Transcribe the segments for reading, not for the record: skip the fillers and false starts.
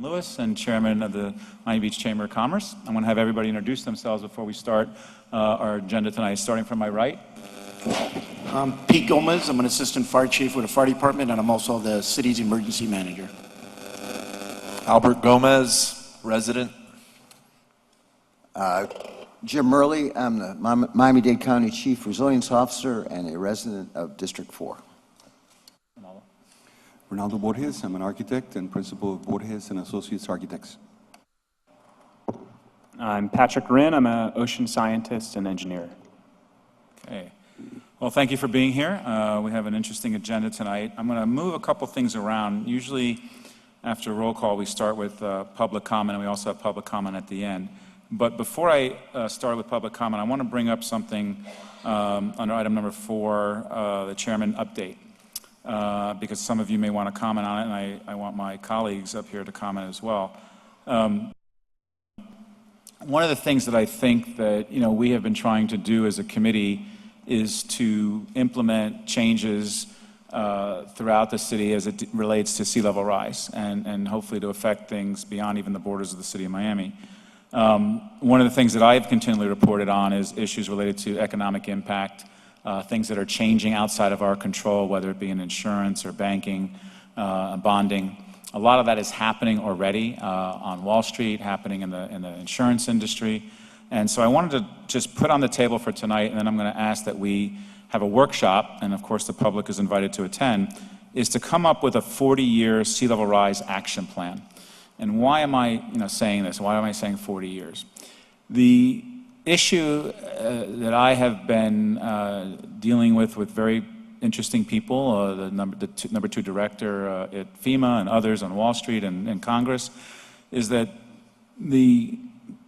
Lewis and Chairman of the Miami Beach Chamber of Commerce. I want to have everybody introduce themselves before we start our agenda tonight, starting from my right. I'm Pete Gomez. I'm an assistant fire chief with the fire department, and I'm also the city's emergency manager. Albert Gomez, resident. Jim Murley. I'm the Miami-Dade County Chief Resilience Officer and a resident of District 4. Ronaldo Borges. I'm an architect and principal of Borges and Associates Architects. I'm Patrick Rinn. I'm an ocean scientist and engineer. Okay. Well, thank you for being here. We have an interesting agenda tonight. I'm going to move a couple things around. Usually, after roll call, we start with public comment, and we also have public comment at the end. But before I start with public comment, I want to bring up something under item number 4, the chairman update, because some of you may want to comment on it, and I want my colleagues up here to comment as well. One of the things that I think that we have been trying to do as a committee is to implement changes throughout the city as it relates to sea level rise, and hopefully to affect things beyond even the borders of the city of Miami. One of the things that I've continually reported on is issues related to economic impact, things that are changing outside of our control, whether it be in insurance or banking, bonding. A lot of that is happening already on Wall Street, happening in the insurance industry. And so I wanted to just put on the table for tonight, and then I'm going to ask that we have a workshop, and of course the public is invited to attend, is to come up with a 40-year sea level rise action plan. And why am I saying this? Why am I saying 40 years? The issue that I have been dealing with very interesting people, the number 2 director at FEMA and others on Wall Street and Congress, is that the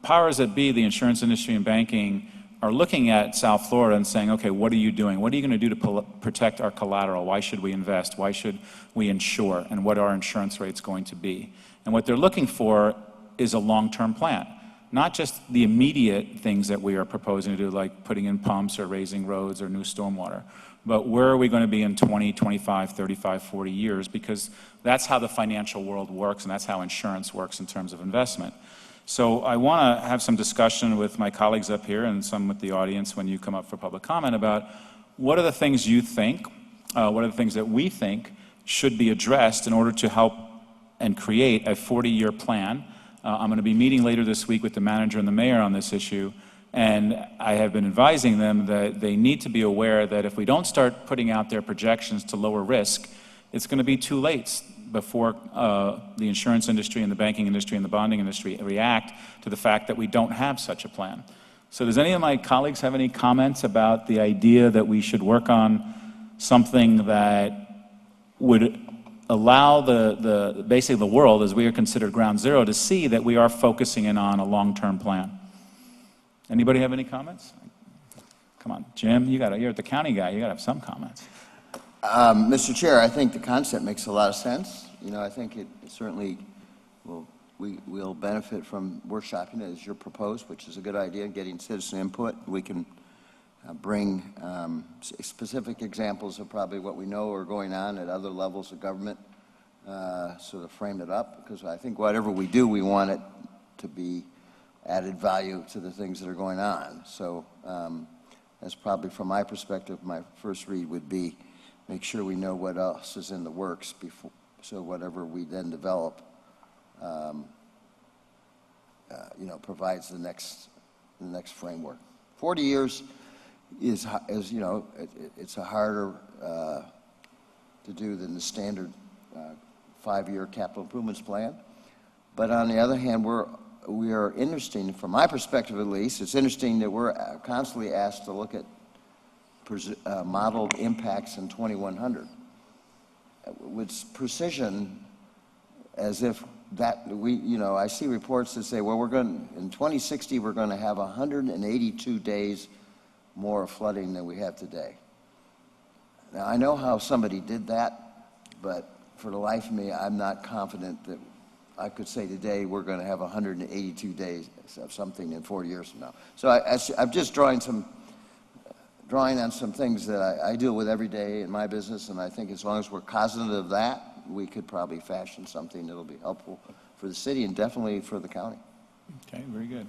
powers that be, the insurance industry and banking, are looking at South Florida and saying, okay, what are you doing? What are you going to do to protect our collateral? Why should we invest? Why should we insure? And what are our insurance rates going to be? And what they're looking for is a long-term plan, not just the immediate things that we are proposing to do, like putting in pumps or raising roads or new stormwater, but where are we going to be in 20, 25, 35, 40 years? Because that's how the financial world works, and that's how insurance works in terms of investment. So I want to have some discussion with my colleagues up here and some with the audience when you come up for public comment about what are the things you think, what are the things that we think should be addressed in order to help and create a 40-year plan. I'm going to be meeting later this week with the manager and the mayor on this issue, and I have been advising them that they need to be aware that if we don't start putting out their projections to lower risk, it's going to be too late before the insurance industry and the banking industry and the bonding industry react to the fact that we don't have such a plan. So does any of my colleagues have any comments about the idea that we should work on something that would allow basically the world, as we are considered ground zero, to see that we are focusing in on a long-term plan? Anybody have any comments? Come on, Jim, you're the county guy, you got to have some comments. Mr. Chair, I think the concept makes a lot of sense. I think it certainly we'll benefit from workshopping as you're proposed, which is a good idea, getting citizen input. We can bring specific examples of probably what we know are going on at other levels of government, sort of frame it up, because I think whatever we do, we want it to be added value to the things that are going on. So that's probably, from my perspective, my first read would be make sure we know what else is in the works before, so whatever we then develop, provides the next framework. 40 years is it's a harder to do than the standard 5-year capital improvements plan. But on the other hand, we are interesting, from my perspective at least, it's interesting that we're constantly asked to look at modeled impacts in 2100 with precision, as if that I see reports that say, well, in 2060 we're going to have 182 days more flooding than we have today. Now I know how somebody did that, but for the life of me, I'm not confident that I could say today we're going to have 182 days of something in 40 years from now. So I'm just drawing on some things that I deal with every day in my business, and I think as long as we're cognizant of that, we could probably fashion something that'll be helpful for the city and definitely for the county. Okay, very good.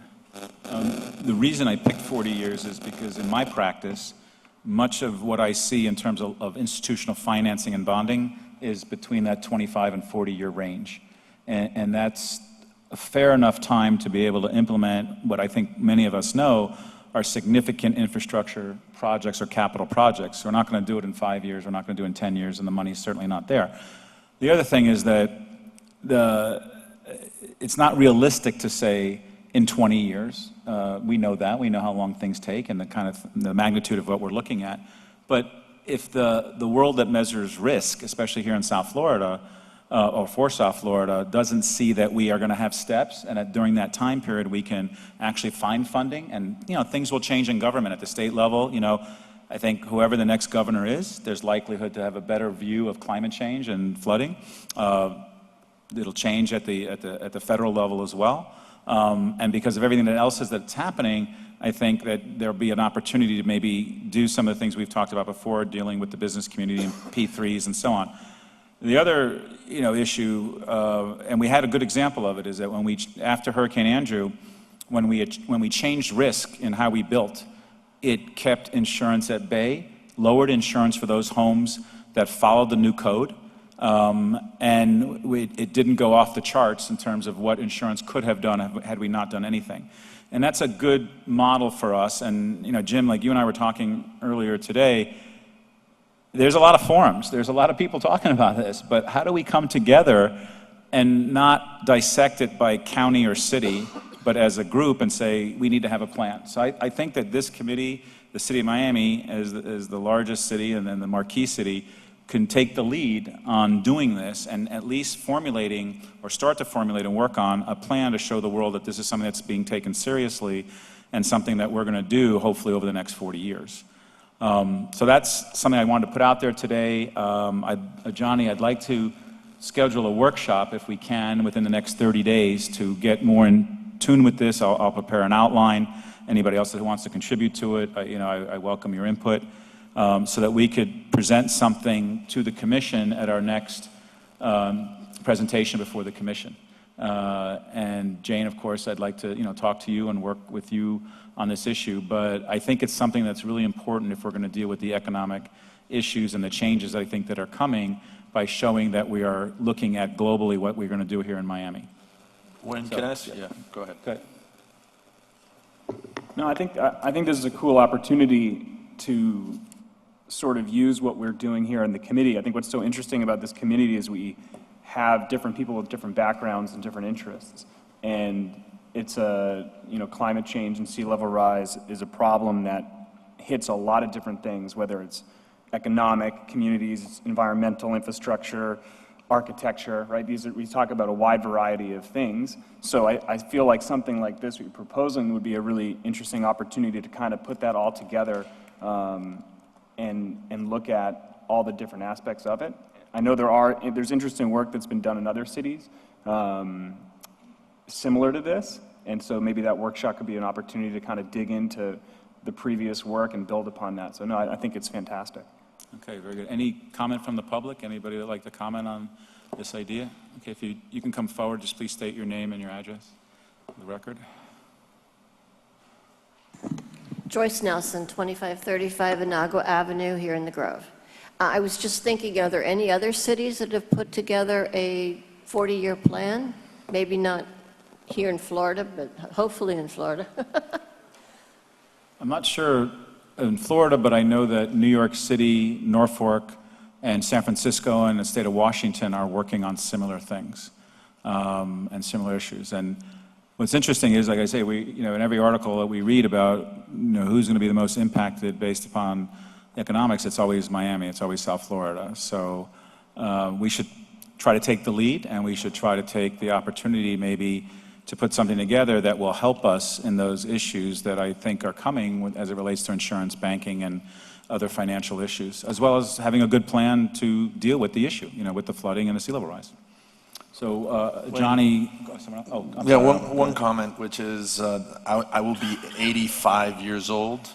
The reason I picked 40 years is because in my practice, much of what I see in terms of institutional financing and bonding is between that 25 and 40-year range. And that's a fair enough time to be able to implement what I think many of us know are significant infrastructure projects or capital projects. We're not going to do it in 5 years, we're not going to do it in 10 years, and the money's certainly not there. The other thing is that it's not realistic to say in 20 years. We know that. We know how long things take and the magnitude of what we're looking at. But if the world that measures risk, especially here in South Florida, or for South Florida, doesn't see that we are going to have steps, and that during that time period we can actually find funding, and things will change in government at the state level. I think whoever the next governor is, there's likelihood to have a better view of climate change and flooding. It'll change at the federal level as well. And because of everything else that's happening, I think that there'll be an opportunity to maybe do some of the things we've talked about before, dealing with the business community and P3s and so on. The other, issue, and we had a good example of it, is that after Hurricane Andrew, when we changed risk in how we built, it kept insurance at bay, lowered insurance for those homes that followed the new code, and it didn't go off the charts in terms of what insurance could have done had we not done anything. And that's a good model for us. And Jim, like you and I were talking earlier today, there's a lot of forums, there's a lot of people talking about this, but how do we come together and not dissect it by county or city, but as a group and say, we need to have a plan? So I think that this committee, the city of Miami, as the largest city and then the marquee city, can take the lead on doing this and at least formulating or start to formulate and work on a plan to show the world that this is something that's being taken seriously and something that we're going to do hopefully over the next 40 years. So that's something I wanted to put out there today. Johnny, I'd like to schedule a workshop if we can within the next 30 days to get more in tune with this. I'll prepare an outline. Anybody else that wants to contribute to it, I welcome your input, so that we could present something to the commission at our next presentation before the commission. And Jane, of course, I'd like to talk to you and work with you on this issue, but I think it's something that's really important if we're going to deal with the economic issues and the changes I think that are coming, by showing that we are looking at globally what we're going to do here in Miami. Can I ask? Yeah, go ahead. Okay. No, I think this is a cool opportunity to sort of use what we're doing here in the committee. I think what's so interesting about this committee is we have different people with different backgrounds and different interests. And it's climate change and sea level rise is a problem that hits a lot of different things, whether it's economic, communities, environmental infrastructure, architecture, right? We talk about a wide variety of things. So I feel like something like this, what you're proposing, would be a really interesting opportunity to kind of put that all together and look at all the different aspects of it. I know there's interesting work that's been done in other cities similar to this, and so maybe that workshop could be an opportunity to kind of dig into the previous work and build upon that. So no, I think it's fantastic. Okay, very good. Any comment from the public? Anybody that would like to comment on this idea? Okay, if you can come forward, just please state your name and your address for the record. Joyce Nelson, 2535 Inagua Avenue here in the Grove. I was just thinking, are there any other cities that have put together a 40-year plan? Maybe not here in Florida, but hopefully in Florida. I'm not sure in Florida, but I know that New York City, Norfolk, and San Francisco and the state of Washington are working on similar things and similar issues. And what's interesting is, like I say, in every article that we read about, who's going to be the most impacted based upon economics, it's always Miami, it's always South Florida. So we should try to take the lead, and we should try to take the opportunity maybe to put something together that will help us in those issues that I think are coming as it relates to insurance, banking, and other financial issues, as well as having a good plan to deal with the issue, with the flooding and the sea level rise. So, Johnny, someone else? Oh, I'm Yeah, sorry. one comment, which is I will be 85 years old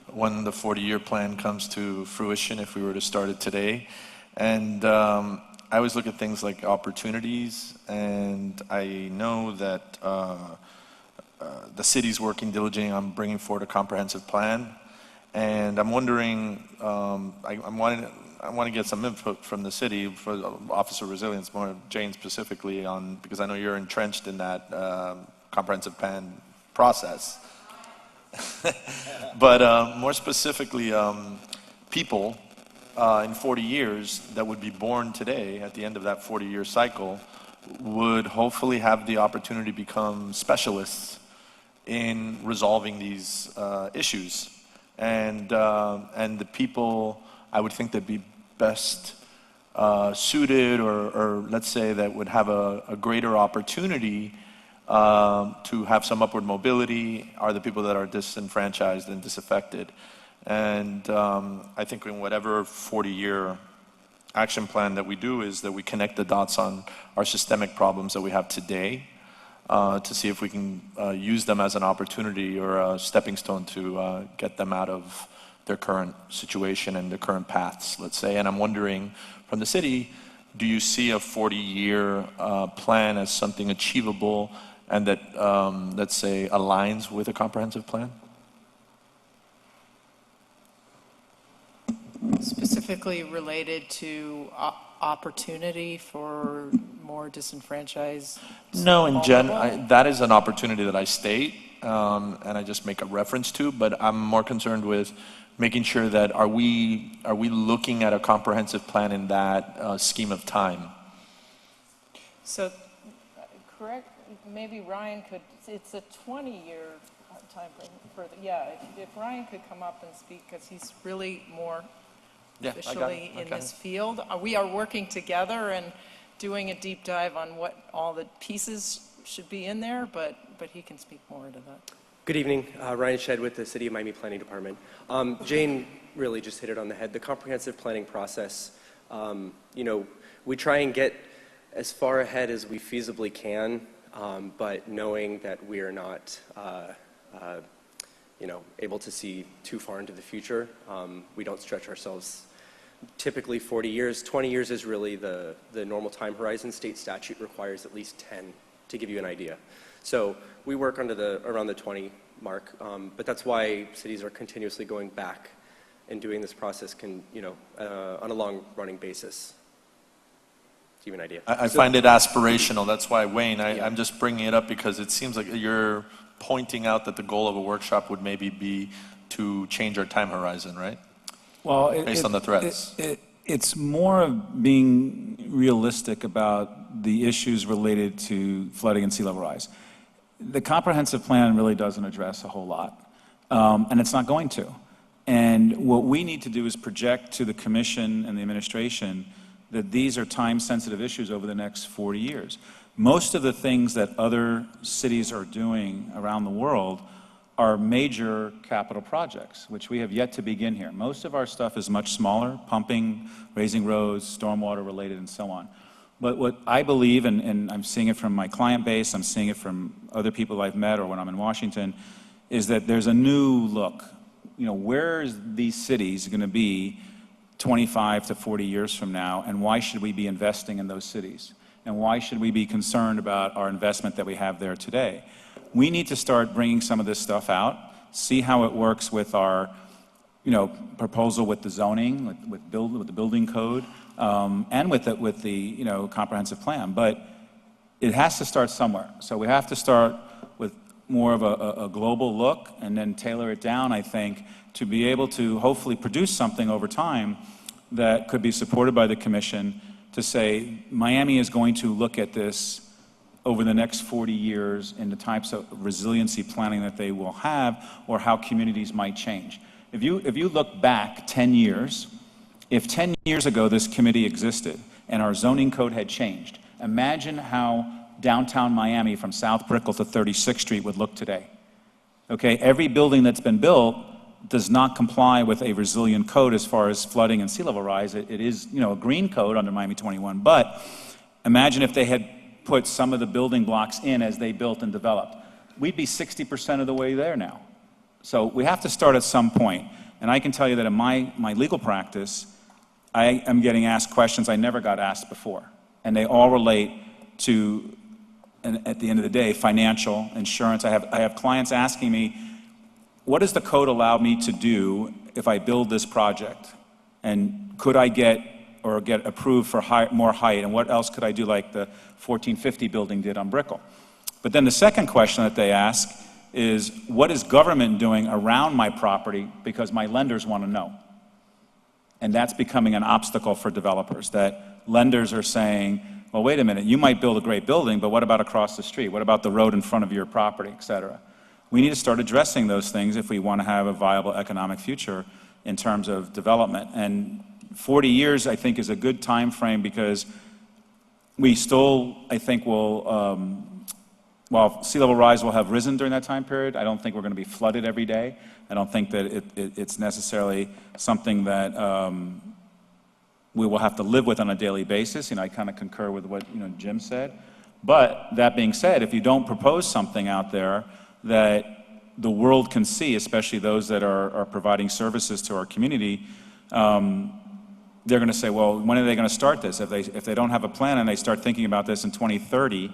when the 40-year plan comes to fruition, if we were to start it today. And I always look at things like opportunities, and I know that the city's working diligently on bringing forward a comprehensive plan. And I'm wondering, I want to get some input from the city for Office of Resilience, more Jane specifically, on, because I know you're entrenched in that comprehensive plan process. But more specifically, people in 40 years that would be born today at the end of that 40-year cycle would hopefully have the opportunity to become specialists in resolving these issues. And the people, I would think, that'd be best suited, or let's say that would have a greater opportunity to have some upward mobility, are the people that are disenfranchised and disaffected. And I think in whatever 40-year action plan that we do is that we connect the dots on our systemic problems that we have today, to see if we can use them as an opportunity or a stepping stone to get them out of their current situation and their current paths, let's say. And I'm wondering, from the city, do you see a 40-year plan as something achievable and that, let's say, aligns with a comprehensive plan? Specifically related to opportunity for more disenfranchised? No, in vulnerable? that is an opportunity that I state, and I just make a reference to, but I'm more concerned with making sure that are we looking at a comprehensive plan in that scheme of time? So, correct, maybe Ryan could, it's a 20-year time frame for, if Ryan could come up and speak, because he's really more officially in this field. We are working together and doing a deep dive on what all the pieces should be in there, but he can speak more to that. Good evening, Ryan Shedd with the City of Miami Planning Department. Jane really just hit it on the head. The comprehensive planning process, we try and get as far ahead as we feasibly can, but knowing that we are not, able to see too far into the future. We don't stretch ourselves. Typically 40 years, 20 years is really the normal time horizon. State statute requires at least 10, to give you an idea. So we work around the 20 mark, but that's why cities are continuously going back and doing this process on a long-running basis. To give you an idea. I find it aspirational. That's why, Wayne, I'm just bringing it up because it seems like you're pointing out that the goal of a workshop would maybe be to change our time horizon, right? Well, based on the threats. It's more of being realistic about the issues related to flooding and sea level rise. The comprehensive plan really doesn't address a whole lot, and it's not going to. And what we need to do is project to the commission and the administration that these are time-sensitive issues over the next 40 years. Most of the things that other cities are doing around the world are major capital projects, which we have yet to begin here. Most of our stuff is much smaller, pumping, raising roads, stormwater related, and so on. But what I believe, and I'm seeing it from my client base, I'm seeing it from other people I've met or when I'm in Washington, is that there's a new look. Where is these cities going to be 25 to 40 years from now, and why should we be investing in those cities? And why should we be concerned about our investment that we have there today? We need to start bringing some of this stuff out, see how it works with our, proposal with the zoning, with the building code, and with the comprehensive plan. But it has to start somewhere. So we have to start with more of a global look and then tailor it down, I think, to be able to hopefully produce something over time that could be supported by the commission to say Miami is going to look at this over the next 40 years in the types of resiliency planning that they will have or how communities might change. If you look back 10 years, if 10 years ago this committee existed and our zoning code had changed, imagine how downtown Miami from South Brickell to 36th Street would look today. Okay, every building that's been built does not comply with a resilient code as far as flooding and sea level rise. It is, a green code under Miami 21, but imagine if they had put some of the building blocks in as they built and developed. We'd be 60% of the way there now. So we have to start at some point. And I can tell you that in my legal practice, I am getting asked questions I never got asked before. And they all relate to, and at the end of the day, financial, insurance. I have clients asking me, what does the code allow me to do if I build this project? And could I get approved for more height? And what else could I do like the 1450 building did on Brickell? But then the second question that they ask is, what is government doing around my property because my lenders want to know? And that's becoming an obstacle for developers, that lenders are saying, well, wait a minute, you might build a great building, but what about across the street? What about the road in front of your property, et cetera? We need to start addressing those things if we want to have a viable economic future in terms of development. And 40 years, I think, is a good time frame because we still, I think, will, while sea level rise will have risen during that time period, I don't think we're going to be flooded every day. I don't think that it's necessarily something that we will have to live with on a daily basis. I kind of concur with what Jim said. But that being said, if you don't propose something out there that the world can see, especially those that are providing services to our community, they're going to say, well, when are they going to start this? If they don't have a plan and they start thinking about this in 2030,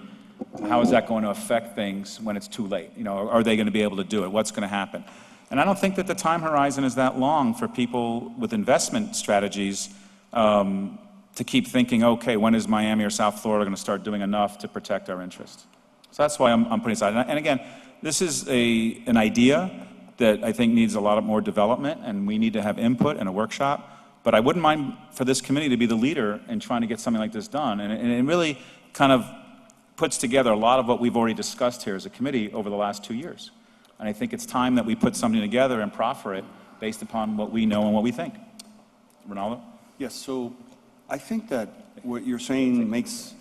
how is that going to affect things when it's too late? Are they going to be able to do it? What's going to happen? And I don't think that the time horizon is that long for people with investment strategies to keep thinking, okay, when is Miami or South Florida going to start doing enough to protect our interests? So that's why I'm putting aside. And again, this is an idea that I think needs a lot more development, and we need to have input and a workshop. But I wouldn't mind for this committee to be the leader in trying to get something like this done. And it really kind of puts together a lot of what we've already discussed here as a committee over the last 2 years. And I think it's time that we put something together and proffer it based upon what we know and what we think. Ronaldo? Yes, so I think that what you're saying makes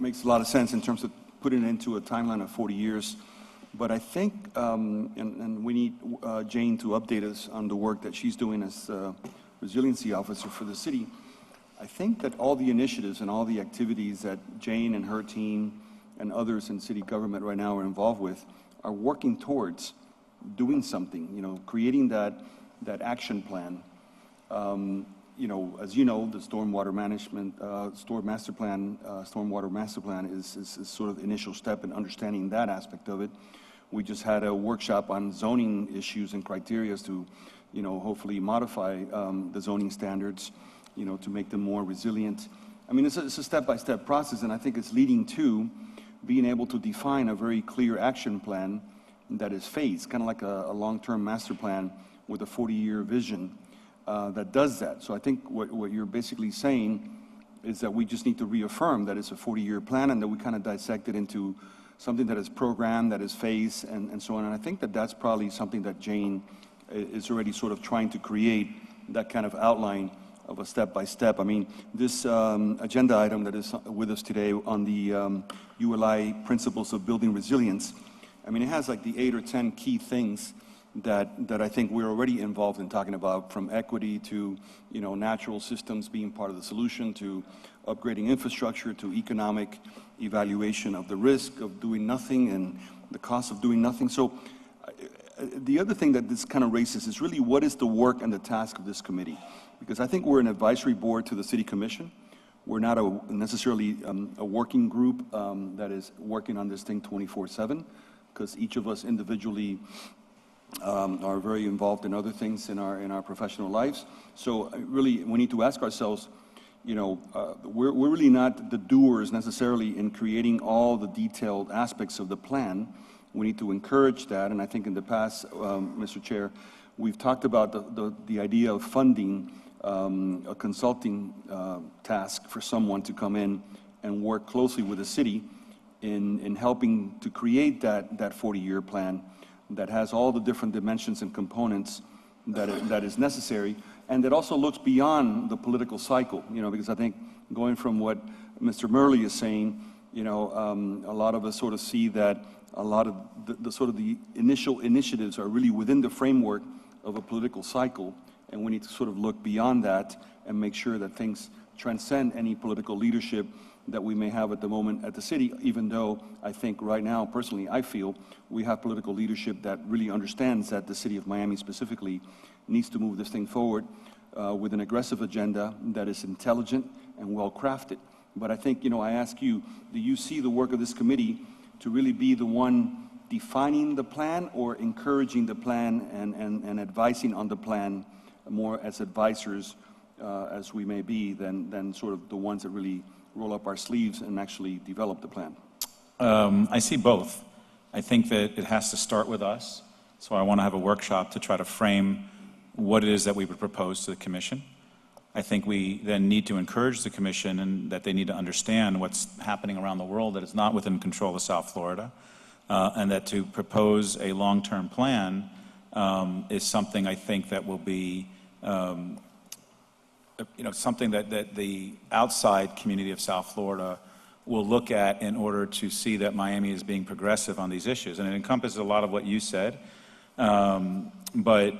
a lot of sense in terms of putting it into a timeline of 40 years. But I think, and we need Jane to update us on the work that she's doing as resiliency officer for the city. I think that all the initiatives and all the activities that Jane and her team and others in city government right now are involved with are working towards doing something, creating that action plan. As you know, the stormwater management, stormwater master plan is sort of the initial step in understanding that aspect of it. We just had a workshop on zoning issues and criteria to, hopefully modify the zoning standards, to make them more resilient. I mean, it's a step-by-step process, and I think it's leading to being able to define a very clear action plan that is phased, kind of like a long-term master plan with a 40-year vision that does that. So I think what you're basically saying is that we just need to reaffirm that it's a 40-year plan and that we kind of dissect it into something that is programmed, that is phased, and so on. And I think that that's probably something that Jane is already sort of trying to create, that kind of outline of a step-by-step. I mean, this agenda item that is with us today on the ULI Principles of Building Resilience, I mean, it has like the 8 or 10 key things that I think we're already involved in talking about, from equity to, natural systems being part of the solution, to upgrading infrastructure, to economic evaluation of the risk of doing nothing and the cost of doing nothing. So the other thing that this kind of raises is really what is the work and the task of this committee? Because I think we're an advisory board to the City Commission. We're not necessarily a working group that is working on this thing 24/7, because each of us individually are very involved in other things in our professional lives. So really, we need to ask ourselves, we're really not the doers necessarily in creating all the detailed aspects of the plan. We need to encourage that, and I think in the past, Mr. Chair, we've talked about the idea of funding a consulting task for someone to come in and work closely with the city in helping to create that 40-year plan that has all the different dimensions and components that is necessary, and that also looks beyond the political cycle, because I think going from what Mr. Murley is saying, a lot of us sort of see that a lot of the initial initiatives are really within the framework of a political cycle, and we need to sort of look beyond that and make sure that things transcend any political leadership that we may have at the moment at the city, even though I think right now, personally, I feel we have political leadership that really understands that the city of Miami specifically needs to move this thing forward. with an aggressive agenda that is intelligent and well-crafted. But I think, I ask you, do you see the work of this committee to really be the one defining the plan or encouraging the plan and advising on the plan more as advisors as we may be than sort of the ones that really roll up our sleeves and actually develop the plan? I see both. I think that it has to start with us. So I want to have a workshop to try to frame what it is that we would propose to the commission. I think we then need to encourage the commission and that they need to understand what's happening around the world that is not within control of South Florida, and that to propose a long-term plan is something I think that will be something that the outside community of South Florida will look at in order to see that Miami is being progressive on these issues. And it encompasses a lot of what you said. But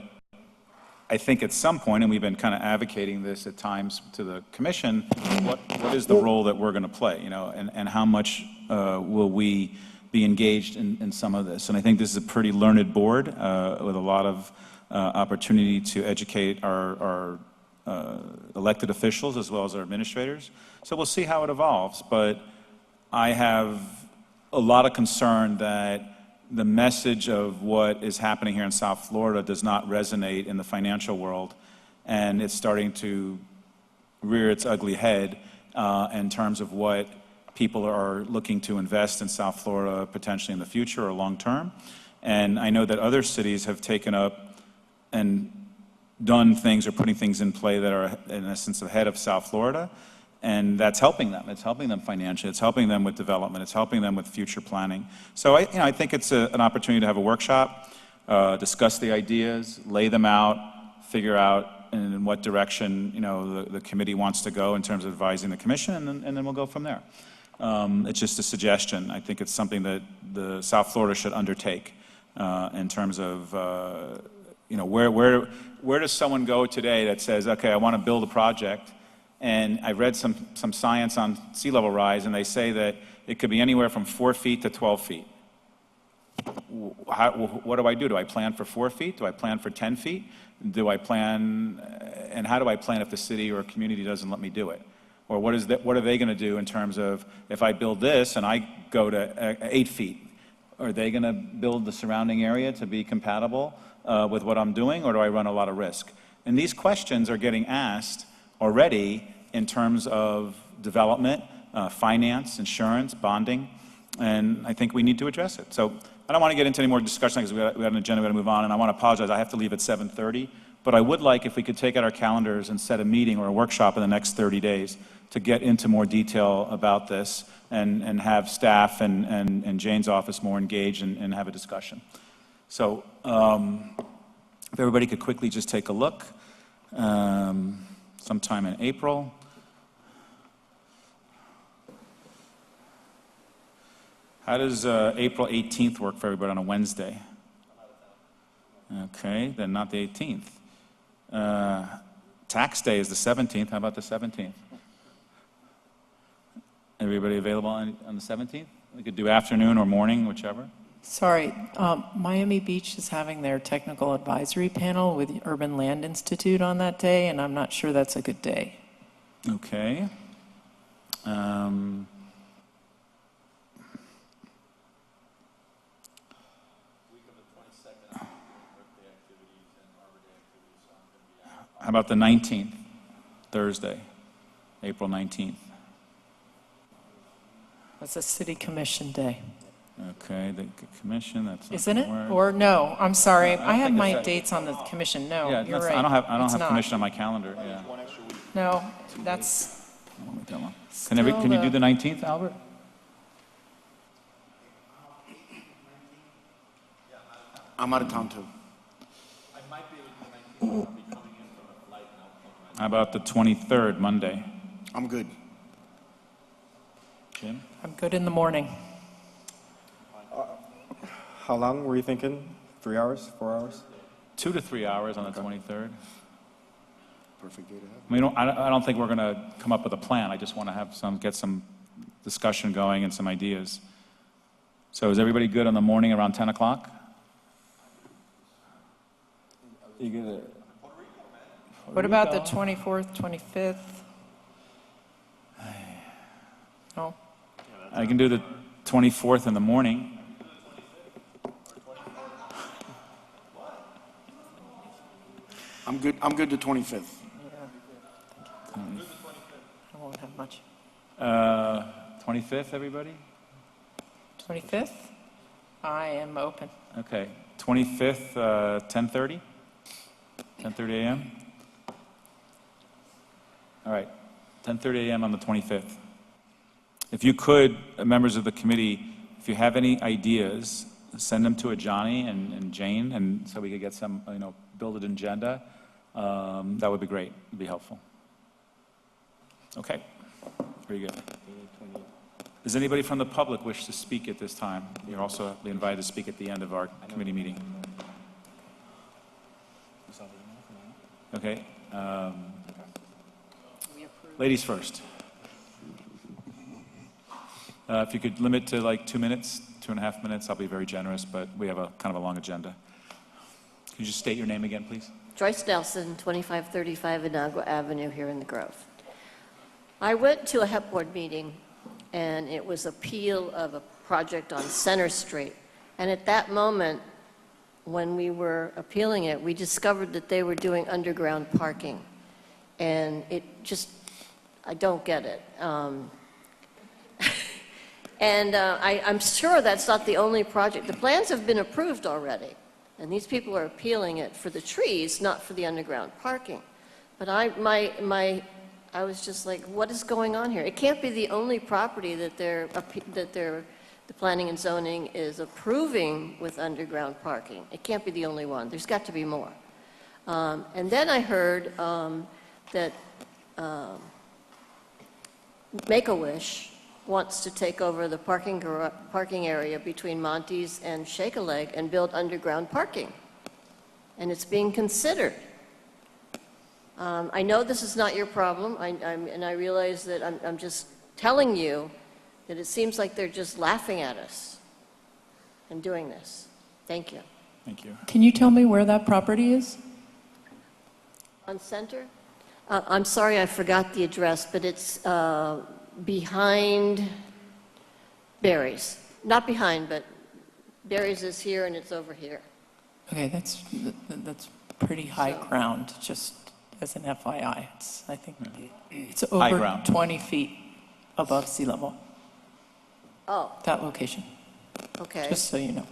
I think at some point, and we've been kind of advocating this at times to the commission, what is the role that we're going to play, and how much will we be engaged in some of this? And I think this is a pretty learned board with a lot of opportunity to educate our elected officials as well as our administrators. So we'll see how it evolves. But I have a lot of concern that the message of what is happening here in South Florida does not resonate in the financial world, and it's starting to rear its ugly head in terms of what people are looking to invest in South Florida potentially in the future or long term. And I know that other cities have taken up and done things or putting things in play that are in essence ahead of South Florida. And that's helping them. It's helping them financially. It's helping them with development. It's helping them with future planning. So I think it's an opportunity to have a workshop, discuss the ideas, lay them out, figure out in what direction the committee wants to go in terms of advising the commission, and then we'll go from there. It's just a suggestion. I think it's something that the South Florida should undertake in terms of where does someone go today that says, okay, I want to build a project. And I read some science on sea level rise, and they say that it could be anywhere from 4 feet to 12 feet. What do I do? Do I plan for 4 feet? Do I plan for 10 feet? Do I plan, and how do I plan if the city or community doesn't let me do it? Or what are they going to do in terms of if I build this and I go to 8 feet? Are they going to build the surrounding area to be compatible with what I'm doing, or do I run a lot of risk? And these questions are getting asked already in terms of development, finance, insurance, bonding, and I think we need to address it. So I don't want to get into any more discussion because we have an agenda, we got to move on, and I want to apologize, I have to leave at 7:30, but I would like if we could take out our calendars and set a meeting or a workshop in the next 30 days to get into more detail about this and have staff and Jane's office more engaged and have a discussion. So if everybody could quickly just take a look. Sometime in April. How does April 18th work for everybody on a Wednesday? Okay, then not the 18th. Tax day is the 17th. How about the 17th? Everybody available on the 17th? We could do afternoon or morning, whichever. Sorry, Miami Beach is having their technical advisory panel with Urban Land Institute on that day, and I'm not sure that's a good day. Okay. How about the 19th, Thursday, April 19th? That's a city commission day. Okay, the commission, that's not Isn't it? gonna work. Or no, I'm sorry, I don't I have think my it's that. dates on the commission, no, Yeah, you're that's- right. I don't It's have not. commission on my calendar, yeah. No, that's, Can you do the 19th, Albert? I'm out of town too. How about the 23rd, Monday? I'm good. Jim? I'm good in the morning. How long were you thinking? 3 hours, 4 hours? 2 to 3 hours on the 23rd. Perfect day to have. I don't think we're going to come up with a plan. I just want to get some discussion going and some ideas. So is everybody good on the morning around 10 o'clock? What about the 24th, 25th? No? I can do the 24th in the morning. I'm good to 25th. I won't have much. 25th, everybody? 25th? I am open. Okay, 25th, 10:30? 10:30 a.m.? All right, 10:30 a.m. on the 25th. If you could, members of the committee, if you have any ideas, send them to Johnny and Jane, and so we could get some, build an agenda. That would be great, it'd be helpful. Okay, very good. Does anybody from the public wish to speak at this time? You're also invited to speak at the end of our committee meeting. Okay. Ladies first. If you could limit to like 2 minutes, 2.5 minutes, I'll be very generous, but we have a kind of a long agenda. Could you just state your name again, please? Joyce Nelson, 2535 Inagua Avenue here in the Grove. I went to a HEP board meeting, and it was appeal of a project on Center Street. And at that moment, when we were appealing it, we discovered that they were doing underground parking. And it just, I don't get it. I'm sure that's not the only project. The plans have been approved already. And these people are appealing it for the trees, not for the underground parking. But I was just like, what is going on here? It can't be the only property that the planning and zoning is approving with underground parking. It can't be the only one. There's got to be more. And then I heard that Make-A-Wish wants to take over the parking area between Monty's and Shake-a-Leg and build underground parking. And it's being considered. I know this is not your problem, and I realize that I'm just telling you that it seems like they're just laughing at us and doing this. Thank you. Thank you. Can you tell me where that property is? On Center? I'm sorry, I forgot the address, but it's behind Barry's. Not behind, but Barry's is here and it's over here. Okay, that's pretty high So- ground, just as an FYI. I think it's High over ground. 20 feet above sea level, Oh, that location, okay. just so you know.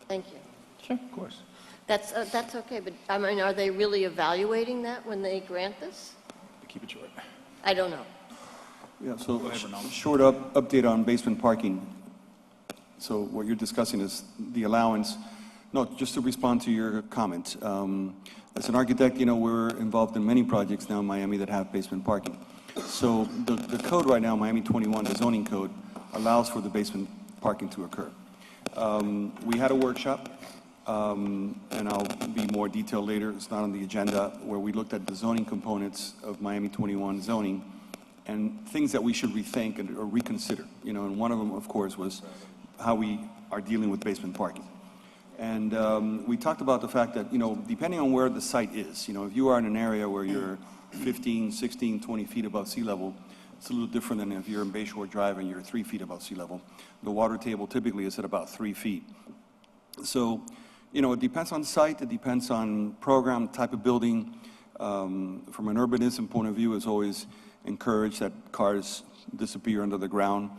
Thank you. Sure. Of course. That's okay, but I mean, are they really evaluating that when they grant this? Keep it short. I don't know. Yeah, so ahead, Ronaldo. short update on basement parking. So what you're discussing is the allowance. No, just to respond to your comment. As an architect, we're involved in many projects now in Miami that have basement parking. So the code right now, Miami 21, the zoning code, allows for the basement parking to occur. We had a workshop, and I'll be more detailed later, it's not on the agenda, where we looked at the zoning components of Miami 21 zoning and things that we should rethink or reconsider. And one of them, of course, was how we are dealing with basement parking. And we talked about the fact that, depending on where the site is, if you are in an area where you're 15, 16, 20 feet above sea level, it's a little different than if you're in Bayshore Drive and you're 3 feet above sea level. The water table typically is at about 3 feet. So, it depends on site, it depends on program, type of building. From an urbanism point of view, it's always encouraged that cars disappear under the ground.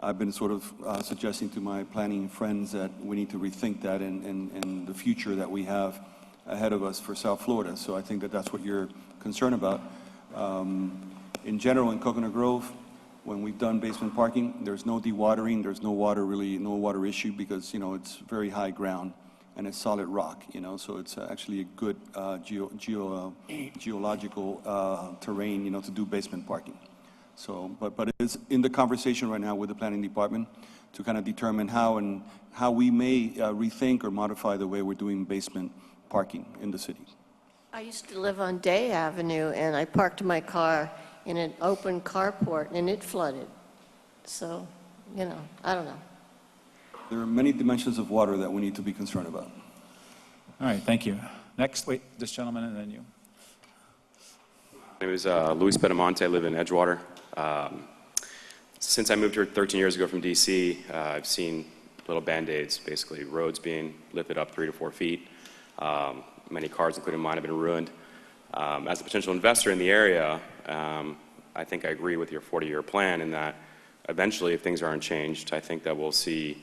I've been sort of suggesting to my planning friends that we need to rethink that in the future that we have ahead of us for South Florida. So I think that that's what you're concerned about. In general, in Coconut Grove, when we've done basement parking, there's no dewatering, there's no water issue because, it's very high ground and it's solid rock, so it's actually a good geological terrain, to do basement parking. So, but it's in the conversation right now with the planning department to kind of determine how we may rethink or modify the way we're doing basement parking in the city. I used to live on Day Avenue, and I parked my car in an open carport, and it flooded. So, I don't know. There are many dimensions of water that we need to be concerned about. All right, thank you. Next, wait, this gentleman and then you. My name is Luis Benamonte. I live in Edgewater. Since I moved here 13 years ago from DC, I've seen little Band-Aids, basically roads being lifted up 3 to 4 feet. Many cars, including mine, have been ruined. As a potential investor in the area, I think I agree with your 40-year plan in that eventually, if things aren't changed, I think that we'll see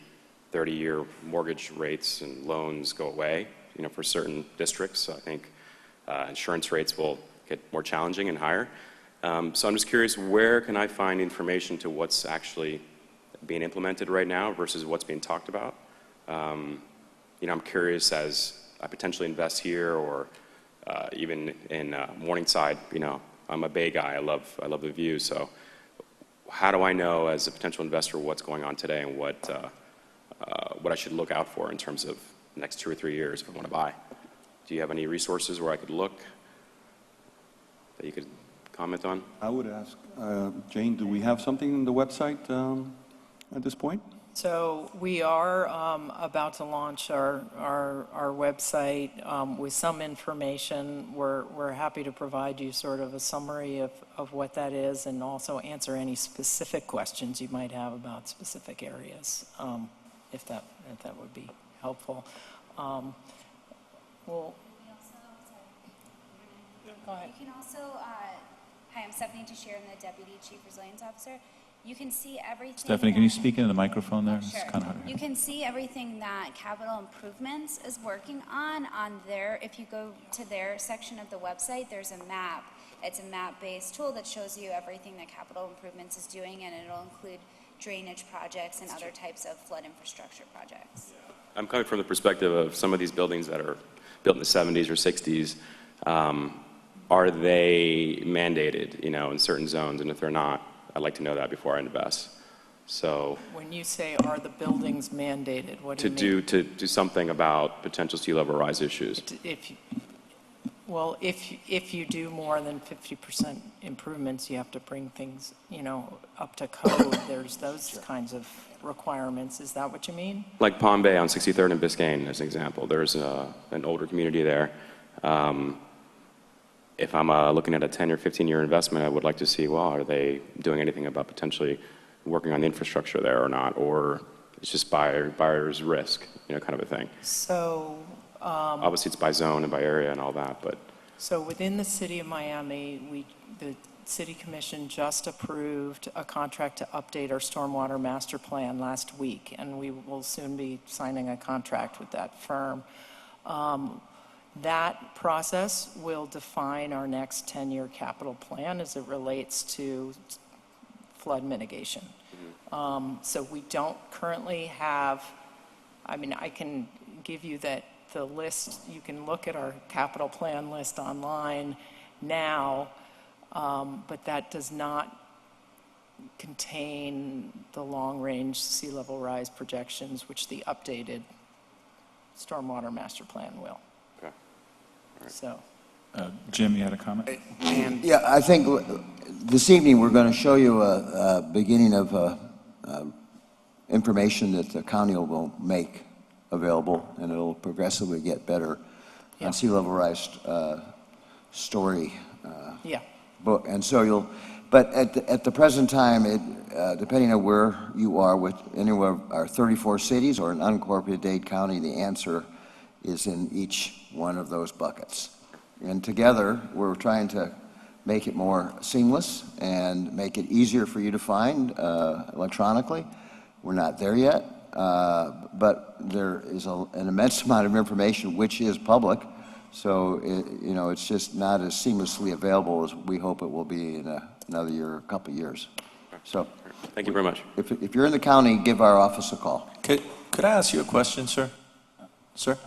30-year mortgage rates and loans go away, for certain districts. So I think insurance rates will get more challenging and higher. So I'm just curious, where can I find information to what's actually being implemented right now versus what's being talked about? I'm curious as I potentially invest here or even in Morningside. I'm a Bay guy. I love the view. So how do I know as a potential investor what's going on today and what I should look out for in terms of the next 2 or 3 years if I want to buy? Do you have any resources where I could look that you could comment on? I would ask, Jane, do we have something in the website at this point? So we are about to launch our website with some information. We're happy to provide you sort of a summary of what that is and also answer any specific questions you might have about specific areas, if that would be helpful. Well, go ahead. You can also, hi, I'm Stephanie Tashir, I'm the Deputy Chief Resilience Officer. You can see everything. Stephanie, can you speak into the microphone there? Sure. It's kind of hard. You can see everything that Capital Improvements is working on there. If you go to their section of the website, there's a map. It's a map-based tool that shows you everything that Capital Improvements is doing, and it'll include drainage projects and other types of flood infrastructure projects. I'm coming from the perspective of some of these buildings that are built in the 70s or 60s. Are they mandated, in certain zones? And if they're not, I'd like to know that before I invest. So When you say are the buildings mandated, what do you mean? to do something about potential sea level rise issues. If you do more than 50% improvements, you have to bring things, up to code. There's those kinds of requirements. Is that what you mean? Like Palm Bay on 63rd and Biscayne, as an example. There's an older community there. If I'm looking at a 10 or 15-year investment, I would like to see, well, are they doing anything about potentially working on the infrastructure there or not? Or it's just buyer's risk, kind of a thing. So obviously, it's by zone and by area and all that, but. So within the city of Miami, the City Commission just approved a contract to update our stormwater master plan last week, and we will soon be signing a contract with that firm. That process will define our next 10-year capital plan as it relates to flood mitigation. So we don't currently have, I can give you the list. You can look at our capital plan list online now, but that does not contain the long-range sea level rise projections, which the updated stormwater master plan will. Okay. All right. So. Jim, you had a comment? Yeah, I think this evening we're going to show you a beginning of information that the county will make available, and it'll progressively get better on sea level rise story book. And so but at the present time, depending on where you are with anywhere of our 34 cities or an unincorporated Dade County, the answer is in each one of those buckets. And together, we're trying to make it more seamless and make it easier for you to find electronically. We're not there yet, but there is an immense amount of information which is public, so it's just not as seamlessly available as we hope it will be in another year or a couple of years. So, thank you very much. If you're in the county, give our office a call. Could I ask you a question, sir? Sir?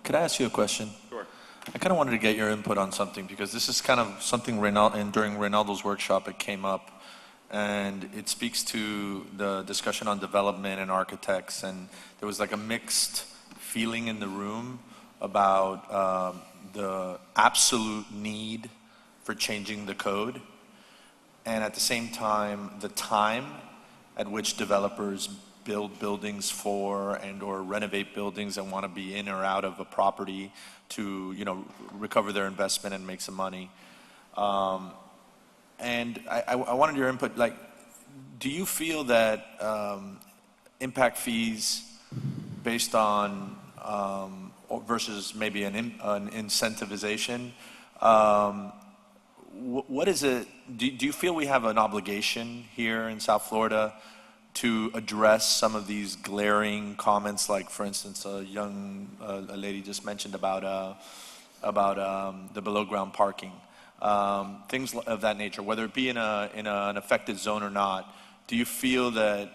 Could I ask you a question? Sure. I kind of wanted to get your input on something because this is kind of something during Reynaldo's workshop it came up, and it speaks to the discussion on development and architects, and there was like a mixed feeling in the room about the absolute need for changing the code, and at the same time, the time at which developers build buildings for and/or renovate buildings and want to be in or out of a property to, recover their investment and make some money. And I wanted your input, like, do you feel that impact fees based on versus maybe an incentivization, what is it, do you feel we have an obligation here in South Florida to address some of these glaring comments, like, for instance, a lady just mentioned about the below-ground parking, things of that nature, whether it be in an affected zone or not? Do you feel that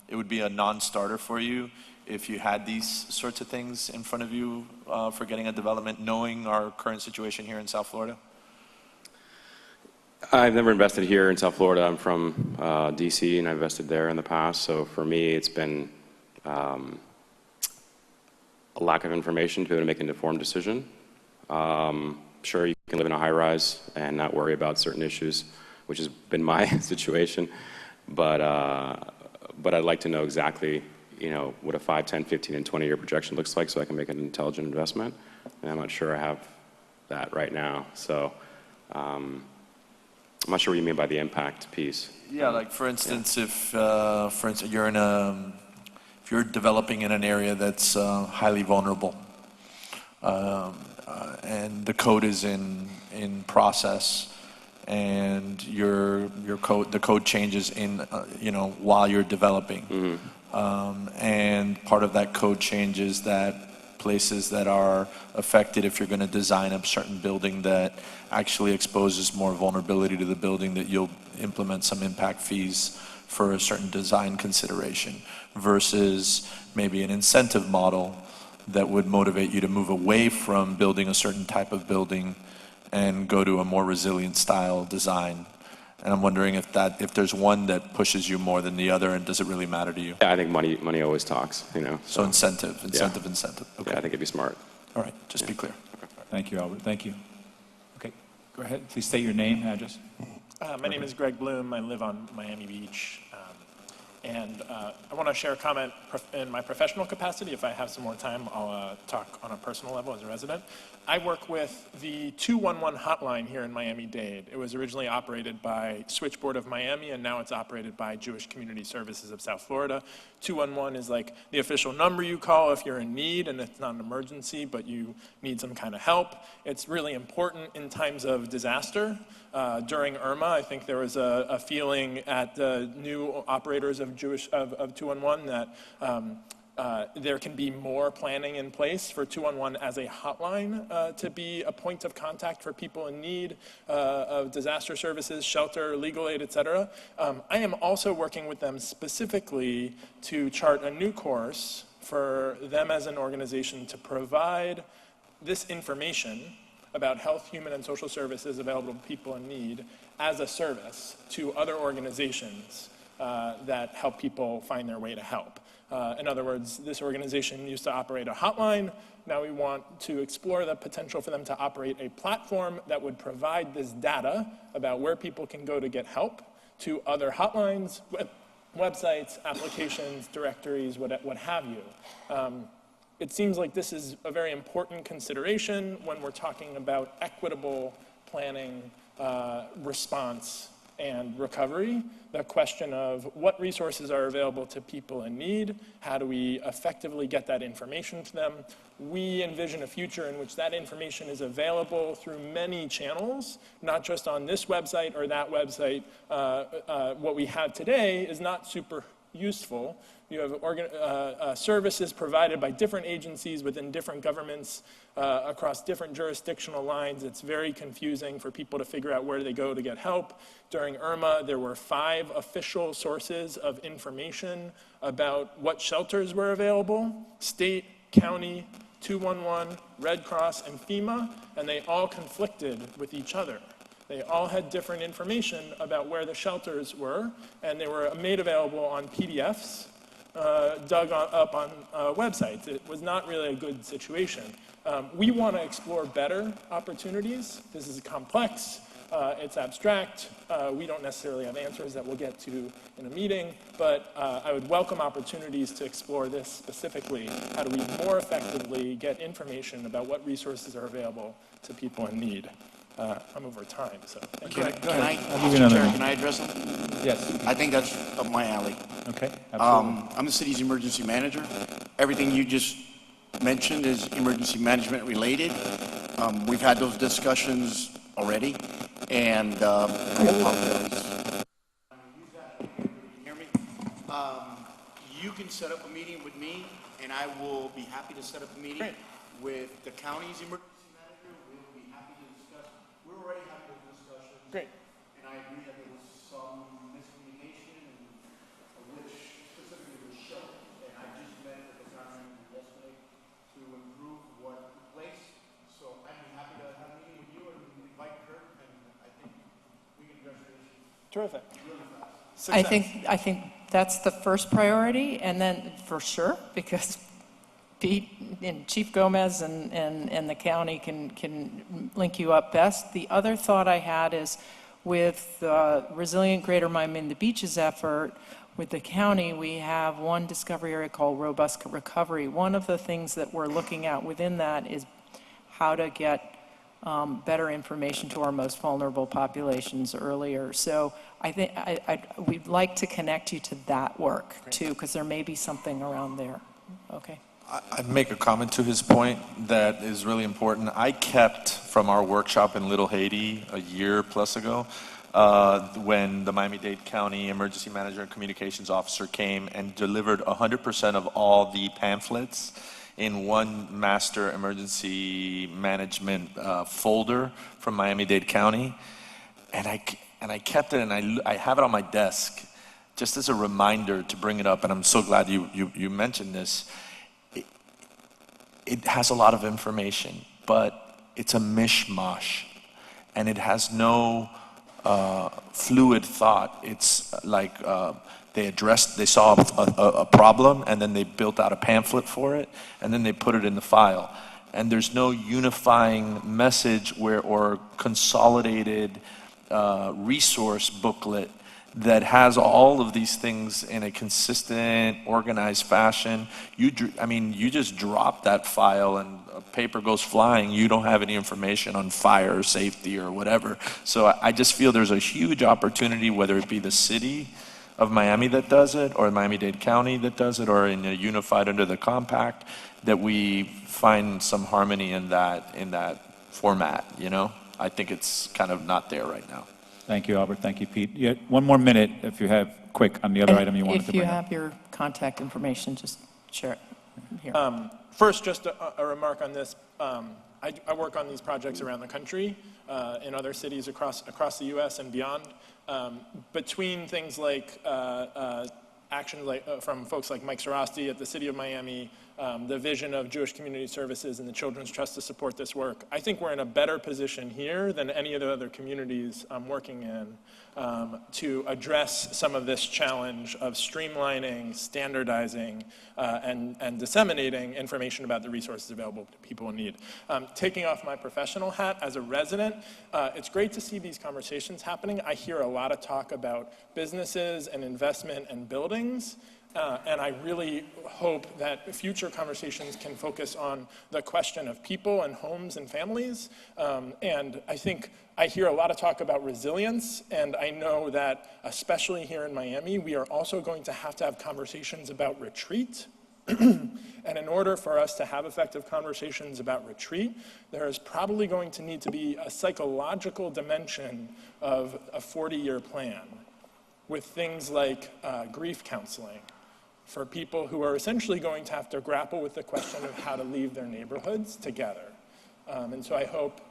it would be a non-starter for you if you had these sorts of things in front of you for getting a development, knowing our current situation here in South Florida? I've never invested here in South Florida. I'm from DC, and I invested there in the past. So for me, it's been a lack of information to be able to make an informed decision. Sure, you can live in a high-rise and not worry about certain issues, which has been my situation. But I'd like to know exactly, what a 5, 10, 15, and 20-year projection looks like so I can make an intelligent investment. And I'm not sure I have that right now. So I'm not sure what you mean by the impact piece. Yeah, like for instance, if you're if you're developing in an area that's highly vulnerable, and the code is in process, and the code changes while you're developing, and part of that code changes that places that are affected, if you're going to design a certain building that actually exposes more vulnerability to the building, that you'll implement some impact fees for a certain design consideration, versus maybe an incentive model that would motivate you to move away from building a certain type of building and go to a more resilient style design. And I'm wondering if there's one that pushes you more than the other, and does it really matter to you? Yeah, I think money always talks, So incentive. Yeah. Okay. Yeah, I think it'd be smart. All right, just be clear. Thank you, Albert. Thank you. Okay, go ahead. Please state your name, address. My name is Greg Bloom. I live on Miami Beach. And I want to share a comment in my professional capacity. If I have some more time, I'll talk on a personal level as a resident. I work with the 211 hotline here in Miami-Dade. It was originally operated by Switchboard of Miami, and now it's operated by Jewish Community Services of South Florida. 211 is like the official number you call if you're in need, and it's not an emergency, but you need some kind of help. It's really important in times of disaster. During Irma, I think there was a feeling at the new operators of 211 that there can be more planning in place for 211 as a hotline to be a point of contact for people in need of disaster services, shelter, legal aid, et cetera. I am also working with them specifically to chart a new course for them as an organization to provide this information about health, human, and social services available to people in need as a service to other organizations that help people find their way to help. In other words, this organization used to operate a hotline. Now we want to explore the potential for them to operate a platform that would provide this data about where people can go to get help to other hotlines, websites, applications, directories, what have you. It seems like this is a very important consideration when we're talking about equitable planning, response, and recovery. The question of what resources are available to people in need, how do we effectively get that information to them? We envision a future in which that information is available through many channels, not just on this website or that website. What we have today is not super useful. You have services provided by different agencies within different governments across different jurisdictional lines. It's very confusing for people to figure out where they go to get help. During Irma, there were 5 official sources of information about what shelters were available: state, county, 211, Red Cross, and FEMA, and they all conflicted with each other. They all had different information about where the shelters were, and they were made available on PDFs, dug up on websites. It was not really a good situation. We want to explore better opportunities. This is complex. It's abstract. We don't necessarily have answers that we'll get to in a meeting, but I would welcome opportunities to explore this specifically. How do we more effectively get information about what resources are available to people in need? I'm over time, so thank you. Mr. Chair, can I address them? Yes. I think that's up my alley. Okay, absolutely. I'm the city's emergency manager. Everything you just mentioned is emergency management related. We've had those discussions already, and I apologize. Hear me? You can set up a meeting with me, and I will be happy to set up a meeting with the county's emergency manager. We'll be happy to discuss. We're already having those discussions. Great. And I agree that there was some miscommunication, which specifically was shown. And I just met with the county yesterday to improve what took place. So I'd be happy to have a meeting with you and invite Kurt, and I think we can address the issue Terrific. really fast. I think that's the first priority, and then for sure, because Pete and Chief Gomez and the county can link you up best. The other thought I had is with Resilient Greater Miami Beaches effort, with the county, we have one discovery area called Robust Recovery. One of the things that we're looking at within that is how to get better information to our most vulnerable populations earlier. So I think we'd like to connect you to that work too, because there may be something around there. Okay. I'd make a comment to his point that is really important. I kept from our workshop in Little Haiti a year plus ago, when the Miami-Dade County Emergency Manager and Communications Officer came and delivered 100% of all the pamphlets in one master emergency management folder from Miami-Dade County. And I kept it, and I have it on my desk just as a reminder to bring it up, and I'm so glad you mentioned this. It has a lot of information, but it's a mishmash, and it has no fluid thought. It's like they saw a problem, and then they built out a pamphlet for it, and then they put it in the file. And there's no unifying message or consolidated resource booklet that has all of these things in a consistent, organized fashion. You just drop that file and a paper goes flying. You don't have any information on fire or safety or whatever. So I just feel there's a huge opportunity, whether it be the city of Miami that does it, or Miami-Dade County that does it, or in a unified under the compact, that we find some harmony in that format, you know? I think it's kind of not there right now. Thank you, Albert. Thank you, Pete. Yeah, one more minute, if you have, quick, on the other item you wanted to If you bring up. have your contact information, just share it here. First, just a remark on this. I work on these projects around the country, in other cities across the U.S. and beyond. Between things like actions from folks like Mike Sarasti at the City of Miami, the vision of Jewish Community Services and the Children's Trust to support this work, I think we're in a better position here than any of the other communities I'm working in to address some of this challenge of streamlining, standardizing, and disseminating information about the resources available to people in need. Taking off my professional hat as a resident, it's great to see these conversations happening. I hear a lot of talk about businesses and investment and buildings. And I really hope that future conversations can focus on the question of people and homes and families. And I think I hear a lot of talk about resilience, and I know that, especially here in Miami, we are also going to have conversations about retreat. And in order for us to have effective conversations about retreat, there is probably going to need to be a psychological dimension of a 40-year plan with things like grief counseling for people who are essentially going to have to grapple with the question of how to leave their neighborhoods together. And so I hope,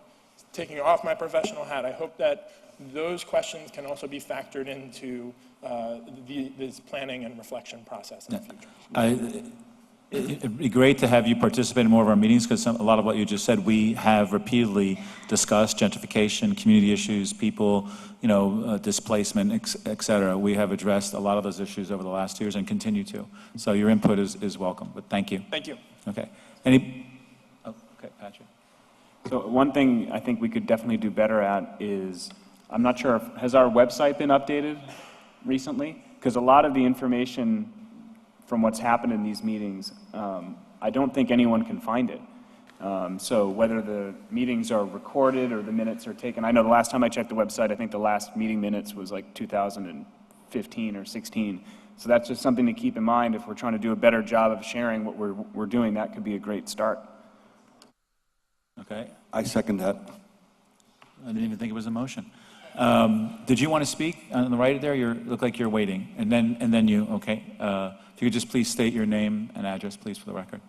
taking off my professional hat, I hope that those questions can also be factored into this planning and reflection process in the future. It'd be great to have you participate in more of our meetings, because a lot of what you just said, we have repeatedly discussed: gentrification, community issues, people, displacement, et cetera. We have addressed a lot of those issues over the last years and continue to. So your input is welcome, but thank you. Thank you. Okay. Okay, Patrick. So one thing I think we could definitely do better at is I'm not sure, has our website been updated recently? Because a lot of the information from what's happened in these meetings, I don't think anyone can find it. So whether the meetings are recorded or the minutes are taken, I know the last time I checked the website, I think the last meeting minutes was like 2015 or 16. So that's just something to keep in mind. If we're trying to do a better job of sharing what we're doing, that could be a great start. Okay, I second that. I didn't even think it was a motion. Did you want to speak on the right there? You look like you're waiting, and then you. Okay, if you could just please state your name and address, please, for the record.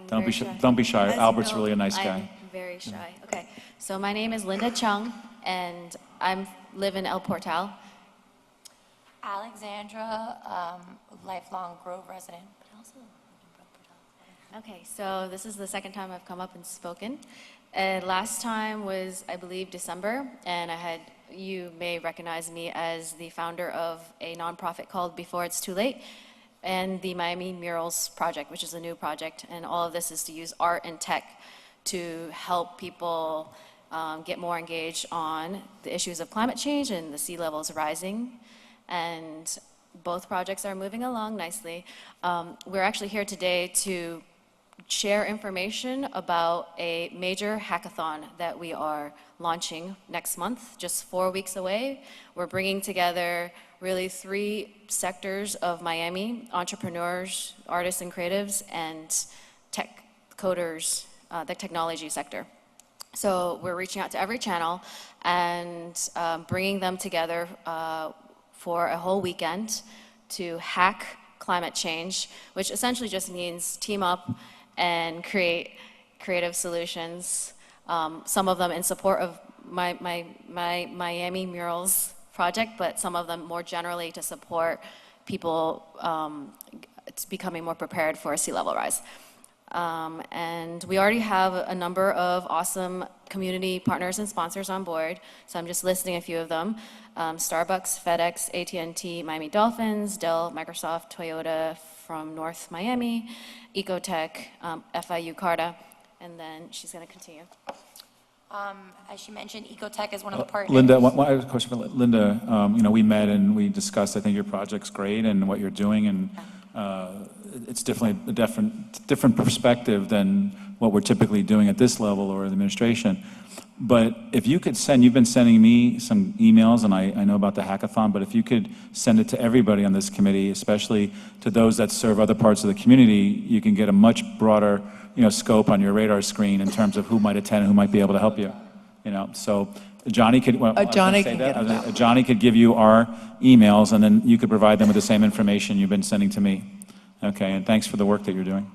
Don't be shy. Albert's really a nice guy. I'm very shy. Okay, so my name is Linda Chung, and I live in El Portal. Alexandra, lifelong Grove resident, but also Okay, so this is the second time I've come up and spoken. Last time was, I believe, December, and you may recognize me as the founder of a nonprofit called Before It's Too Late, and the Miami Murals Project, which is a new project, and all of this is to use art and tech to help people get more engaged on the issues of climate change and the sea levels rising. And both projects are moving along nicely. We're actually here today to share information about a major hackathon that we are launching next month, just 4 weeks away. We're bringing together really 3 sectors of Miami: entrepreneurs, artists and creatives, and tech coders, the technology sector. So we're reaching out to every channel and bringing them together for a whole weekend to hack climate change, which essentially just means team up and create creative solutions, some of them in support of my Miami Murals project, but some of them more generally to support people becoming more prepared for a sea level rise. And we already have a number of awesome community partners and sponsors on board, so I'm just listing a few of them. Starbucks, FedEx, AT&T, Miami Dolphins, Dell, Microsoft, Toyota from North Miami, Ecotech, FIU Carta, and then she's going to continue. as she mentioned, Ecotech is one of the partners. Linda, I have a question for Linda. We met and we discussed, I think your project's great and what you're doing, and it's definitely a different perspective than what we're typically doing at this level or the administration. But if you could you've been sending me some emails, and I know about the hackathon, but if you could send it to everybody on this committee, especially to those that serve other parts of the community, you can get a much broader, scope on your radar screen in terms of who might attend and who might be able to help you. So Johnny could, Johnny could give you our emails, and then you could provide them with the same information you've been sending to me. Okay, and thanks for the work that you're doing.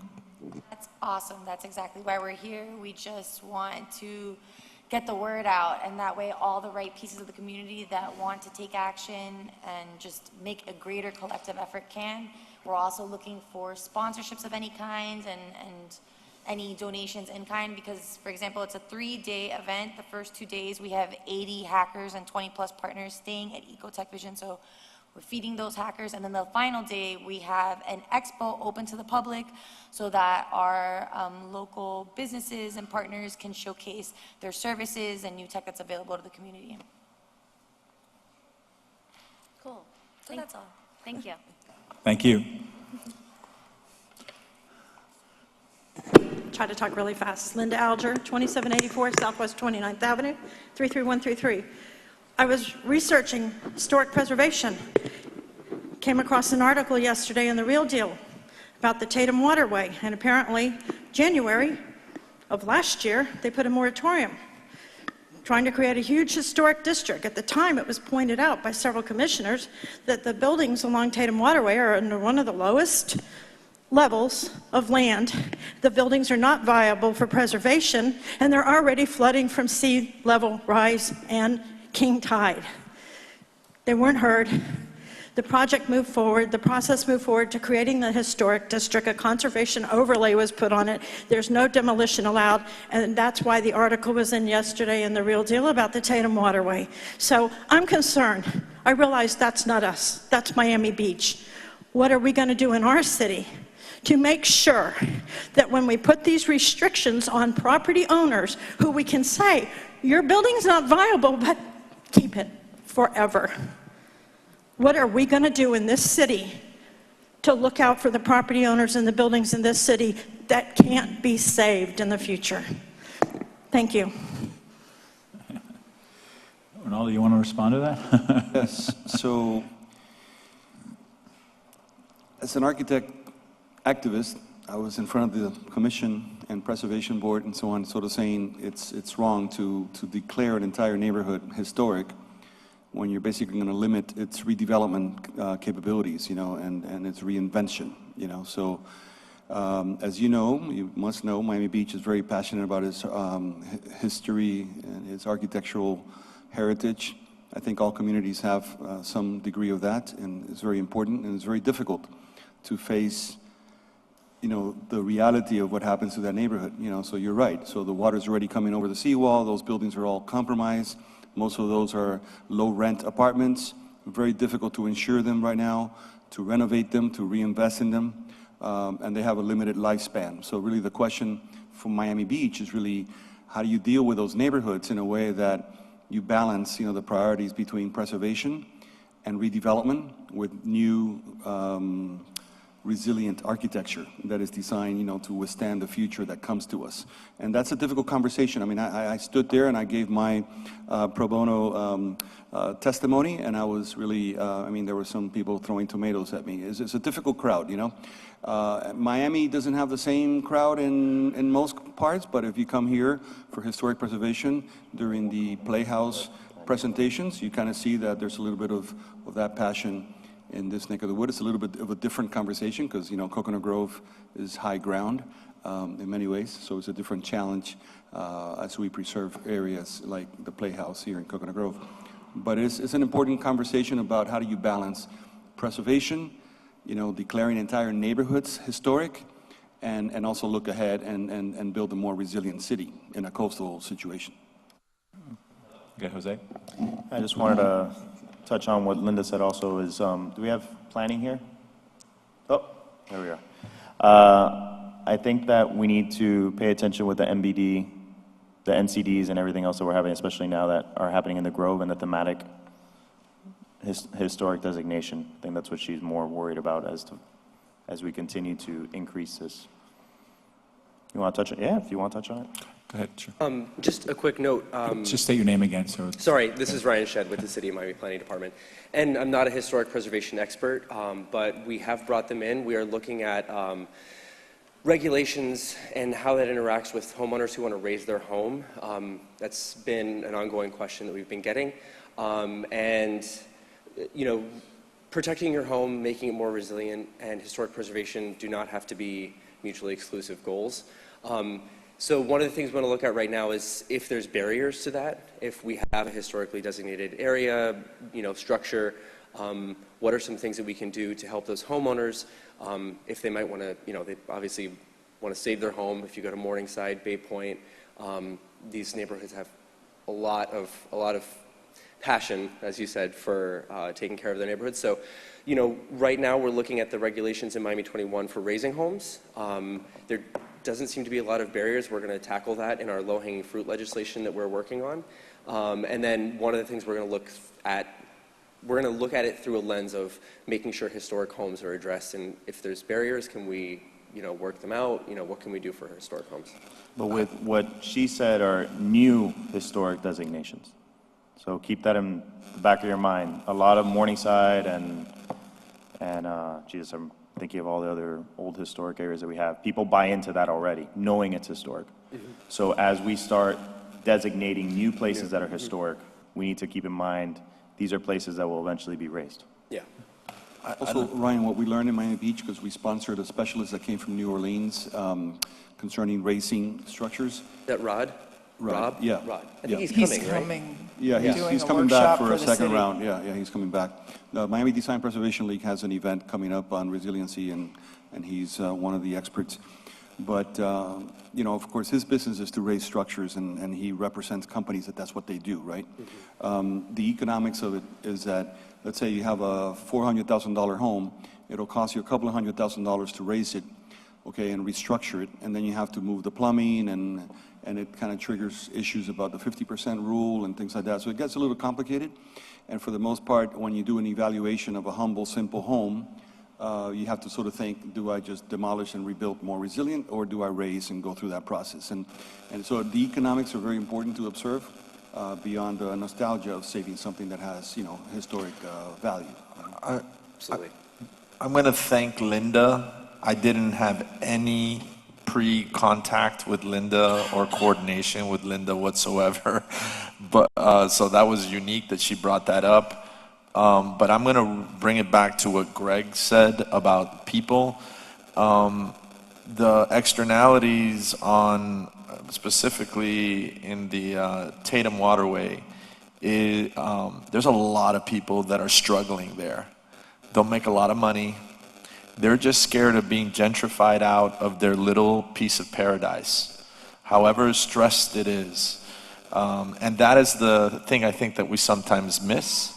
That's awesome. That's exactly why we're here. We just want to get the word out, and that way all the right pieces of the community that want to take action and just make a greater collective effort can. We're also looking for sponsorships of any kind and any donations in kind, because, for example, it's a 3-day event. The first 2 days we have 80 hackers and 20 plus partners staying at Ecotech Vision, so we're feeding those hackers. And then the final day we have an expo open to the public so that our local businesses and partners can showcase their services and new tech that's available to the community. Cool. So that's all. Thank you. Thank you. Try to talk really fast. Linda Alger, 2784 Southwest 29th Avenue, 33133. I was researching historic preservation. Came across an article yesterday in The Real Deal about the Tatum Waterway, and apparently January of last year they put a moratorium trying to create a huge historic district. At the time it was pointed out by several commissioners that the buildings along Tatum Waterway are under one of the lowest levels of land. The buildings are not viable for preservation, and they're already flooding from sea level rise and king tide. They weren't heard. The project moved forward, the process moved forward to creating the historic district. A conservation overlay was put on it. There's no demolition allowed, and that's why the article was in yesterday in The Real Deal about the Tatum Waterway. So I'm concerned. I realize that's not us. That's Miami Beach. What are we going to do in our city to make sure that when we put these restrictions on property owners, who we can say, your building's not viable, but keep it forever. What are we going to do in this city to look out for the property owners and the buildings in this city that can't be saved in the future? Thank you. Ronaldo, you want to respond to that? Yes, so as an architect activist, I was in front of the commission and preservation board and so on, sort of saying it's wrong to declare an entire neighborhood historic when you're basically going to limit its redevelopment capabilities, you know, and its reinvention, you know. So as you know, you must know, Miami Beach is very passionate about its history and its architectural heritage. I think all communities have some degree of that, and it's very important, and it's very difficult to face, you know, the reality of what happens to that neighborhood, you know. So you're right. So the water's already coming over the seawall. Those buildings are all compromised. Most of those are low-rent apartments. Very difficult to insure them right now, to renovate them, to reinvest in them, and they have a limited lifespan. So really the question for Miami Beach is really, how do you deal with those neighborhoods in a way that you balance, you know, the priorities between preservation and redevelopment with new resilient architecture that is designed, you know, to withstand the future that comes to us. And that's a difficult conversation. I mean, I stood there and I gave my pro bono testimony, and I was really, I mean, there were some people throwing tomatoes at me. It's a difficult crowd, you know. Miami doesn't have the same crowd in most parts, but if you come here for historic preservation during the Playhouse presentations, you kind of see that there's a little bit of that passion in this neck of the wood. It's a little bit of a different conversation because, you know, Coconut Grove is high ground in many ways, so it's a different challenge as we preserve areas like the Playhouse here in Coconut Grove. But it's an important conversation about how do you balance preservation, you know, declaring entire neighborhoods historic, and also look ahead and build a more resilient city in a coastal situation. Okay, Jose? I just wanted to touch on what Linda said also is, do we have planning here? Oh, there we are. I think that we need to pay attention with the MBD, the NCDs and everything else that we're having, especially now that are happening in the Grove, and the thematic historic designation. I think that's what she's more worried about as we continue to increase this. You want to touch it? Yeah, if you want to touch on it. Go ahead, sure. Just a quick note. Just state your name again. Sorry, this is Ryan Shedd with the City of Miami Planning Department. And I'm not a historic preservation expert, but we have brought them in. We are looking at regulations and how that interacts with homeowners who want to raise their home. That's been an ongoing question that we've been getting. And, you know, protecting your home, making it more resilient, and historic preservation do not have to be mutually exclusive goals. So one of the things we want to look at right now is if there's barriers to that, if we have a historically designated area, you know, structure, what are some things that we can do to help those homeowners if they might want to, you know, they obviously want to save their home. If you go to Morningside, Bay Point, these neighborhoods have a lot of passion, as you said, for taking care of their neighborhoods. So, you know, right now we're looking at the regulations in Miami 21 for raising homes. There doesn't seem to be a lot of barriers. We're going to tackle that in our low-hanging fruit legislation that we're working on. And then one of the things we're going to look at it through a lens of making sure historic homes are addressed. And if there's barriers, can we, you know, work them out? You know, what can we do for historic homes? But with what she said are new historic designations. So keep that in the back of your mind. A lot of Morningside and Jesus, I'm thinking of all the other old historic areas that we have. People buy into that already, knowing it's historic. Mm-hmm. So as we start designating new places that are historic, we need to keep in mind these are places that will eventually be raised. Yeah. Also, Ryan, what we learned in Miami Beach, because we sponsored a specialist that came from New Orleans concerning racing structures. That Rob? Yeah. Rod. I think he's coming, right? Yeah, he's coming back for a second round. Yeah, he's coming back. The Miami Design Preservation League has an event coming up on resiliency, and he's one of the experts. But, you know, of course, his business is to raise structures, and he represents companies that's what they do, right? Mm-hmm. The economics of it is that, let's say you have a $400,000 home, it'll cost you a couple of $100,000 to raise it. okay, and restructure it, and then you have to move the plumbing, and it kind of triggers issues about the 50% rule and things like that. So it gets a little complicated, and for the most part, when you do an evaluation of a humble, simple home, you have to sort of think, do I just demolish and rebuild more resilient, or do I raise and go through that process? And so the economics are very important to observe, beyond the nostalgia of saving something that has, you know, historic value. Absolutely. I'm going to thank Linda. I didn't have any pre-contact with Linda or coordination with Linda whatsoever, but so that was unique that she brought that up. But I'm going to bring it back to what Greg said about people. The externalities on, specifically in the Tatum Waterway, there's a lot of people that are struggling there. They'll make a lot of money. They're just scared of being gentrified out of their little piece of paradise, however stressed it is. And that is the thing I think that we sometimes miss.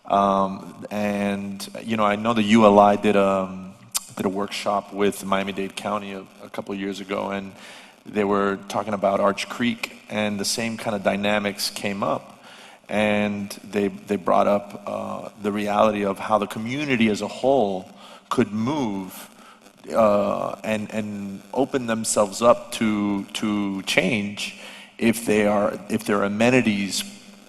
And, you know, I know the ULI did a workshop with Miami-Dade County a couple of years ago, and they were talking about Arch Creek, and the same kind of dynamics came up. And they brought up the reality of how the community as a whole could move and open themselves up to change if their amenities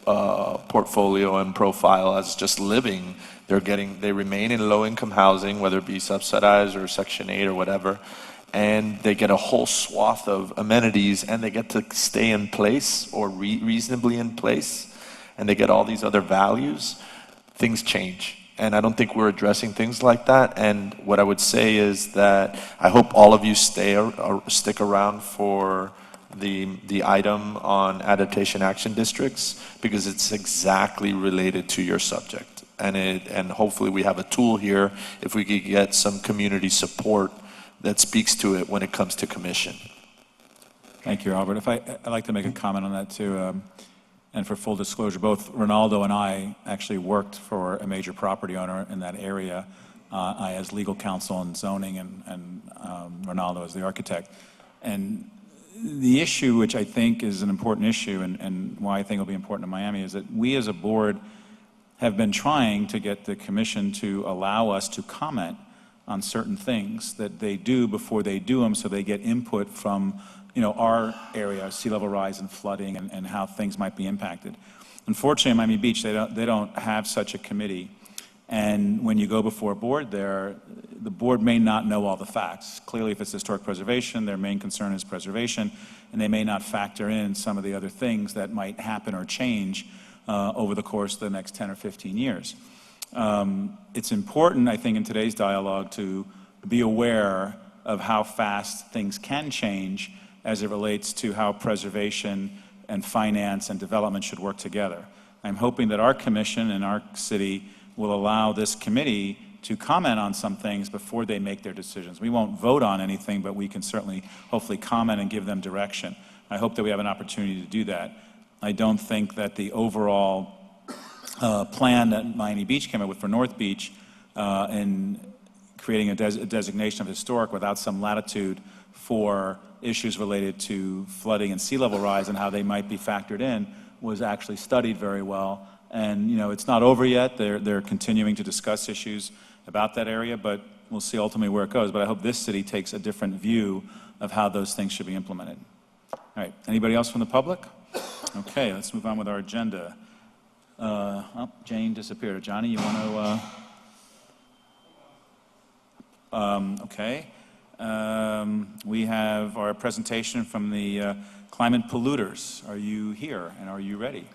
portfolio and profile as just living, they remain in low-income housing, whether it be subsidized or Section 8 or whatever, and they get a whole swath of amenities, and they get to stay in place or reasonably in place, and they get all these other values. Things change. And I don't think we're addressing things like that. And what I would say is that I hope all of you stick around for the item on adaptation action districts, because it's exactly related to your subject. And hopefully we have a tool here if we could get some community support that speaks to it when it comes to commission. Thank you, Albert. I'd like to make a comment on that too. And for full disclosure, both Ronaldo and I actually worked for a major property owner in that area. I as legal counsel and zoning, and Ronaldo as the architect. And the issue, which I think is an important issue, and why I think will be important in Miami, is that we as a board have been trying to get the commission to allow us to comment on certain things that they do before they do them, so they get input from, you know, our area, sea level rise and flooding, and how things might be impacted. Unfortunately, in Miami Beach, they don't have such a committee. And when you go before a board there, the board may not know all the facts. Clearly, if it's historic preservation, their main concern is preservation, and they may not factor in some of the other things that might happen or change over the course of the next 10 or 15 years. It's important, I think, in today's dialogue to be aware of how fast things can change as it relates to how preservation and finance and development should work together. I'm hoping that our commission and our city will allow this committee to comment on some things before they make their decisions. We won't vote on anything, but we can certainly hopefully comment and give them direction. I hope that we have an opportunity to do that. I don't think that the overall plan that Miami Beach came up with for North Beach in creating a designation of historic without some latitude for issues related to flooding and sea level rise and how they might be factored in was actually studied very well. And, you know, it's not over yet. They're continuing to discuss issues about that area, but we'll see ultimately where it goes. But I hope this city takes a different view of how those things should be implemented. All right, anybody else from the public? Okay, let's move on with our agenda. Oh, Jane disappeared. Johnny, you want to? Okay. We have our presentation from the climate polluters. Are you here and are you ready?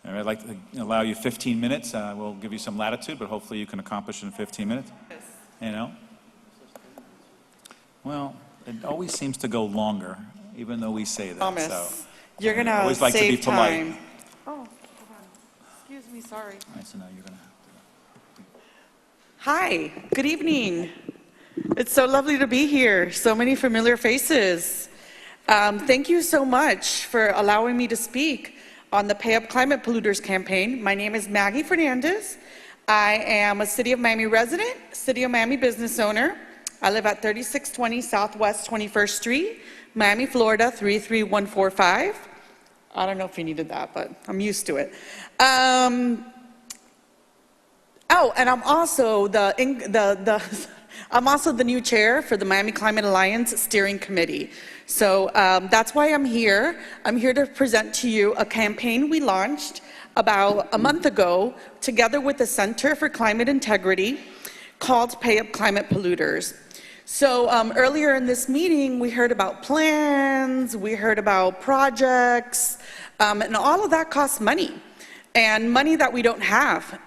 I'd like to allow you 15 minutes. We'll give you some latitude, but hopefully you can accomplish it in 15 minutes. You know? Well, it always seems to go longer, even though we say that. Promise. So you're going to always like to be save polite. time. Oh, hold on. Excuse me, sorry. All right, so now you're going to have to. Hi, good evening. It's so lovely to be here. So many familiar faces. Thank you so much for allowing me to speak on the Pay Up Climate Polluters campaign. My name is Maggie Fernandez. I am a City of Miami resident, City of Miami business owner, I live at 3620 Southwest 21st Street, Miami, Florida 33145. I don't know if you needed that, but I'm used to it. Oh, and I'm also I'm also the new chair for the Miami Climate Alliance Steering Committee. So that's why I'm here. I'm here to present to you a campaign we launched about a month ago together with the Center for Climate Integrity called Pay Up Climate Polluters. So earlier in this meeting, we heard about plans, we heard about projects, and all of that costs money. And money that we don't have,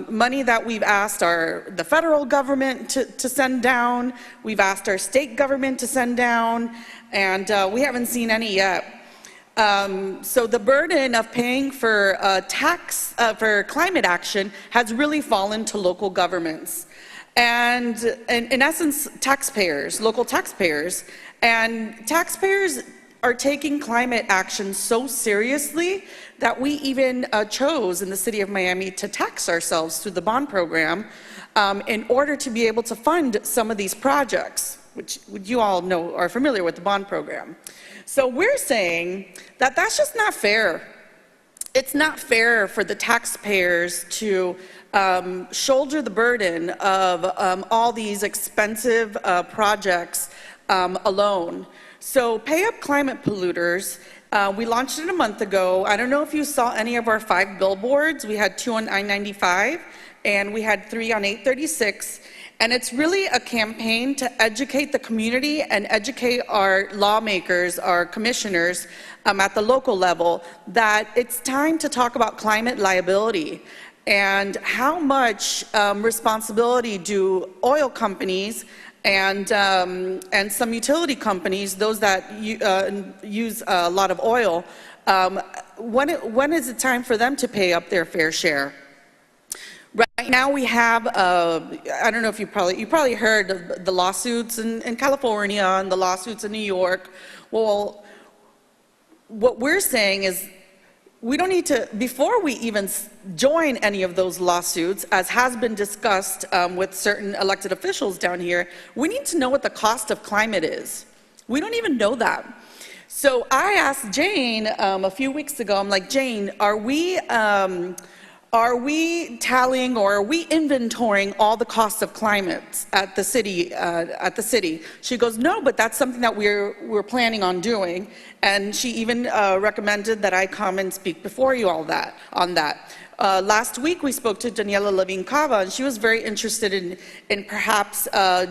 money that we've asked the federal government to send down, we've asked our state government to send down, and we haven't seen any yet. So the burden of paying for for climate action has really fallen to local governments. And in essence, taxpayers, local taxpayers. And taxpayers are taking climate action so seriously that we even chose in the city of Miami to tax ourselves through the bond program in order to be able to fund some of these projects, which you all know are familiar with the bond program. So we're saying that that's just not fair. It's not fair for the taxpayers to shoulder the burden of all these expensive projects alone. So Pay Up Climate Polluters, we launched it a month ago. I don't know if you saw any of our 5 billboards. We had 2 on I-95 and we had 3 on 836. And it's really a campaign to educate the community and educate our lawmakers, our commissioners at the local level, that it's time to talk about climate liability and how much responsibility do oil companies and some utility companies, those that use a lot of oil, when is it time for them to pay up their fair share? Right now we have, I don't know if you probably heard of the lawsuits in California and the lawsuits in New York. Well, what we're saying is we don't need to, before we even join any of those lawsuits, as has been discussed with certain elected officials down here, we need to know what the cost of climate is. We don't even know that. So I asked Jane a few weeks ago, I'm like, Jane, are we tallying or are we inventorying all the costs of climate at the city? She goes, no, but that's something that we're planning on doing. And she even recommended that I come and speak before you on that. Last week we spoke to Daniela Levine Cava, and she was very interested in perhaps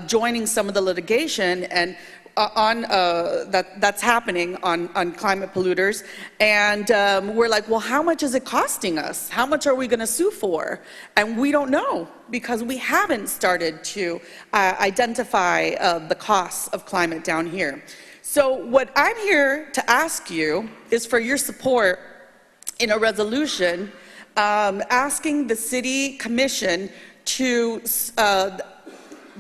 joining some of the litigation and that's happening on climate polluters. And we're like, well, how much is it costing us? How much are we going to sue for? And we don't know, because we haven't started to identify the costs of climate down here. So what I'm here to ask you is for your support in a resolution asking the city commission to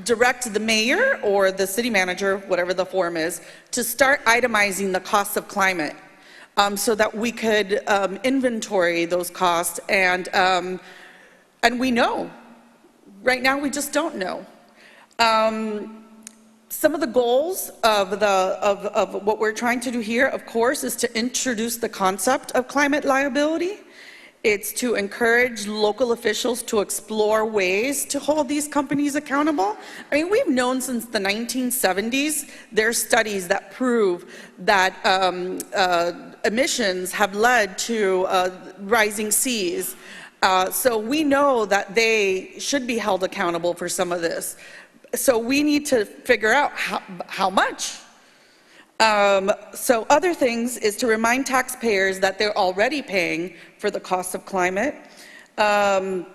direct the mayor or the city manager, whatever the form is, to start itemizing the costs of climate so that we could inventory those costs. And we know. Right now, we just don't know. Some of the goals of what we're trying to do here, of course, is to introduce the concept of climate liability. It's to encourage local officials to explore ways to hold these companies accountable. I mean, we've known since the 1970s, there's studies that prove that emissions have led to rising seas. So we know that they should be held accountable for some of this. So we need to figure out how much. So other things is to remind taxpayers that they're already paying for the cost of climate. And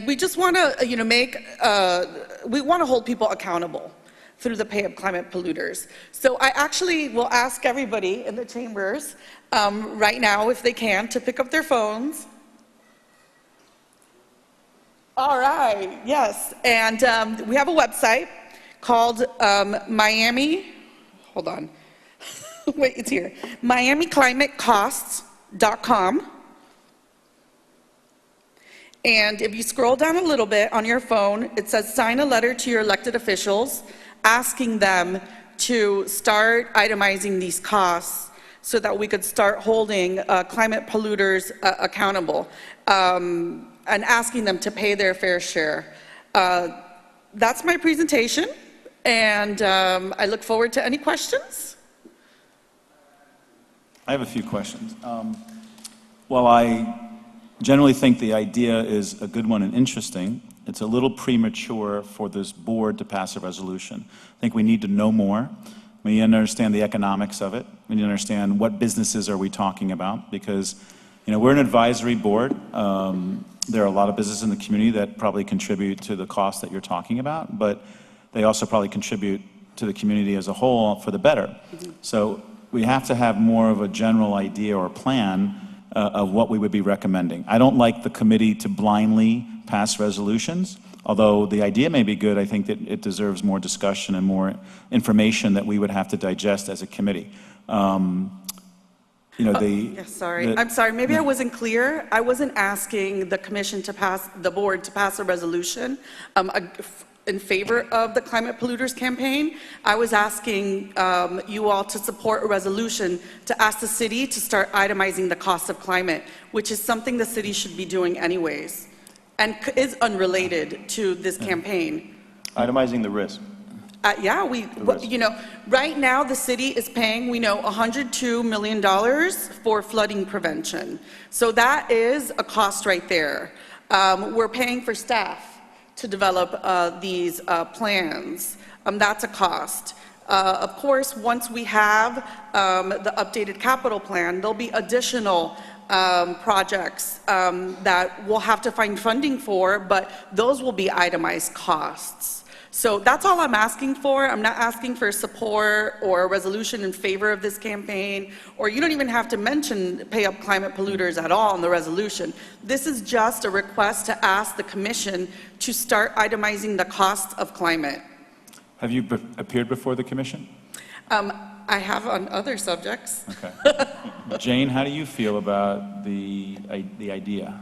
we just want to, we want to hold people accountable through the Pay Up Climate Polluters. So I actually will ask everybody in the chambers right now, if they can, to pick up their phones. All right, yes. And we have a website called Miami, hold on, wait, it's here, MiamiClimateCosts.com. And if you scroll down a little bit on your phone, it says sign a letter to your elected officials asking them to start itemizing these costs so that we could start holding climate polluters accountable, and asking them to pay their fair share. That's my presentation, and I look forward to any questions. I have a few questions. While I generally think the idea is a good one and interesting, it's a little premature for this board to pass a resolution. I think we need to know more. We need to understand the economics of it. We need to understand what businesses are we talking about, because we're an advisory board. There are a lot of businesses in the community that probably contribute to the cost that you're talking about, but they also probably contribute to the community as a whole for the better. So we have to have more of a general idea or plan of what we would be recommending. I don't like the committee to blindly pass resolutions. Although the idea may be good, I think that it deserves more discussion and more information that we would have to digest as a committee. I'm sorry, maybe I wasn't clear. I wasn't asking the commission to pass, the board to pass a resolution in favor of the Climate Polluters campaign. I was asking you all to support a resolution to ask the city to start itemizing the cost of climate, which is something the city should be doing anyways, and is unrelated to this campaign. Itemizing the risk. Right now the city is paying, we know, $102 million for flooding prevention. So that is a cost right there. We're paying for staff to develop these plans. That's a cost. Of course, once we have the updated capital plan, there'll be additional projects that we'll have to find funding for, but those will be itemized costs. So that's all I'm asking for. I'm not asking for support or a resolution in favor of this campaign, or you don't even have to mention pay up climate polluters at all in the resolution. This is just a request to ask the commission to start itemizing the cost of climate. Have you appeared before the commission? I have on other subjects. Okay. Jane, how do you feel about the idea?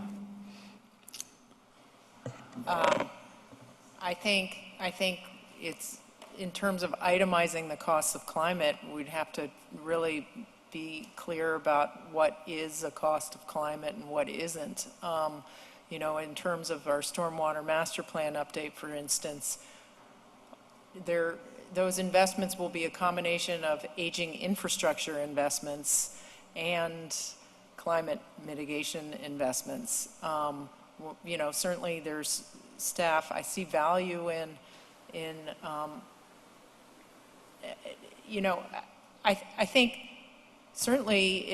I think it's, in terms of itemizing the costs of climate, we'd have to really be clear about what is a cost of climate and what isn't. In terms of our stormwater master plan update, for instance, those investments will be a combination of aging infrastructure investments and climate mitigation investments. Certainly there's staff, I see value in I think certainly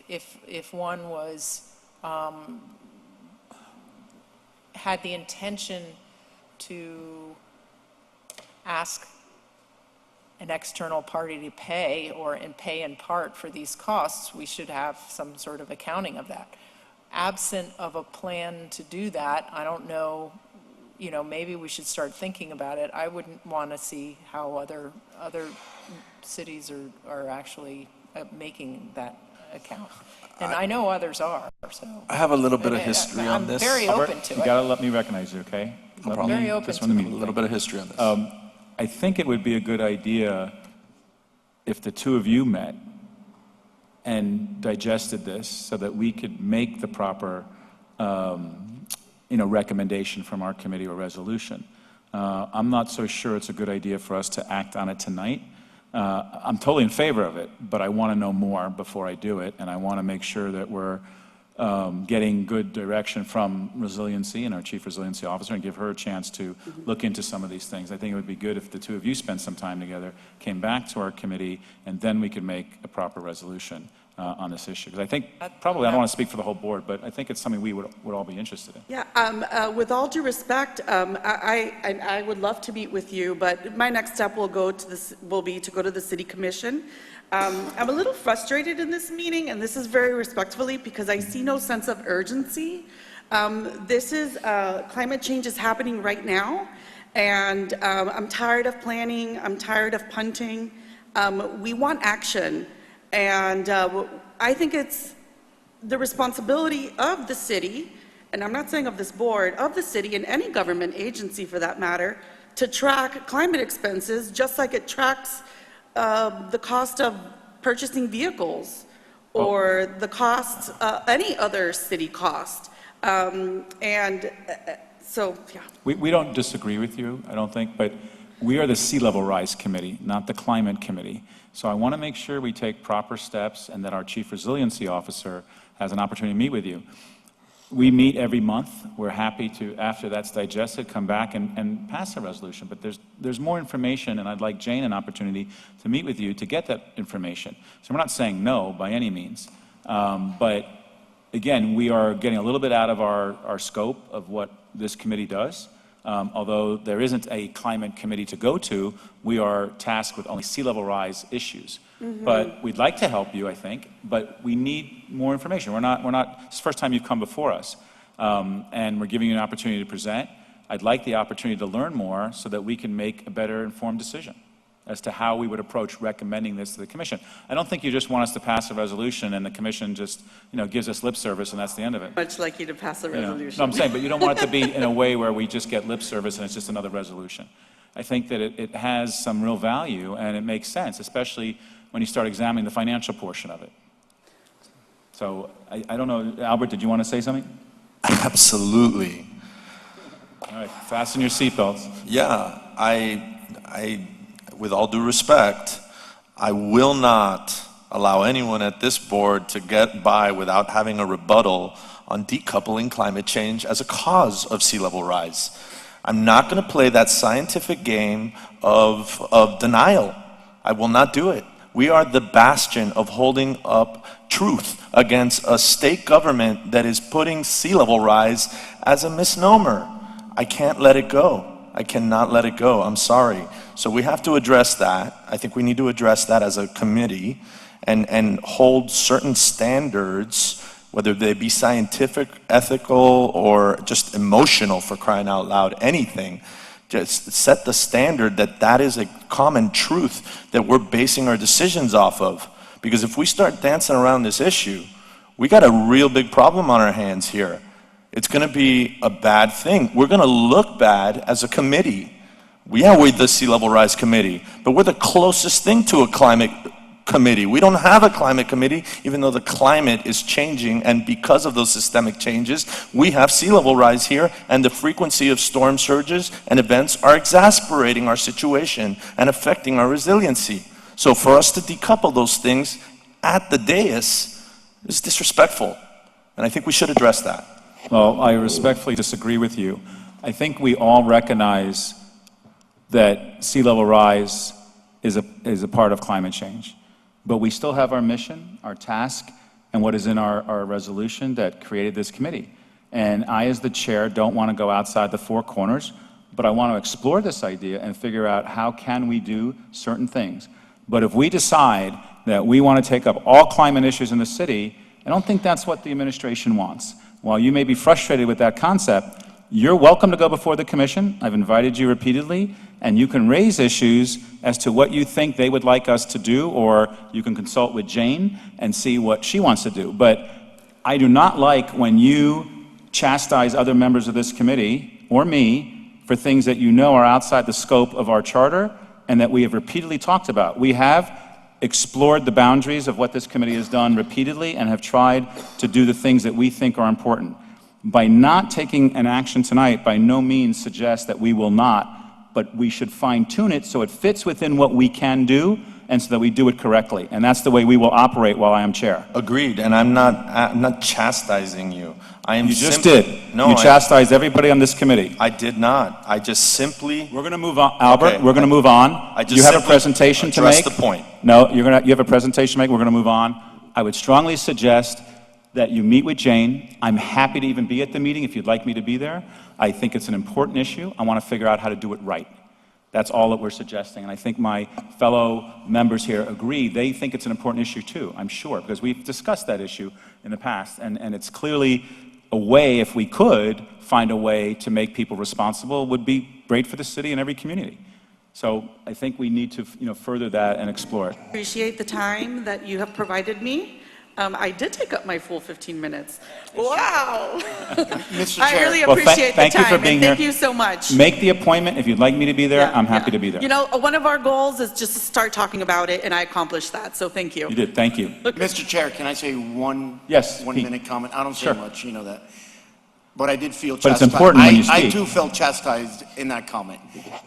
if one was had the intention to ask an external party to pay and pay in part for these costs, we should have some sort of accounting of that. Absent of a plan to do that, I don't know, maybe we should start thinking about it. I wouldn't want to see how other cities are actually making that account. And I know others are, so. I have a little bit of history on this. I'm very open to it. You gotta let me recognize you, okay? I'm very open to a little bit of history on this. I think it would be a good idea if the two of you met and digested this so that we could make the proper recommendation from our committee or resolution. I'm not so sure it's a good idea for us to act on it tonight. I'm totally in favor of it, but I want to know more before I do it, and I want to make sure that we're getting good direction from Resiliency and our Chief Resiliency Officer and give her a chance to look into some of these things. I think it would be good if the two of you spent some time together, came back to our committee, and then we could make a proper resolution on this issue. Because I think, probably, I don't want to speak for the whole board, but I think it's something we would all be interested in. Yeah, with all due respect, I would love to meet with you, but my next step will be to go to the City Commission. I'm a little frustrated in this meeting, and this is very respectfully, because I see no sense of urgency. Climate change is happening right now, and I'm tired of planning, I'm tired of punting. We want action, and I think it's the responsibility of the city and I'm not saying of this board, of the city and any government agency for that matter, to track climate expenses just like it tracks the cost of purchasing vehicles or the cost, any other city cost. So, yeah. We don't disagree with you, I don't think, but we are the Sea Level Rise Committee, not the Climate Committee. So I want to make sure we take proper steps and that our Chief Resiliency Officer has an opportunity to meet with you. We meet every month. We're happy to, after that's digested, come back and pass a resolution. But there's more information, and I'd like Jane an opportunity to meet with you to get that information. So we're not saying no by any means. But again, we are getting a little bit out of our scope of what this committee does. Although there isn't a climate committee to go to, we are tasked with only sea level rise issues. But we'd like to help you, I think, but we need more information. We're not, it's the first time you've come before us, and we're giving you an opportunity to present. I'd like the opportunity to learn more so that we can make a better informed decision as to how we would approach recommending this to the commission. I don't think you just want us to pass a resolution and the commission just, gives us lip service and that's the end of it. Much like you to pass a resolution. No, I'm saying, but you don't want it to be in a way where we just get lip service and it's just another resolution. I think that it has some real value and it makes sense, especially when you start examining the financial portion of it. So I don't know, Albert, did you want to say something? Absolutely. All right, fasten your seatbelts. Yeah, with all due respect, I will not allow anyone at this board to get by without having a rebuttal on decoupling climate change as a cause of sea level rise. I'm not going to play that scientific game of denial. I will not do it. We are the bastion of holding up truth against a state government that is putting sea level rise as a misnomer. I can't let it go. I cannot let it go. I'm sorry. So we have to address that. I think we need to address that as a committee and hold certain standards, whether they be scientific, ethical, or just emotional, for crying out loud, anything. Just set the standard that is a common truth that we're basing our decisions off of. Because if we start dancing around this issue, we got a real big problem on our hands here. It's going to be a bad thing. We're going to look bad as a committee. We're the Sea Level Rise Committee, but we're the closest thing to a climate committee. We don't have a climate committee, even though the climate is changing, and because of those systemic changes, we have sea level rise here, and the frequency of storm surges and events are exasperating our situation and affecting our resiliency. So for us to decouple those things at the dais is disrespectful, and I think we should address that. Well, I respectfully disagree with you. I think we all recognize that sea level rise is a part of climate change. But we still have our mission, our task, and what is in our resolution that created this committee. And I, as the chair, don't want to go outside the four corners, but I want to explore this idea and figure out how can we do certain things. But if we decide that we want to take up all climate issues in the city, I don't think that's what the administration wants. While you may be frustrated with that concept, you're welcome to go before the commission. I've invited you repeatedly, and you can raise issues as to what you think they would like us to do, or you can consult with Jane and see what she wants to do. But I do not like when you chastise other members of this committee, or me, for things that you know are outside the scope of our charter and that we have repeatedly talked about. We have explored the boundaries of what this committee has done repeatedly and have tried to do the things that we think are important. By not taking an action tonight, by no means suggests that we will not, but we should fine-tune it so it fits within what we can do and so that we do it correctly. And that's the way we will operate while I am chair. Agreed, and I'm not chastising you. You just did. No, you chastised everybody on this committee. I did not. I just simply... We're going to move on, Albert. Okay. We're going to move on. You have a presentation to make. Address the point. No, you have a presentation to make. We're going to move on. I would strongly suggest that you meet with Jane. I'm happy to even be at the meeting if you'd like me to be there. I think it's an important issue. I want to figure out how to do it right. That's all that we're suggesting. And I think my fellow members here agree. They think it's an important issue too, I'm sure, because we've discussed that issue in the past. And it's clearly a way, if we could find a way to make people responsible, would be great for the city and every community. So I think we need to further that and explore it. Appreciate the time that you have provided me. I did take up my full 15 minutes. Wow. Mr. I Chair. really Well, appreciate thank the you time. for being and thank here. you so much. Make the appointment. If you'd like me to be there, Yeah, I'm happy yeah. to be there. You know, one of our goals is just to start talking about it, and I accomplished that, so thank you. You did, thank you. Mr. Chair, can I say one? Yes, One Pete. minute comment? I don't say Sure. much, you know that. But I did feel But it's chastised. important when you I speak. too felt chastised in that comment.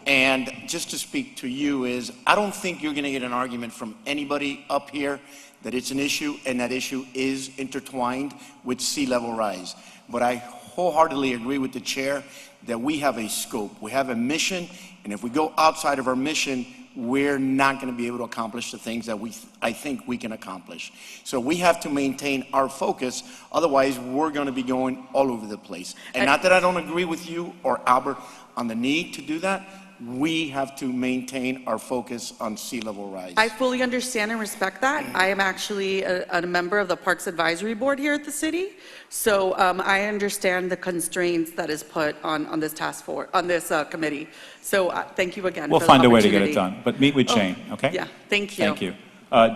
And just to speak to you is, I don't think you're gonna get an argument from anybody up here that it's an issue, and that issue is intertwined with sea level rise. But I wholeheartedly agree with the chair that we have a scope, we have a mission, and if we go outside of our mission, we're not going to be able to accomplish the things that I think we can accomplish. So we have to maintain our focus, otherwise we're going to be going all over the place. And not that I don't agree with you or Albert on the need to do that, we have to maintain our focus on sea level rise. I fully understand and respect that. I am actually a member of the Parks Advisory Board here at the city, so I understand the constraints that is put on this task force, on this committee. So thank you again. We'll for the find a way to get it opportunity. done, but meet with Oh, Jane, okay? Yeah, thank you. Thank you.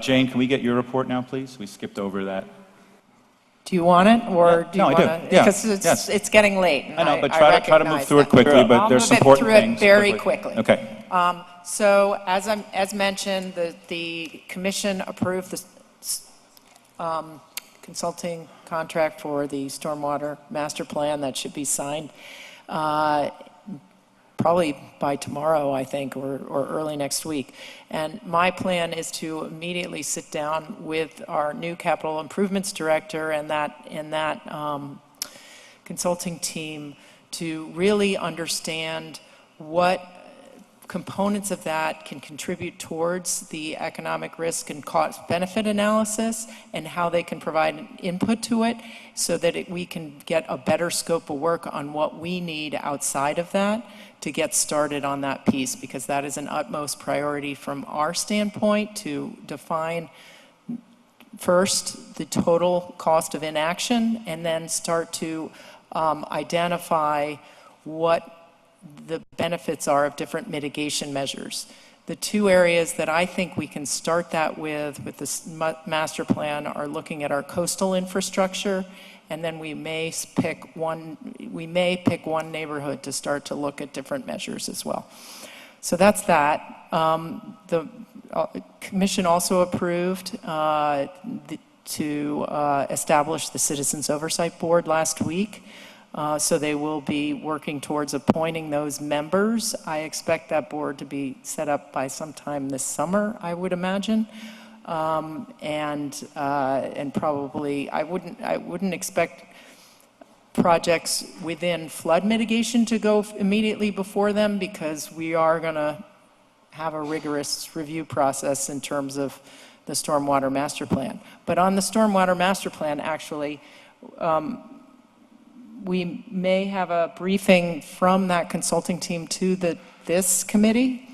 Jane, can we get your report now, please? We skipped over that. Do you want it, or Yeah. do No, you I do. want to? Yeah. Because Yes. it's getting late. and I know, but I try to move recognize through it that. quickly, but there's some important I'll move it things. through it very quickly. Okay. So as mentioned, the commission approved the consulting contract for the stormwater master plan that should be signed probably by tomorrow, I think, or early next week. And my plan is to immediately sit down with our new capital improvements director and that consulting team to really understand what components of that can contribute towards the economic risk and cost benefit analysis, and how they can provide input to it so that we can get a better scope of work on what we need outside of that to get started on that piece, because that is an utmost priority from our standpoint to define first the total cost of inaction, and then start to identify what the benefits are of different mitigation measures. The two areas that I think we can start that with this master plan are looking at our coastal infrastructure, and then we may pick one neighborhood to start to look at different measures as well. So that's that. The commission also approved to establish the Citizens Oversight Board last week. So they will be working towards appointing those members. I expect that board to be set up by sometime this summer, I would imagine. And probably, I wouldn't expect projects within flood mitigation to go immediately before them, because we are going to have a rigorous review process in terms of the stormwater master plan. But on the stormwater master plan, actually, we may have a briefing from that consulting team to this committee,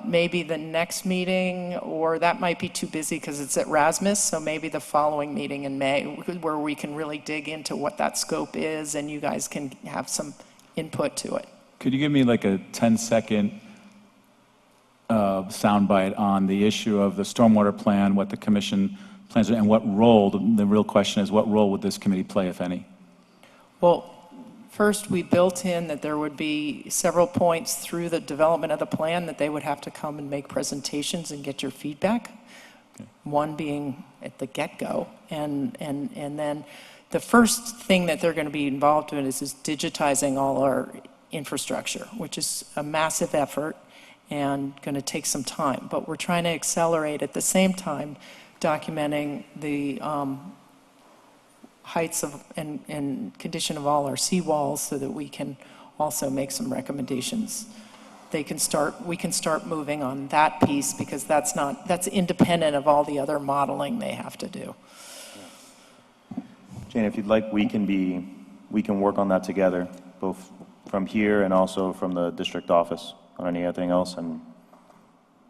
maybe the next meeting, or that might be too busy because it's at Rasmus, so maybe the following meeting in May, where we can really dig into what that scope is and you guys can have some input to it. Could you give me like a 10-second soundbite on the issue of the stormwater plan, what the commission plans, and what role, the real question is, what role would this committee play, if any? Well, first, we built in that there would be several points through the development of the plan that they would have to come and make presentations and get your feedback. Okay. One being at the get-go. And then the first thing that they're going to be involved in is digitizing all our infrastructure, which is a massive effort and going to take some time. But we're trying to accelerate at the same time documenting the heights of and condition of all our seawalls, so that we can also make some recommendations. We can start moving on that piece, because that's independent of all the other modeling they have to do. Jane, if you'd like, we can work on that together, both from here and also from the district office on anything else, and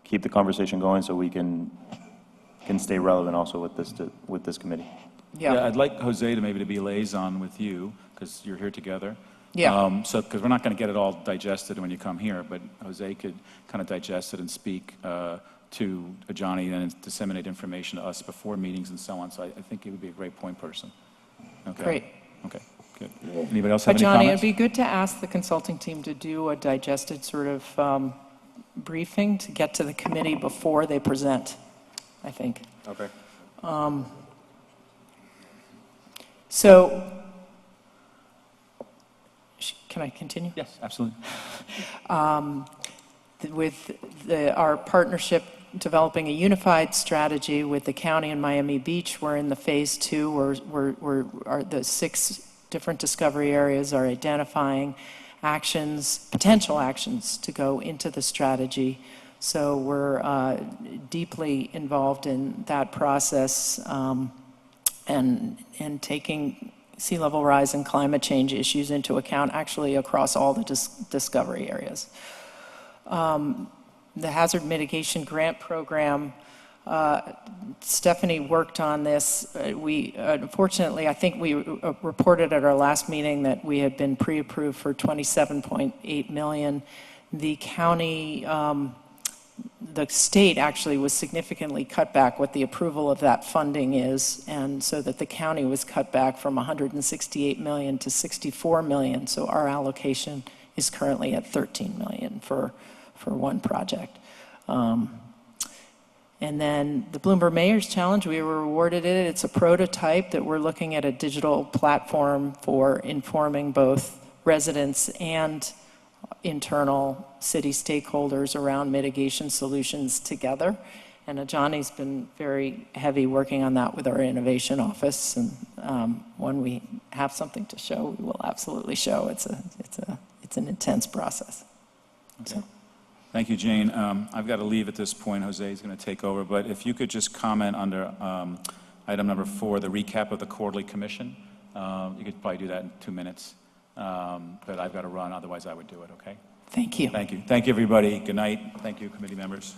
keep the conversation going so we can stay relevant also with this committee. Yeah, I'd like Jose to maybe be liaison with you, because you're here together. Yeah. Because we're not going to get it all digested when you come here, but Jose could kind of digest it and speak to Johnny and disseminate information to us before meetings and so on. So I think he would be a great point person. Okay. Great. Okay, good. Anybody else have But any Johnny, comments? it'd be good to ask the consulting team to do a digested sort of briefing to get to the committee before they present, I think. Okay. So, can I continue? Yes, absolutely. With our partnership developing a unified strategy with the county and Miami Beach, we're in the phase 2, where the 6 different discovery areas are identifying actions, potential actions to go into the strategy. So we're deeply involved in that process and taking sea level rise and climate change issues into account, actually across all the discovery areas. The Hazard Mitigation Grant Program, Stephanie worked on this. We, unfortunately, I think we reported at our last meeting that we had been pre-approved for $27.8 million. The county, the state actually was significantly cut back what the approval of that funding is, and so that the county was cut back from $168 million to $64 million. So our allocation is currently at $13 million for one project. And then the Bloomberg Mayor's Challenge, we were awarded it. It's a prototype that we're looking at a digital platform for informing both residents and internal city stakeholders around mitigation solutions together. And Johnny's been very heavy working on that with our innovation office. And when we have something to show, we will absolutely show. It's an intense process. Okay. Thank you, Jane. I've got to leave at this point. Jose is going to take over. But if you could just comment under item number 4, the recap of the quarterly commission. You could probably do that in 2 minutes. But I've got to run, otherwise I would do it, okay? Thank you. Thank you. Thank you, everybody. Good night. Thank you, committee members.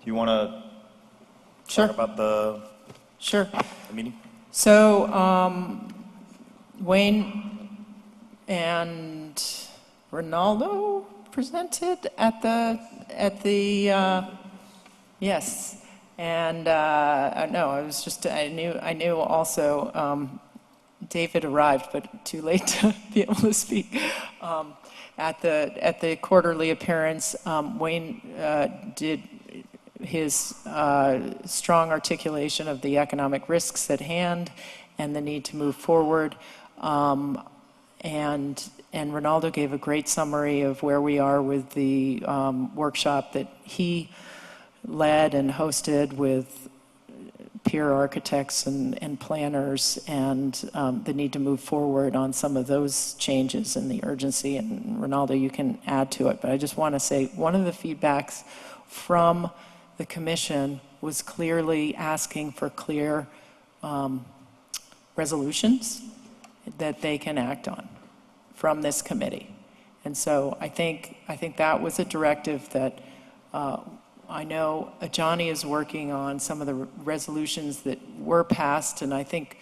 Do you want to Sure. talk about the meeting? So Wayne and Ronaldo presented at the yes, and no, I knew also David arrived, but too late to be able to speak. At the quarterly appearance, Wayne did his strong articulation of the economic risks at hand and the need to move forward. And Ronaldo gave a great summary of where we are with the workshop that he led and hosted with peer architects and planners, and the need to move forward on some of those changes and the urgency. And Ronaldo, you can add to it, but I just want to say one of the feedbacks from the commission was clearly asking for clear resolutions that they can act on from this committee. And so I think that was a directive that I know Johnny is working on some of the resolutions that were passed, and I think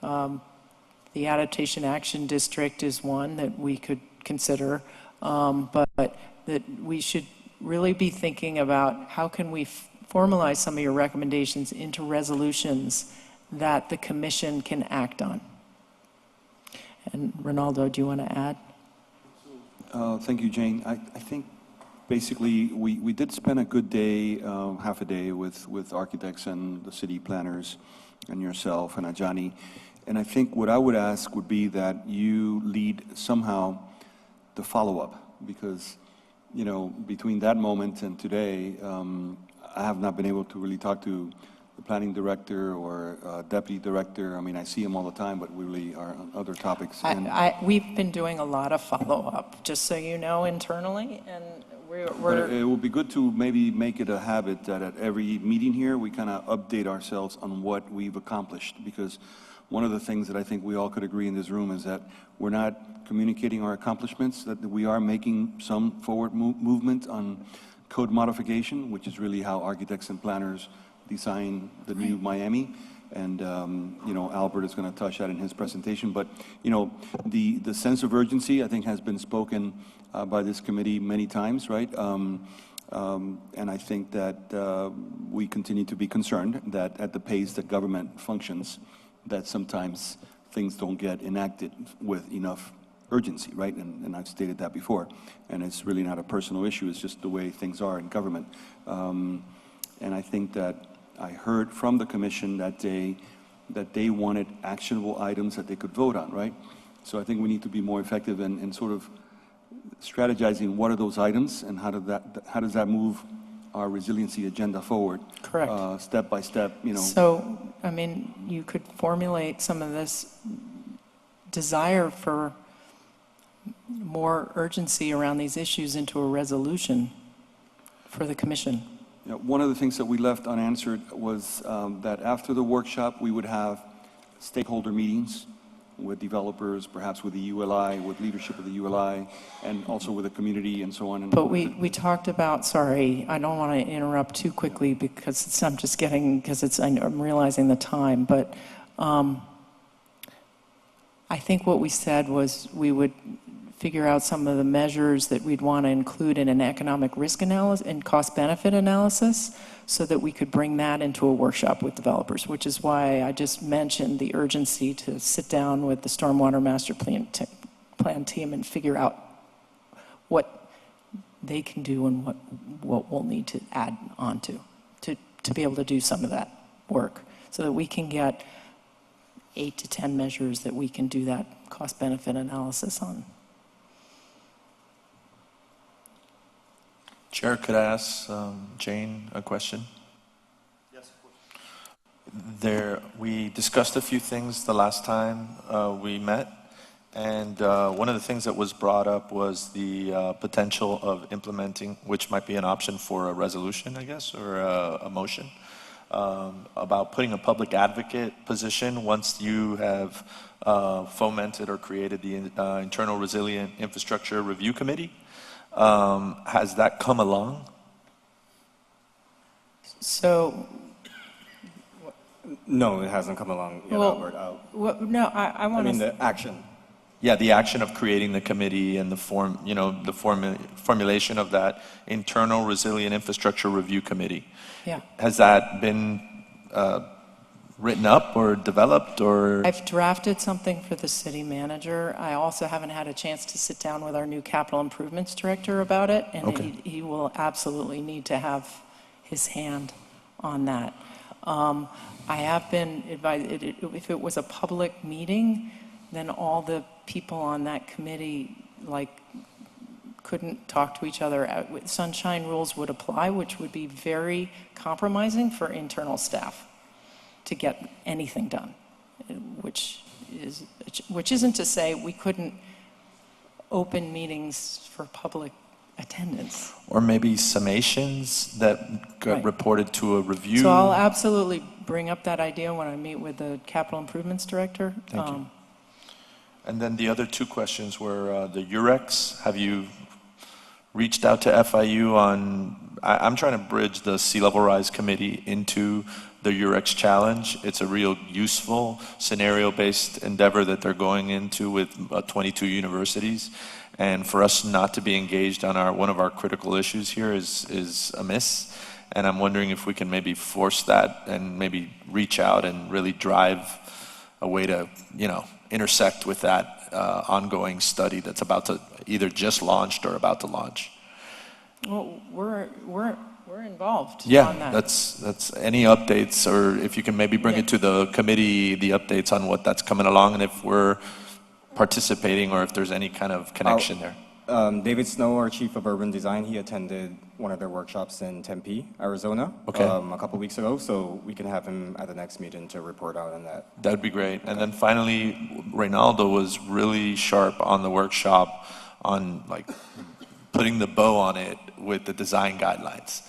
the Adaptation Action District is one that we could consider, but that we should really be thinking about how can we formalize some of your recommendations into resolutions that the commission can act on. And Ronaldo, do you want to add? Thank you, Jane. I think basically we did spend a good day, half a day with architects and the city planners and yourself and Ajani. And I think what I would ask would be that you lead somehow the follow-up, because between that moment and today, I have not been able to really talk to the planning director or deputy director. I mean, I see him all the time, but we really are on other topics. We've been doing a lot of follow-up, just so you know, internally, and But it would be good to maybe make it a habit that at every meeting here, we kind of update ourselves on what we've accomplished, because one of the things that I think we all could agree in this room is that we're not communicating our accomplishments, that we are making some forward movement on code modification, which is really how architects and planners design the new Miami. And, you know, Albert is going to touch that in his presentation. But, you know, the sense of urgency, I think, has been spoken by this committee many times, right? And I think that we continue to be concerned that at the pace that government functions, that sometimes things don't get enacted with enough urgency, right? And I've stated that before. And it's really not a personal issue, it's just the way things are in government. And I think that I heard from the commission that they wanted actionable items that they could vote on, right? So I think we need to be more effective in sort of strategizing what are those items and how does that move our resiliency agenda forward? Correct. Step by step, you know. So, I mean, you could formulate some of this desire for more urgency around these issues into a resolution for the commission. Yeah, one of the things that we left unanswered was that after the workshop, we would have stakeholder meetings with developers, perhaps with the ULI, with leadership of the ULI, and also with the community and so on. But we talked about, sorry, I don't want to interrupt too quickly because I'm realizing the time, but I think what we said was we would figure out some of the measures that we'd want to include in an economic risk analysis and cost-benefit analysis so that we could bring that into a workshop with developers, which is why I just mentioned the urgency to sit down with the Stormwater Master Plan team and figure out what they can do and what we'll need to add on to be able to do some of that work so that we can get 8 to 10 measures that we can do that cost-benefit analysis on. Chair, could I ask Jane a question? Yes, of course. We discussed a few things the last time we met, and one of the things that was brought up was the potential of implementing, which might be an option for a resolution, I guess, or a motion, about putting a public advocate position once you have fomented or created the Internal Resilient Infrastructure Review Committee. Has that come along? So, no, it hasn't come along yet, well, Albert. no, I want to. The action. Yeah, the action of creating the committee and the formulation of that Internal Resilient Infrastructure Review Committee. Yeah. Has that been written up or developed, or? I've drafted something for the city manager. I also haven't had a chance to sit down with our new capital improvements director about it, and Okay. he will absolutely need to have his hand on that. I have been advised, if it was a public meeting, then all the people on that committee, couldn't talk to each other. Sunshine rules would apply, which would be very compromising for internal staff to get anything done, which isn't to say we couldn't open meetings for public attendance. Or maybe summations that got Right. reported to a review? So I'll absolutely bring up that idea when I meet with the capital improvements director. Thank you. And then the other two questions were the UREX. Have you reached out to FIU on, I'm trying to bridge the Sea Level Rise Committee into the UREX challenge. It's a real useful scenario-based endeavor that they're going into with 22 universities. And for us not to be engaged on one of our critical issues here is amiss. And I'm wondering if we can maybe force that and maybe reach out and really drive a way to, intersect with that ongoing study that's about to either just launched or about to launch. Well, we're involved Yeah, on that. that's any updates, or if you can maybe bring it to the committee, the updates on what that's coming along, and if we're participating or if there's any kind of connection there. David Snow, our chief of urban design, he attended one of their workshops in Tempe, Arizona, Okay. a couple weeks ago, so we can have him at the next meeting to report out on that. That'd be great. And then finally, Reynaldo was really sharp on the workshop on putting the bow on it with the design guidelines.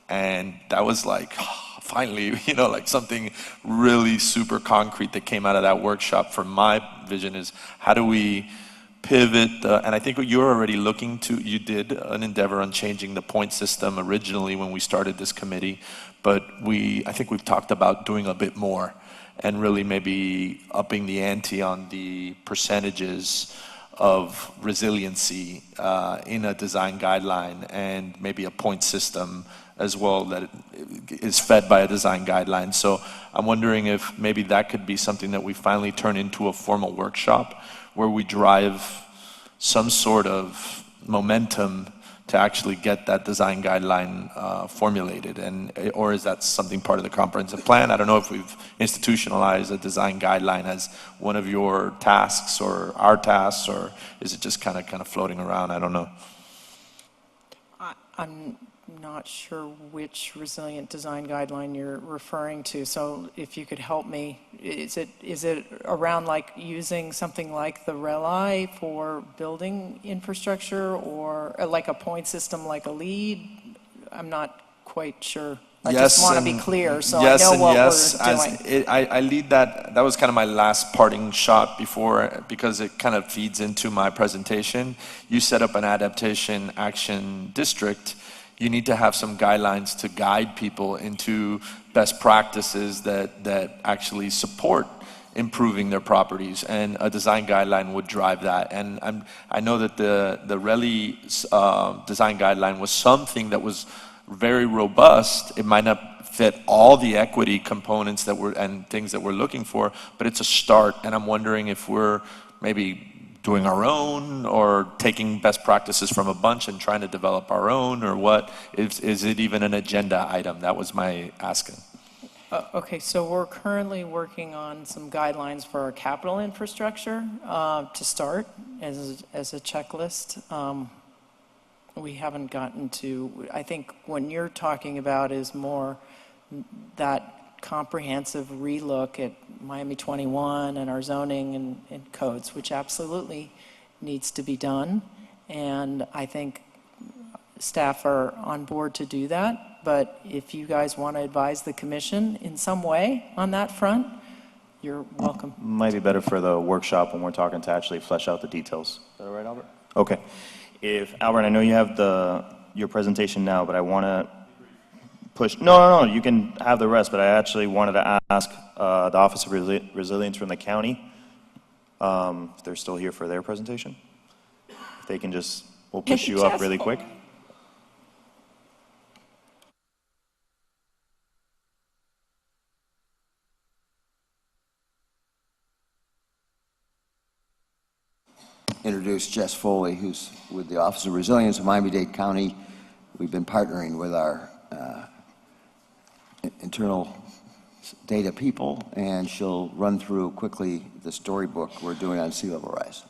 And that was finally, something really super concrete that came out of that workshop from my vision is how do we pivot, and I think you're already looking to, you did an endeavor on changing the point system originally when we started this committee, but I think we've talked about doing a bit more and really maybe upping the ante on the percentages of resiliency in a design guideline, and maybe a point system as well that is fed by a design guideline. So I'm wondering if maybe that could be something that we finally turn into a formal workshop where we drive some sort of momentum to actually get that design guideline formulated, or is that something part of the comprehensive plan? I don't know if we've institutionalized a design guideline as one of your tasks or our tasks, or is it just kind of floating around? I don't know. I'm not sure which resilient design guideline you're referring to, so if you could help me. Is it around like using something like the RELI for building infrastructure, or like a point system like a LEED? I'm not quite sure. I just want to be clear so I know what we're doing. I lead that. That was kind of my last parting shot before, because it kind of feeds into my presentation. You set up an adaptation action district. You need to have some guidelines to guide people into best practices that actually support improving their properties, and a design guideline would drive that. And I know that the RELI design guideline was something that was very robust. It might not fit all the equity components and things that we're looking for, but it's a start. And I'm wondering if we're maybe doing our own, or taking best practices from a bunch and trying to develop our own, or what? Is it even an agenda item? That was my asking. Okay, so we're currently working on some guidelines for our capital infrastructure to start as a checklist. We haven't gotten to, I think what you're talking about is more that comprehensive relook at Miami 21 and our zoning and codes, which absolutely needs to be done. And I think staff are on board to do that. But if you guys want to advise the commission in some way on that front, you're welcome. Might be better for the workshop when we're talking to actually flesh out the details. Is that all right, Albert? Okay. Albert, I know you have your presentation now, but I want to push. No, you can have the rest, but I actually wanted to ask the Office of Resilience from the county if they're still here for their presentation. If they can we'll push you up really quick. Introduce Jess Foley, who's with the Office of Resilience of Miami-Dade County. We've been partnering with our internal data people, and she'll run through quickly the storybook we're doing on sea level rise.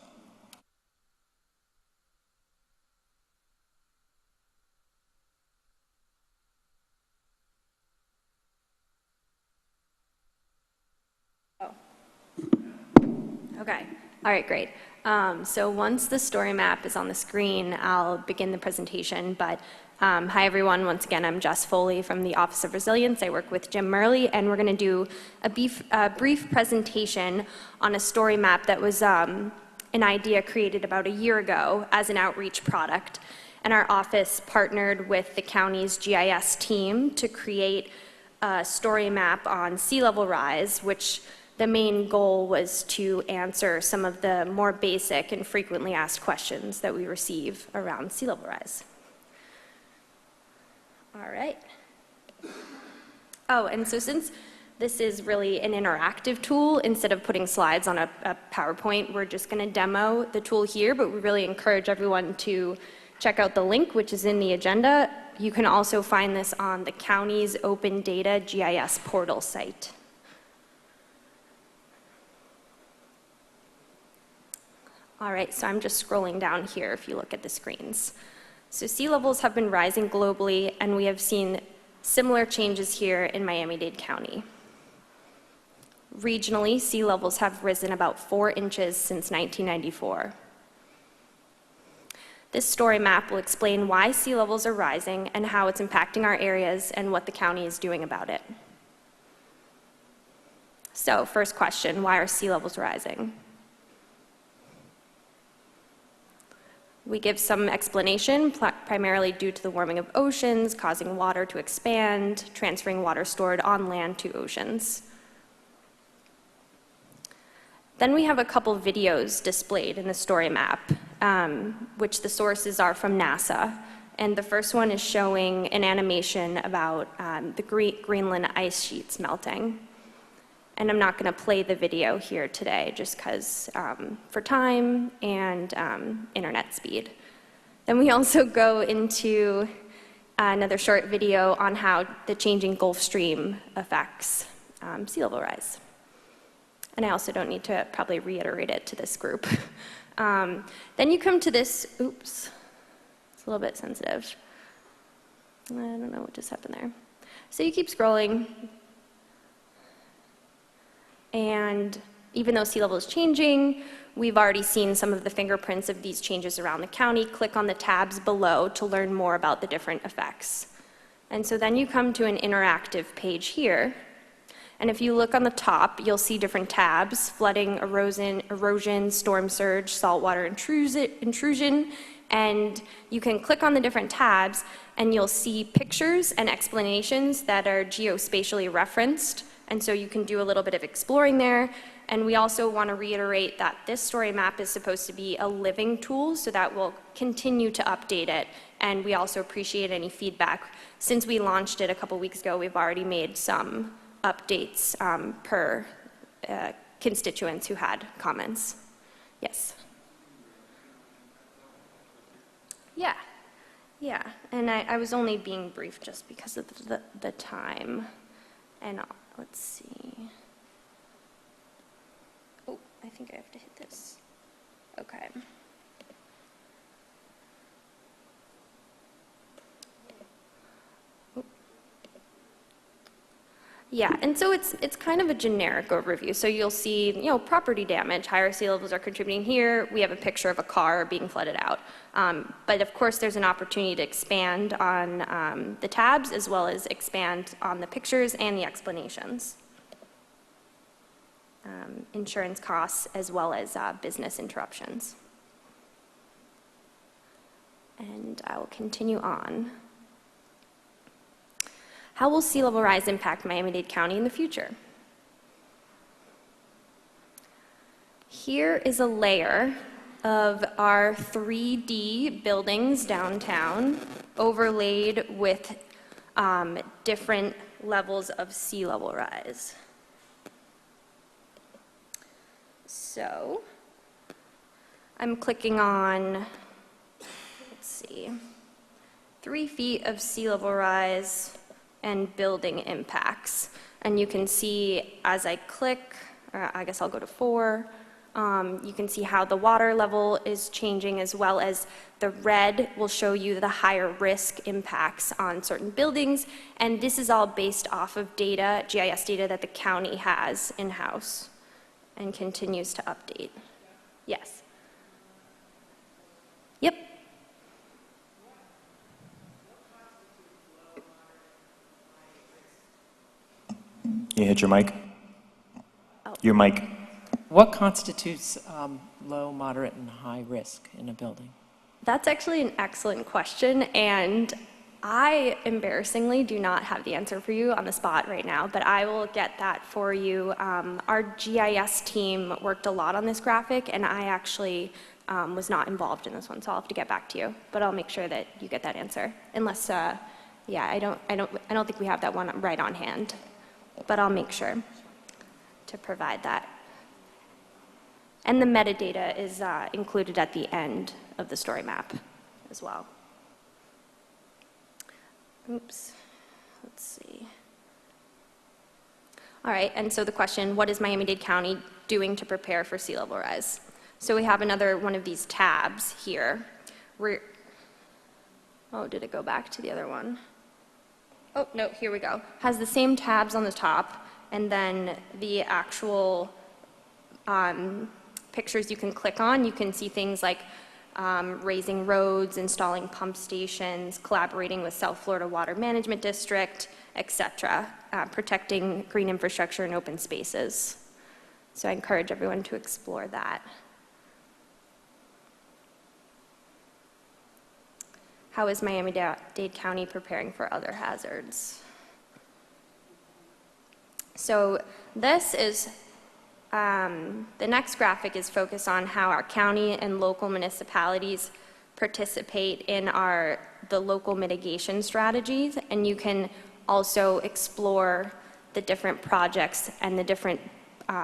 Okay. All right, great. So once the story map is on the screen, I'll begin the presentation. But hi, everyone. Once again, I'm Jess Foley from the Office of Resilience. I work with Jim Murley, and we're going to do a brief presentation on a story map that was an idea created about a year ago as an outreach product. And our office partnered with the county's GIS team to create a story map on sea level rise, which the main goal was to answer some of the more basic and frequently asked questions that we receive around sea level rise. All right. Oh, and so since this is really an interactive tool, instead of putting slides on a PowerPoint, we're just going to demo the tool here, but we really encourage everyone to check out the link, which is in the agenda. You can also find this on the county's Open Data GIS portal site. All right, so I'm just scrolling down here if you look at the screens. So sea levels have been rising globally, and we have seen similar changes here in Miami-Dade County. Regionally, sea levels have risen about 4 inches since 1994. This story map will explain why sea levels are rising and how it's impacting our areas and what the county is doing about it. So, first question, why are sea levels rising? We give some explanation, primarily due to the warming of oceans, causing water to expand, transferring water stored on land to oceans. Then we have a couple videos displayed in the story map, which the sources are from NASA. And the first one is showing an animation about the Greenland ice sheets melting. And I'm not going to play the video here today just because for time and internet speed. Then we also go into another short video on how the changing Gulf Stream affects sea level rise. And I also don't need to probably reiterate it to this group. Then you come to this, oops, it's a little bit sensitive. I don't know what just happened there. So you keep scrolling. And even though sea level is changing, we've already seen some of the fingerprints of these changes around the county. Click on the tabs below to learn more about the different effects. And so then you come to an interactive page here. And if you look on the top, you'll see different tabs: flooding, erosion, storm surge, saltwater intrusion. And you can click on the different tabs and you'll see pictures and explanations that are geospatially referenced. And so you can do a little bit of exploring there. And we also want to reiterate that this story map is supposed to be a living tool, so that we'll continue to update it. And we also appreciate any feedback. Since we launched it a couple weeks ago, we've already made some updates per constituents who had comments. Yes? Yeah. And I was only being brief just because of the time. And let's see. Oh, I think I have to hit this. Okay. Yeah, and so it's kind of a generic overview. So you'll see, property damage, higher sea levels are contributing here. We have a picture of a car being flooded out. But of course, there's an opportunity to expand on the tabs as well as expand on the pictures and the explanations. Insurance costs as well as business interruptions. And I will continue on. How will sea level rise impact Miami-Dade County in the future? Here is a layer of our 3D buildings downtown overlaid with different levels of sea level rise. So I'm clicking on, let's see, 3 feet of sea level rise and building impacts. And you can see as I click, or I guess I'll go to 4, you can see how the water level is changing, as well as the red will show you the higher risk impacts on certain buildings. And this is all based off of data, GIS data that the county has in-house and continues to update. Yes. Yep. You hit your mic. Your mic. What constitutes low, moderate, and high risk in a building? That's actually an excellent question, and I embarrassingly do not have the answer for you on the spot right now, but I will get that for you. Our GIS team worked a lot on this graphic, and I actually was not involved in this one, so I'll have to get back to you. But I'll make sure that you get that answer, unless, yeah, I don't think we have that one right on hand, but I'll make sure to provide that. And the metadata is included at the end of the story map as well. Oops, let's see. All right, and so the question, what is Miami-Dade County doing to prepare for sea level rise? So we have another one of these tabs here. Oh, did it go back to the other one? Oh, no, here we go. Has the same tabs on the top, and then the actual pictures you can click on. You can see things like raising roads, installing pump stations, collaborating with South Florida Water Management District, etc., protecting green infrastructure and open spaces. So I encourage everyone to explore that. How is Miami-Dade County preparing for other hazards? So this is, the next graphic is focused on how our county and local municipalities participate in the local mitigation strategies, and you can also explore the different projects and the different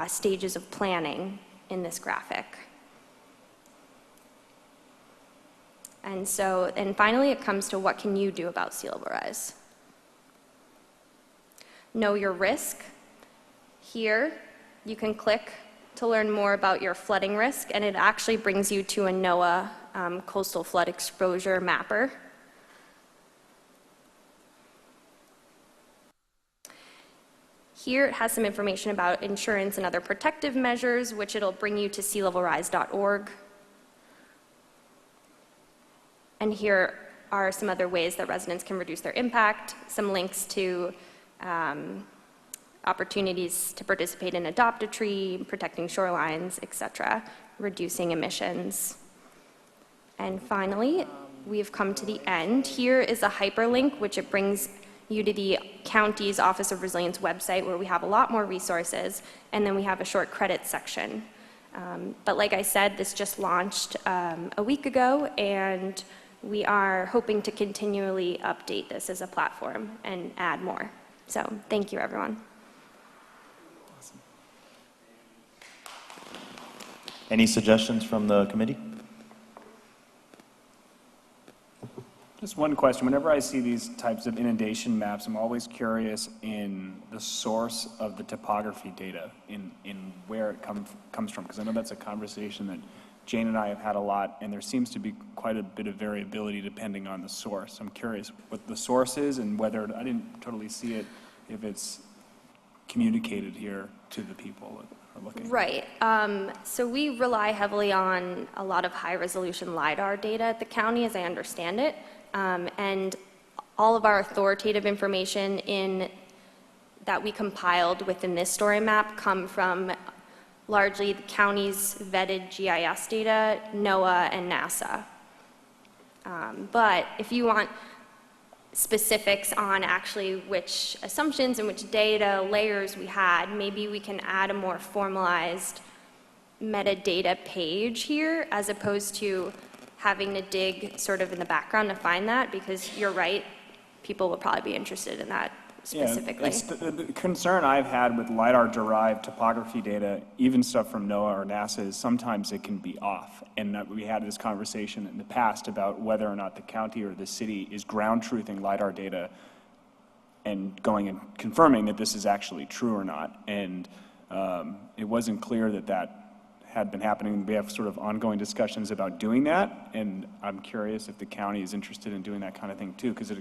stages of planning in this graphic. And finally, it comes to what can you do about sea level rise? Know your risk. Here, you can click to learn more about your flooding risk, and it actually brings you to a NOAA coastal flood exposure mapper. Here it has some information about insurance and other protective measures, which it'll bring you to sealevelrise.org. And here are some other ways that residents can reduce their impact, some links to opportunities to participate in Adopt a Tree, protecting shorelines, etc., reducing emissions. And finally, we've come to the end. Here is a hyperlink, which it brings you to the county's Office of Resilience website, where we have a lot more resources, and then we have a short credits section. But like I said, this just launched a week ago, and we are hoping to continually update this as a platform and add more. So thank you, everyone. Any suggestions from the committee? Just one question. Whenever I see these types of inundation maps, I'm always curious in the source of the topography data, in where it comes from, because I know that's a conversation that Jane and I have had a lot, and there seems to be quite a bit of variability depending on the source. I'm curious what the source is and whether, I didn't totally see it, if it's communicated here to the people that are looking. Right. So we rely heavily on a lot of high-resolution LiDAR data at the county, as I understand it. And all of our authoritative information that we compiled within this story map come from largely the county's vetted GIS data, NOAA, and NASA. But if you want specifics on actually which assumptions and which data layers we had, maybe we can add a more formalized metadata page here, as opposed to having to dig sort of in the background to find that, because you're right, people will probably be interested in that specifically. Yeah, the concern I've had with LiDAR-derived topography data, even stuff from NOAA or NASA, is sometimes it can be off. And we had this conversation in the past about whether or not the county or the city is ground truthing LiDAR data and going and confirming that this is actually true or not. And it wasn't clear that that had been happening. We have sort of ongoing discussions about doing that, and I'm curious if the county is interested in doing that kind of thing too, because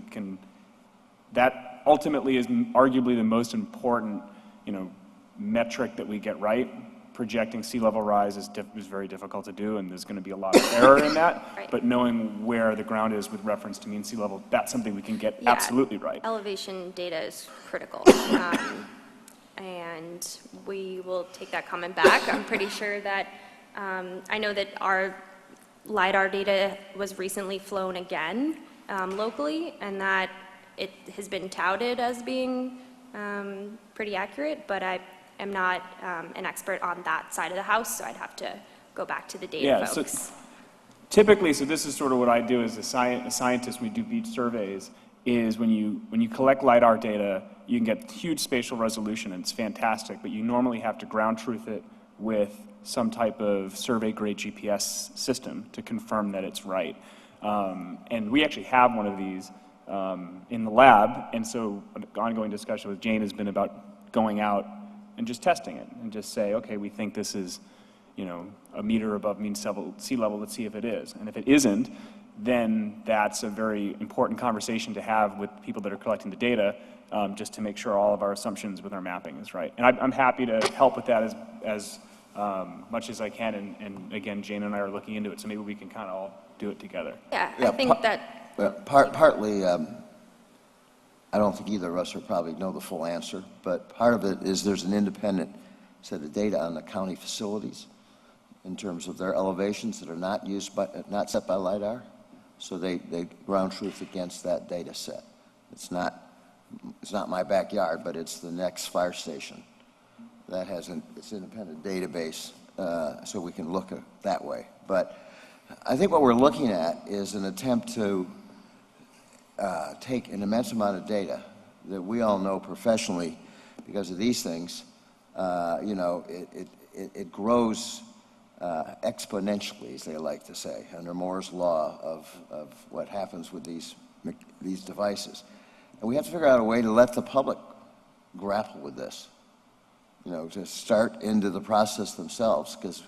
that ultimately is arguably the most important, metric that we get right. Projecting sea level rise is very difficult to do, and there's going to be a lot of error in that. Right. But knowing where the ground is with reference to mean sea level, that's something we can get absolutely right. Elevation data is critical. And we will take that comment back. I'm pretty sure that, I know that our LiDAR data was recently flown again locally, and that it has been touted as being pretty accurate, but I am not an expert on that side of the house, so I'd have to go back to the data folks. So typically, so this is sort of what I do as a scientist, we do beach surveys, is when you collect LiDAR data, you can get huge spatial resolution, and it's fantastic, but you normally have to ground truth it with some type of survey-grade GPS system to confirm that it's right. And we actually have one of these in the lab, and so an ongoing discussion with Jane has been about going out and just testing it, and just say, okay, we think this is, a meter above mean sea level, let's see if it is. And if it isn't, then that's a very important conversation to have with people that are collecting the data, just to make sure all of our assumptions with our mapping is right. And I'm happy to help with that as much as I can, and again, Jane and I are looking into it, so maybe we can kind of all do it together. Yeah, I think that... Partly, I don't think either of us will probably know the full answer, but part of it is there's an independent set of data on the county facilities in terms of their elevations that are not set by LiDAR. So they ground truth against that data set. It's not my backyard, but it's the next fire station. That has its independent database, so we can look at that way. But I think what we're looking at is an attempt to take an immense amount of data that we all know professionally because of these things. You know, it grows exponentially, as they like to say, under Moore's law of what happens with these devices. And we have to figure out a way to let the public grapple with this, you know, to start into the process themselves, because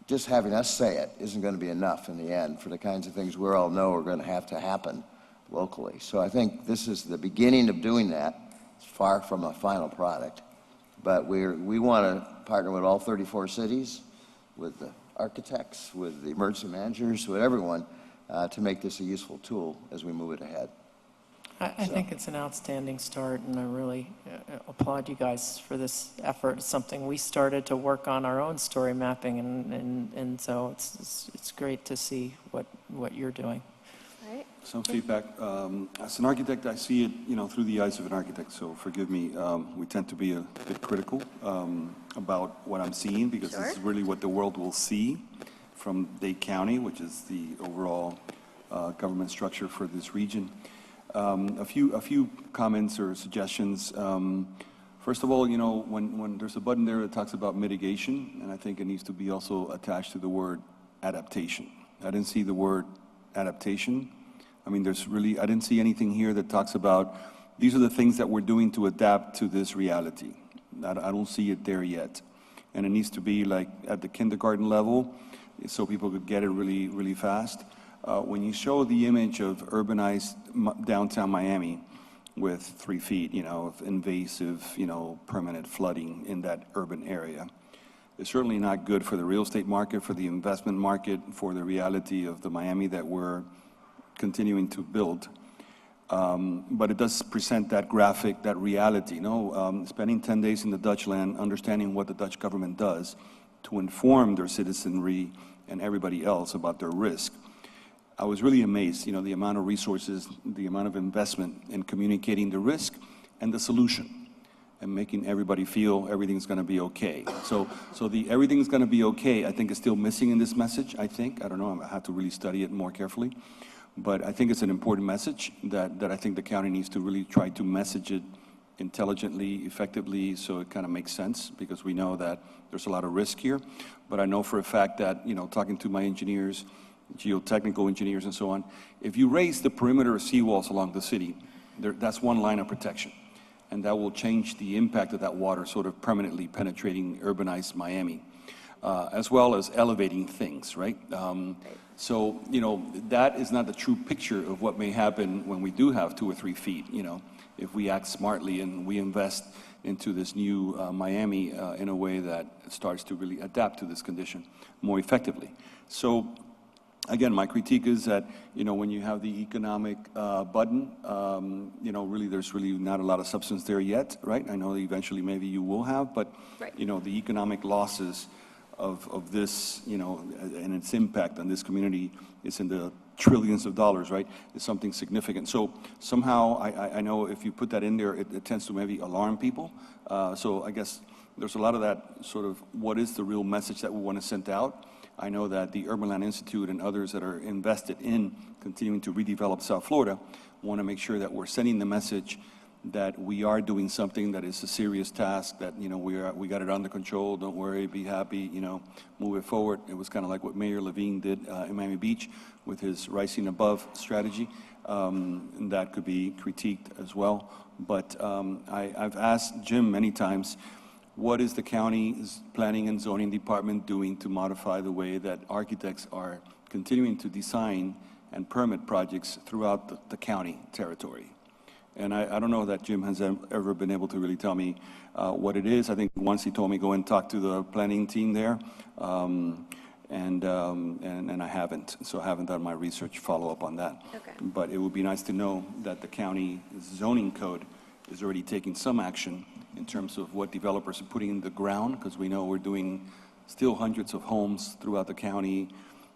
just having us say it isn't going to be enough in the end for the kinds of things we all know are going to have to happen locally. So I think this is the beginning of doing that. It's far from a final product, but we want to partner with all 34 cities, with the architects, with the emergency managers, with everyone, to make this a useful tool as we move it ahead. I think it's an outstanding start, and I really applaud you guys for this effort. It's something we started to work on our own story mapping, and so it's great to see what you're doing. Some feedback. As an architect, I see it, you know, through the eyes of an architect, so forgive me. We tend to be a bit critical about what I'm seeing, because this is really what the world will see from Dade County, which is the overall government structure for this region. A few comments or suggestions. First of all, you know, when there's a button there that talks about mitigation, and I think it needs to be also attached to the word adaptation. I didn't see the word adaptation. I mean, I didn't see anything here that talks about, these are the things that we're doing to adapt to this reality. I don't see it there yet. And it needs to be like at the kindergarten level, so people could get it really, really fast. When you show the image of urbanized downtown Miami with 3 feet, you know, of invasive, you know, permanent flooding in that urban area, it's certainly not good for the real estate market, for the investment market, for the reality of the Miami that we're continuing to build. But it does present that graphic, that reality. Spending 10 days in the Dutch land, understanding what the Dutch government does to inform their citizenry and everybody else about their risk. I was really amazed, you know, the amount of resources, the amount of investment in communicating the risk and the solution, and making everybody feel everything's going to be okay. So the everything's going to be okay, I think, is still missing in this message, I think. I don't know, I have to really study it more carefully. But I think it's an important message that I think the county needs to really try to message it intelligently, effectively, so it kind of makes sense, because we know that there's a lot of risk here. But I know for a fact that, you know, talking to my engineers, geotechnical engineers and so on, if you raise the perimeter of seawalls along the city, that's one line of protection. And that will change the impact of that water sort of permanently penetrating urbanized Miami, as well as elevating things, right? So, you know, that is not the true picture of what may happen when we do have 2 or 3 feet, you know, if we act smartly and we invest into this new Miami in a way that starts to really adapt to this condition more effectively. So, again, my critique is that, you know, when you have the economic button, you know, really there's really not a lot of substance there yet, right? I know that eventually maybe you will have, but, you know, the economic losses of this, you know, and its impact on this community is in the trillions of dollars, right? It's something significant. So somehow, I know if you put that in there, it tends to maybe alarm people. So I guess there's a lot of that sort of, what is the real message that we want to send out? I know that the Urban Land Institute and others that are invested in continuing to redevelop South Florida want to make sure that we're sending the message that we are doing something that is a serious task, that, you know, we got it under control, don't worry, be happy, you know, move it forward. It was kind of like what Mayor Levine did in Miami Beach with his Rising Above strategy, and that could be critiqued as well. But I've asked Jim many times, what is the county's planning and zoning department doing to modify the way that architects are continuing to design and permit projects throughout the county territory? And I don't know that Jim has ever been able to really tell me what it is. I think once he told me go and talk to the planning team there, and I haven't. So I haven't done my research follow-up on that. Okay. But it would be nice to know that the county zoning code is already taking some action in terms of what developers are putting in the ground, because we know we're doing still hundreds of homes throughout the county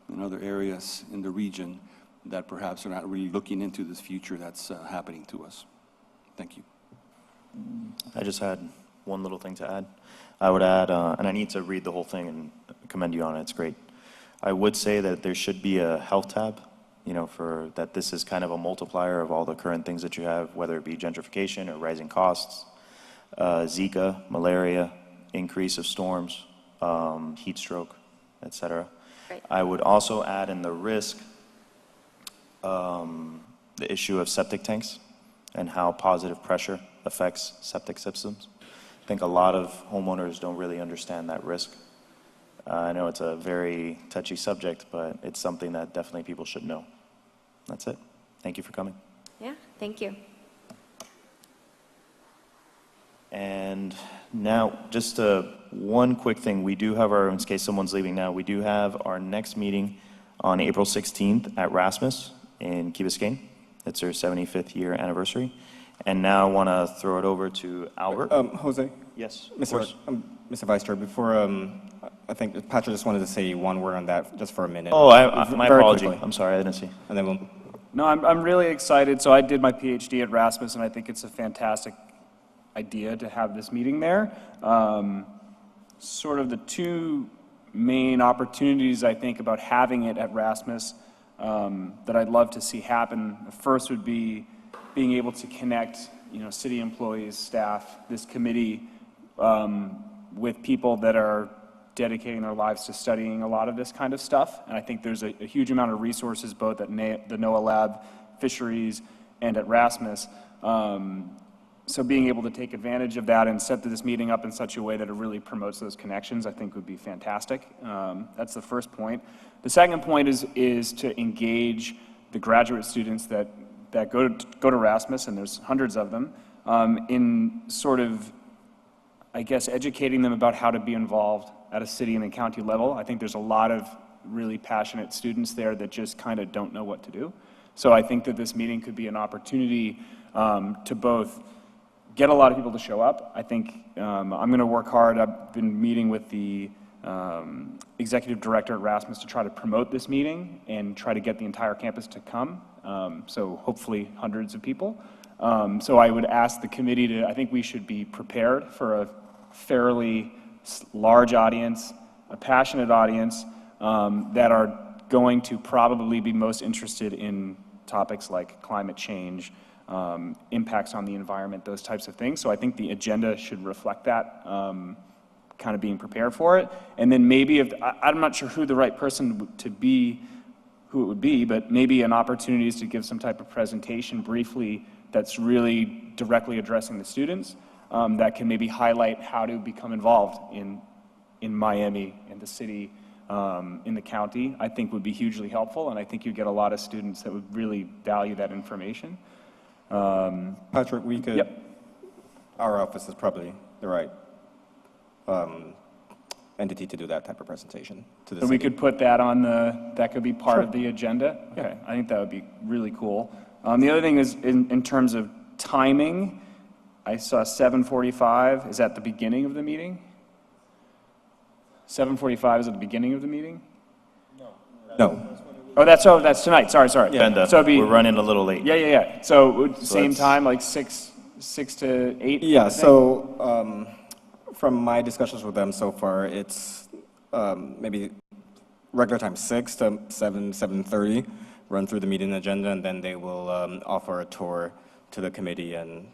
and other areas in the region that perhaps are not really looking into this future that's happening to us. Thank you. I just had one little thing to add. I would add, and I need to read the whole thing and commend you on it, it's great. I would say that there should be a health tab, you know, for that this is kind of a multiplier of all the current things that you have, whether it be gentrification or rising costs, Zika, malaria, increase of storms, heat stroke, et cetera. Right. I would also add in the risk, the issue of septic tanks and how positive pressure affects septic systems. I think a lot of homeowners don't really understand that risk. I know it's a very touchy subject, but it's something that definitely people should know. That's it. Thank you for coming. Yeah, thank you. And now, just one quick thing. We do have our, in case someone's leaving now, we do have our next meeting on April 16th at Rasmus in Key Biscayne. It's our 75th year anniversary. And now I want to throw it over to Albert. Jose? Yes, of Mr. course. Mr. Vice Chair, before, I think Patrick just wanted to say one word on that, just for a minute. Oh, my Very apology. quickly. I'm sorry, I didn't see. And then we'll... No, I'm really excited. So I did my PhD at Rasmus, and I think it's a fantastic idea to have this meeting there. Sort of the two main opportunities, I think, about having it at Rasmus that I'd love to see happen. The first would be being able to connect, you know, city employees, staff, this committee, with people that are dedicating their lives to studying a lot of this kind of stuff. And I think there's a huge amount of resources both at the NOAA Lab, Fisheries, and at Rasmus. So being able to take advantage of that and set this meeting up in such a way that it really promotes those connections, I think would be fantastic. That's the first point. The second point is to engage the graduate students that go to Rasmus, and there's hundreds of them, in sort of, I guess, educating them about how to be involved at a city and a county level. I think there's a lot of really passionate students there that just kind of don't know what to do. So I think that this meeting could be an opportunity to both get a lot of people to show up. I think I'm going to work hard. I've been meeting with the executive director at Rasmus to try to promote this meeting and try to get the entire campus to come. So hopefully hundreds of people. So I would ask the committee to, I think we should be prepared for a fairly large audience, a passionate audience that are going to probably be most interested in topics like climate change, impacts on the environment, those types of things. So I think the agenda should reflect that, kind of being prepared for it. And then maybe, I'm not sure who the right person to be, who it would be, but maybe an opportunity is to give some type of presentation briefly that's really directly addressing the students, that can maybe highlight how to become involved in Miami, in the city, in the county. I think would be hugely helpful, and I think you get a lot of students that would really value that information. Patrick, we could, Yep. Our office is probably the right entity to do that type of presentation to the So city. we could put that on that could be part of the agenda? Okay, I think that would be really cool. The other thing is, in terms of timing, I saw 7:45, is that the beginning of the meeting? 7:45 is at the beginning of the meeting? No. Oh, that's tonight, sorry. Benda, So it'd be, we're running a little late. yeah. So same it's- time, like 6 to 8? I Yeah, think? so from my discussions with them so far, it's maybe regular time 6 to 7:30, run through the meeting agenda, and then they will offer a tour to the committee and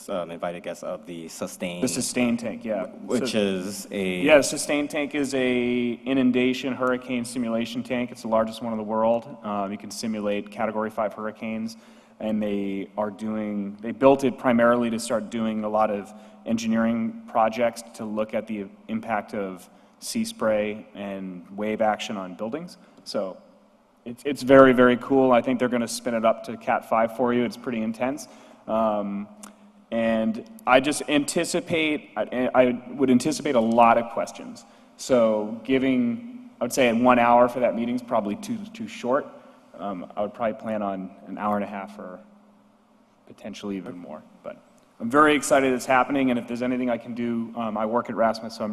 invited guests of the Sustain. The Sustain tank, yeah. Which So- is a... Yeah, the Sustain tank is a inundation hurricane simulation tank. It's the largest one in the world. You can simulate Category 5 hurricanes, and they built it primarily to start doing a lot of engineering projects to look at the impact of sea spray and wave action on buildings. So it's very, very cool. I think they're going to spin it up to Cat 5 for you. It's pretty intense. And I just anticipate, I would anticipate a lot of questions. So I would say 1 hour for that meeting is probably too short. I would probably plan on an hour and a half or potentially even more. But I'm very excited it's happening, and if there's anything I can do, I work at Rasmus, so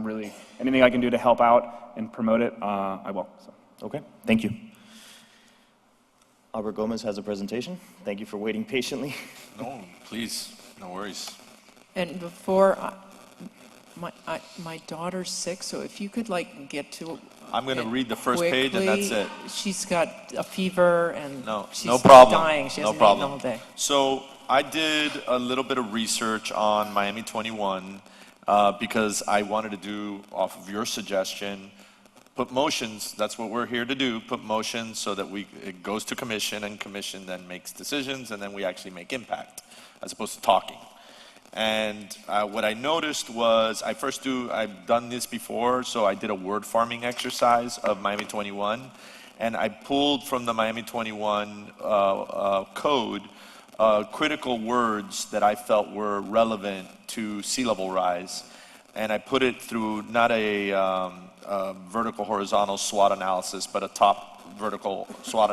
anything I can do to help out and promote it, I will. So. Okay, thank you. Albert Gomez has a presentation. Thank you for waiting patiently. No, please, no worries. And before, my daughter's sick, so if you could like get to I'm going to it read the first page and that's quickly. it. She's got a fever and she's No problem. dying. She No hasn't problem. eaten all day. So I did a little bit of research on Miami 21 because I wanted to do, off of your suggestion, put motions. That's what we're here to do, put motions so that it goes to commission, and commission then makes decisions, and then we actually make impact as opposed to talking. And what I noticed was, I've done this before, so I did a word farming exercise of Miami 21, and I pulled from the Miami 21 code critical words that I felt were relevant to sea level rise. And I put it through not a vertical horizontal SWOT analysis, but a top vertical SWOT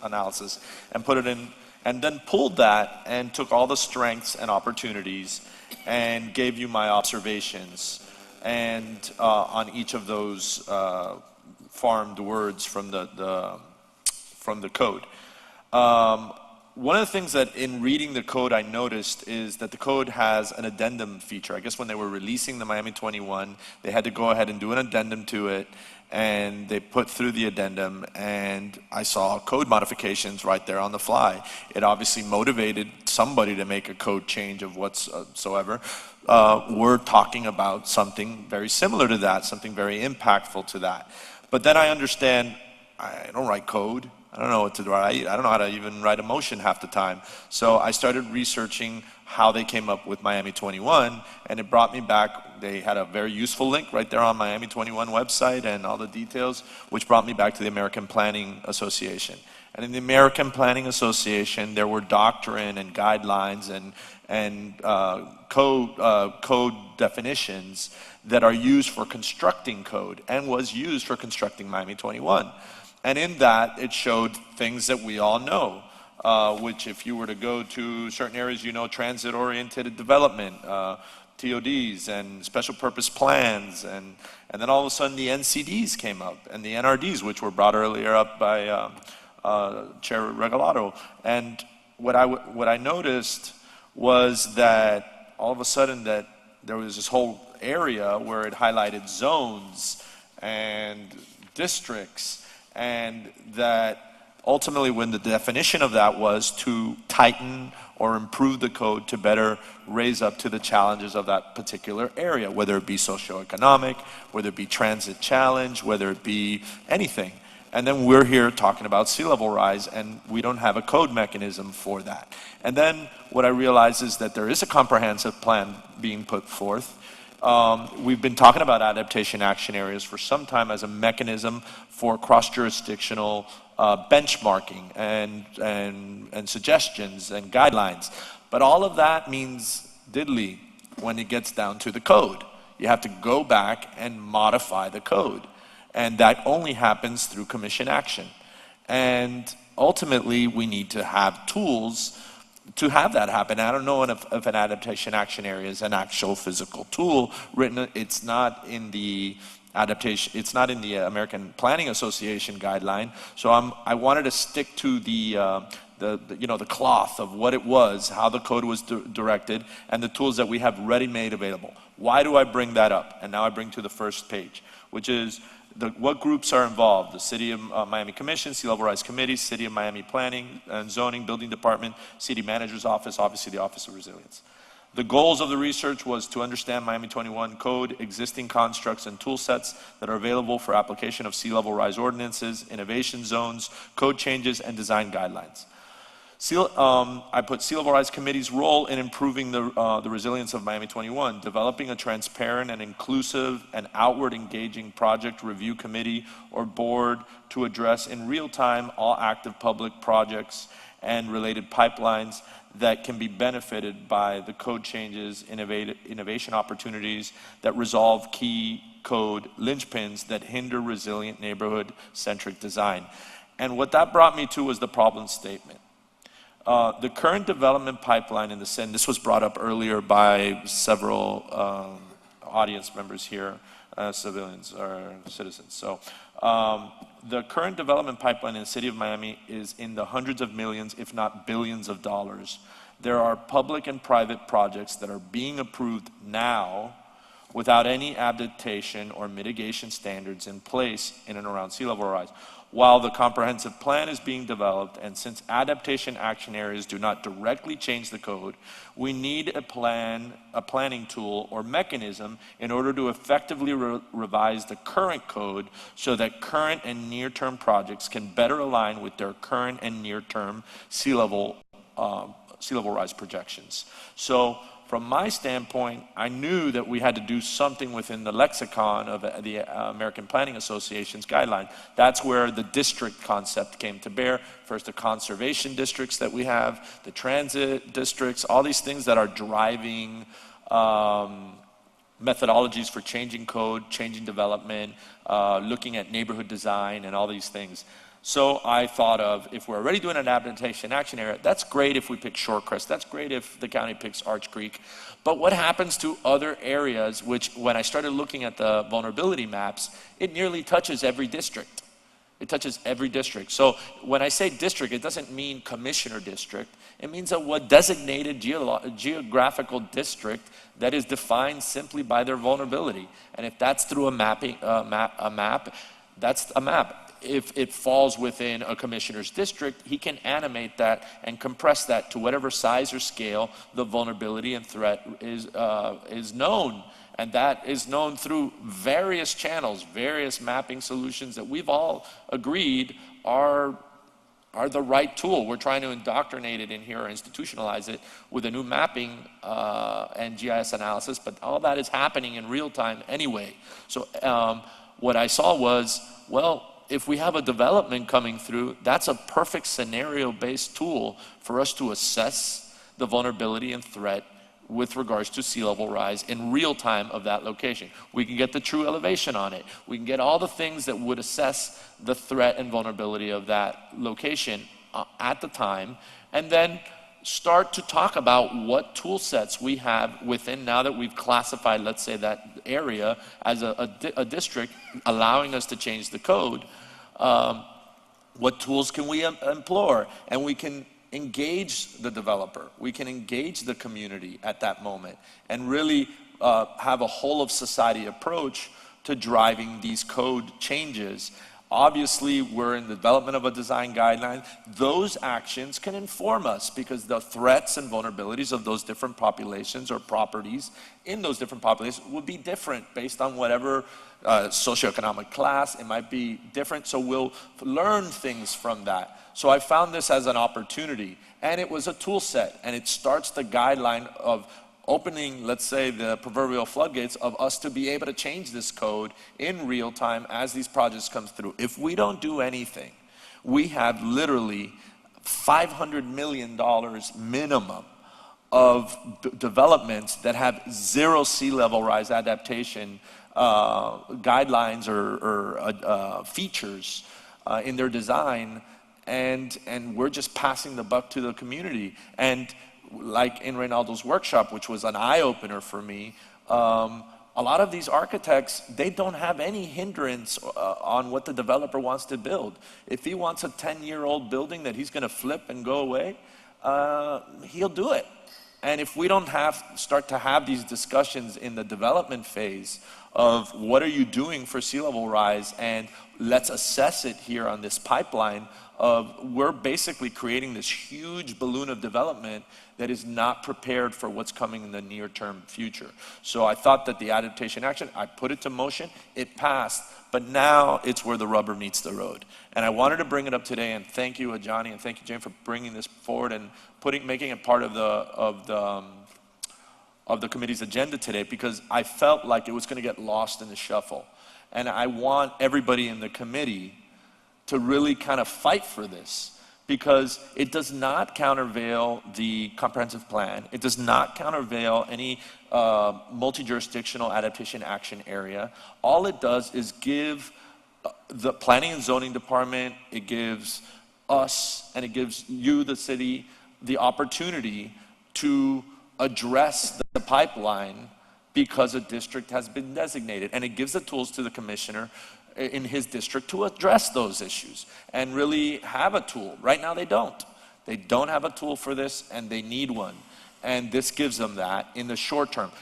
analysis, and put it in, and then pulled that and took all the strengths and opportunities and gave you my observations and on each of those farmed words from the code. One of the things that in reading the code I noticed is that the code has an addendum feature. I guess when they were releasing the Miami 21, they had to go ahead and do an addendum to it, and they put through the addendum, and I saw code modifications right there on the fly. It obviously motivated somebody to make a code change of whatsoever. We're talking about something very similar to that, something very impactful to that. But then I understand, I don't write code. I don't know what to write. I don't know how to even write a motion half the time. So I started researching how they came up with Miami 21, and it brought me back. They had a very useful link right there on Miami 21 website and all the details, which brought me back to the American Planning Association. And in the American Planning Association, there were doctrine and guidelines and code definitions that are used for constructing code and was used for constructing Miami 21. And in that, it showed things that we all know, which if you were to go to certain areas, transit-oriented development, TODs and special purpose plans, and then all of a sudden the NCDs came up, and the NRDs, which were brought earlier up by Chair Regalado. And what I noticed was that all of a sudden that there was this whole area where it highlighted zones and districts, and that ultimately when the definition of that was to tighten or improve the code to better raise up to the challenges of that particular area, whether it be socioeconomic, whether it be transit challenge, whether it be anything. And then we're here talking about sea level rise, and we don't have a code mechanism for that. And then what I realized is that there is a comprehensive plan being put forth. We've been talking about adaptation action areas for some time as a mechanism for cross-jurisdictional benchmarking and suggestions and guidelines. But all of that means diddly when it gets down to the code. You have to go back and modify the code. And that only happens through commission action. And ultimately, we need to have tools to have that happen. I don't know if an adaptation action area is an actual physical tool written. It's not in the adaptation. It's not in the American Planning Association guideline. So I wanted to stick to the cloth of what it was, how the code was directed, and the tools that we have ready-made available. Why do I bring that up? And now I bring to the first page, which is what groups are involved: the City of Miami Commission, Sea Level Rise Committee, City of Miami Planning and Zoning, Building Department, City Manager's Office, obviously the Office of Resilience. The goals of the research was to understand Miami 21 code, existing constructs and tool sets that are available for application of sea level rise ordinances, innovation zones, code changes, and design guidelines. I put Sea Level Rise Committee's role in improving the resilience of Miami 21, developing a transparent and inclusive and outward engaging project review committee or board to address in real time all active public projects and related pipelines that can be benefited by the code changes, innovation opportunities that resolve key code linchpins that hinder resilient neighborhood-centric design. And what that brought me to was the problem statement. The current development pipeline in the Senate, this was brought up earlier by several audience members here, civilians or citizens. So The current development pipeline in the city of Miami is in the hundreds of millions, if not billions of dollars. There are public and private projects that are being approved now without any adaptation or mitigation standards in place in and around sea level rise. While the comprehensive plan is being developed, and since adaptation action areas do not directly change the code, we need a planning tool or mechanism in order to effectively revise the current code so that current and near-term projects can better align with their current and near-term sea level rise projections. So from my standpoint, I knew that we had to do something within the lexicon of the American Planning Association's guideline. That's where the district concept came to bear. First, the conservation districts that we have, the transit districts, all these things that are driving methodologies for changing code, changing development, looking at neighborhood design and all these things. So I thought of, if we're already doing an adaptation action area, that's great if we pick Shorecrest, that's great if the county picks Arch Creek, but what happens to other areas, which when I started looking at the vulnerability maps, it nearly touches every district. It touches every district. So when I say district, it doesn't mean commissioner district. It means a designated geographical district that is defined simply by their vulnerability. And if that's through a map, that's a map. If it falls within a commissioner's district, he can animate that and compress that to whatever size or scale the vulnerability and threat is known. And that is known through various channels, various mapping solutions that we've all agreed are the right tool. We're trying to indoctrinate it in here or institutionalize it with a new mapping and GIS analysis, but all that is happening in real time anyway. So what I saw was, well, if we have a development coming through, that's a perfect scenario-based tool for us to assess the vulnerability and threat with regards to sea level rise in real time of that location. We can get the true elevation on it. We can get all the things that would assess the threat and vulnerability of that location at the time, and then start to talk about what tool sets we have within, now that we've classified, let's say, that area as a district, allowing us to change the code. What tools can we employ? And we can engage the developer. We can engage the community at that moment and really have a whole of society approach to driving these code changes. Obviously, we're in the development of a design guideline. Those actions can inform us because the threats and vulnerabilities of those different populations or properties in those different populations would be different based on whatever socioeconomic class. It might be different, so we'll learn things from that. So I found this as an opportunity, and it was a tool set, and it starts the guideline of opening, let's say, the proverbial floodgates of us to be able to change this code in real time as these projects come through. If we don't do anything, we have literally $500 million minimum of developments that have zero sea level rise adaptation guidelines or features in their design, and we're just passing the buck to the community. And like in Reynaldo's workshop, which was an eye-opener for me, a lot of these architects, they don't have any hindrance on what the developer wants to build. If he wants a 10-year-old building that he's going to flip and go away, he'll do it. And if we don't start to have these discussions in the development phase of what are you doing for sea level rise, and let's assess it here on this pipeline of, we're basically creating this huge balloon of development that is not prepared for what's coming in the near-term future. So I thought that the adaptation action, I put it to motion, it passed, but now it's where the rubber meets the road. And I wanted to bring it up today, and thank you, Ajani, and thank you, Jane, for bringing this forward and making it part of the committee's agenda today, because I felt like it was going to get lost in the shuffle. And I want everybody in the committee to really kind of fight for this, because it does not countervail the comprehensive plan. It does not countervail any multi-jurisdictional adaptation action area. All it does is give the planning and zoning department, it gives us, and it gives you, the city, the opportunity to address the pipeline because a district has been designated. And it gives the tools to the commissioner. in his district to address those issues and really have a tool. Right now they don't. They don't have a tool for this, and they need one. And this gives them that in the short term.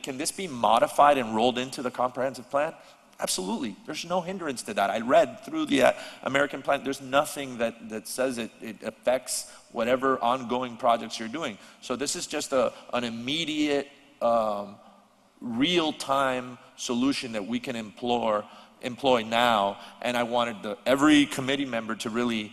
Can this be modified and rolled into the comprehensive plan? Absolutely. There's no hindrance to that. I read through the American plan. There's nothing that says it affects whatever ongoing projects you're doing. So this is just an immediate, real-time solution that we can employ now. And I wanted every committee member to really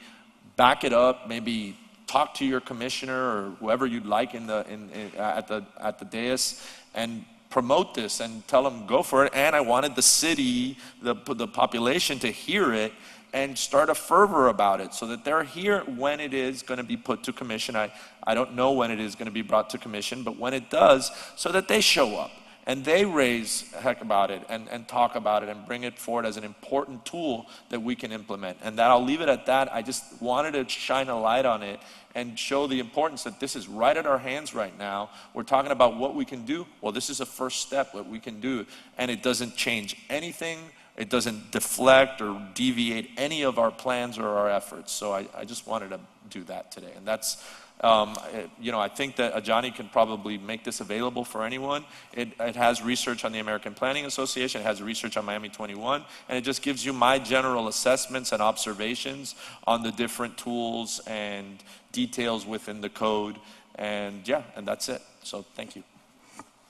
back it up, maybe talk to your commissioner or whoever you'd like at the dais, and promote this and tell them go for it. And I wanted the city, the population, to hear it and start a fervor about it, so that they're here when it is going to be put to commission. I don't know when it is going to be brought to commission, but when it does, so that they show up and they raise heck about it and talk about it and bring it forward as an important tool that we can implement. And that I'll leave it at that. I just wanted to shine a light on it and show the importance that this is right at our hands right now. We're talking about what we can do. Well, this is a first step, what we can do, and it doesn't change anything. It doesn't deflect or deviate any of our plans or our efforts. So I just wanted to do that today. And that's, I think that Ajani can probably make this available for anyone. It has research on the American Planning Association. It has research on Miami 21. And it just gives you my general assessments and observations on the different tools and details within the code. And yeah, and that's it. So thank you.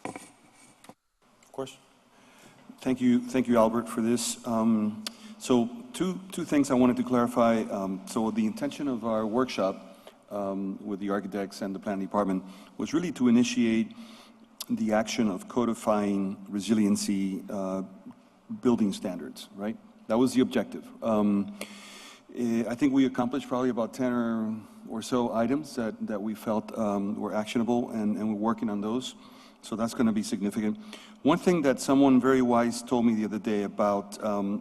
Of course. Thank you, Albert, for this. So two things I wanted to clarify. So the intention of our workshop with the architects and the planning department was really to initiate the action of codifying resiliency building standards, right? That was the objective. I think we accomplished probably about 10 or so items that we felt were actionable, and we're working on those. So that's going to be significant. One thing that someone very wise told me the other day about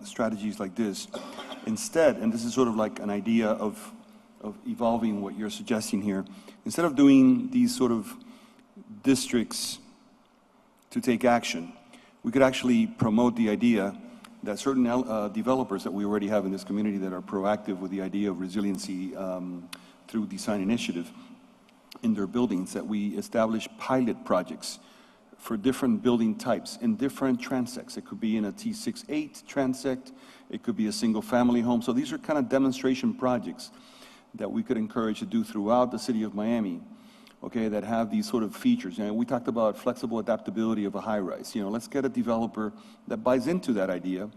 strategies like this, instead, and this is sort of like an idea of evolving what you're suggesting here, instead of doing these sort of districts to take action, we could actually promote the idea that certain developers that we already have in this community that are proactive with the idea of resiliency through design initiative in their buildings, that we establish pilot projects for different building types in different transects. It could be in a T68 transect, it could be a single family home. So these are kind of demonstration projects that we could encourage to do throughout the city of Miami, okay, that have these sort of features. And we talked about flexible adaptability of a high-rise. Let's get a developer that buys into that idea.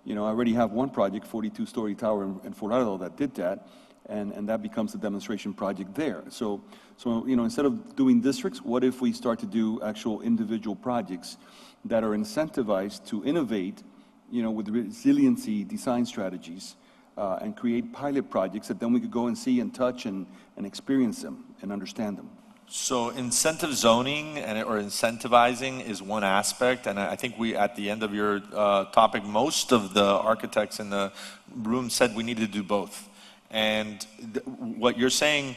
I already have one project, 42-story tower in Fort Lauderdale, that did that, and that becomes a demonstration project there. So instead of doing districts, what if we start to do actual individual projects that are incentivized to innovate, with resiliency design strategies, and create pilot projects that then we could go and see and touch and experience them and understand them. So incentive zoning or incentivizing is one aspect, and I think at the end of your topic, most of the architects in the room said we need to do both. And what you're saying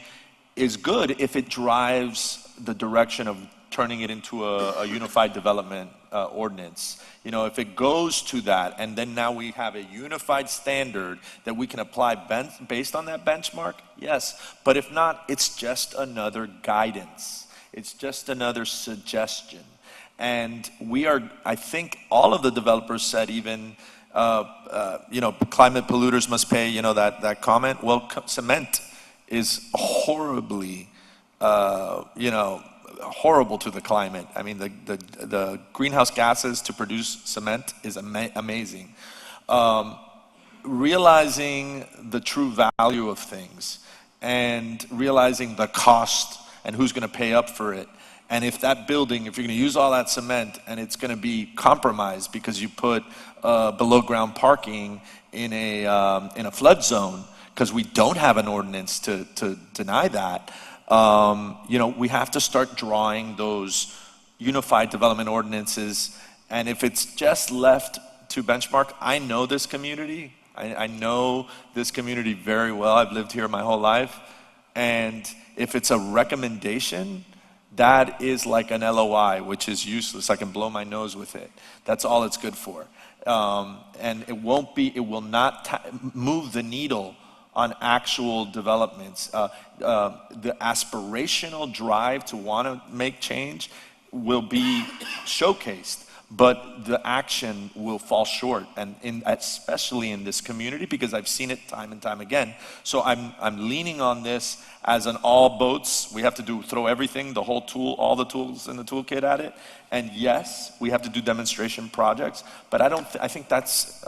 is good if it drives the direction of turning it into a unified development ordinance. If it goes to that, and then now we have a unified standard that we can apply based on that benchmark, yes. But if not, it's just another guidance. It's just another suggestion. And I think all of the developers said even, climate polluters must pay, that comment. Well, cement is horribly, horrible to the climate. I mean, the greenhouse gases to produce cement is amazing. Realizing the true value of things and realizing the cost and who's going to pay up for it. And if that building, if you're going to use all that cement and it's going to be compromised because you put below ground parking in a flood zone, because we don't have an ordinance to deny that, we have to start drawing those unified development ordinances. And if it's just left to benchmark, I know this community. I know this community very well. I've lived here my whole life. And if it's a recommendation, that is like an LOI, which is useless. I can blow my nose with it. That's all it's good for. And it will not move the needle on actual developments. The aspirational drive to want to make change will be showcased, but the action will fall short, and especially in this community, because I've seen it time and time again. So I'm leaning on this as an all boats. We have to throw everything, the whole tool, all the tools in the toolkit at it. And yes, we have to do demonstration projects, but I think that's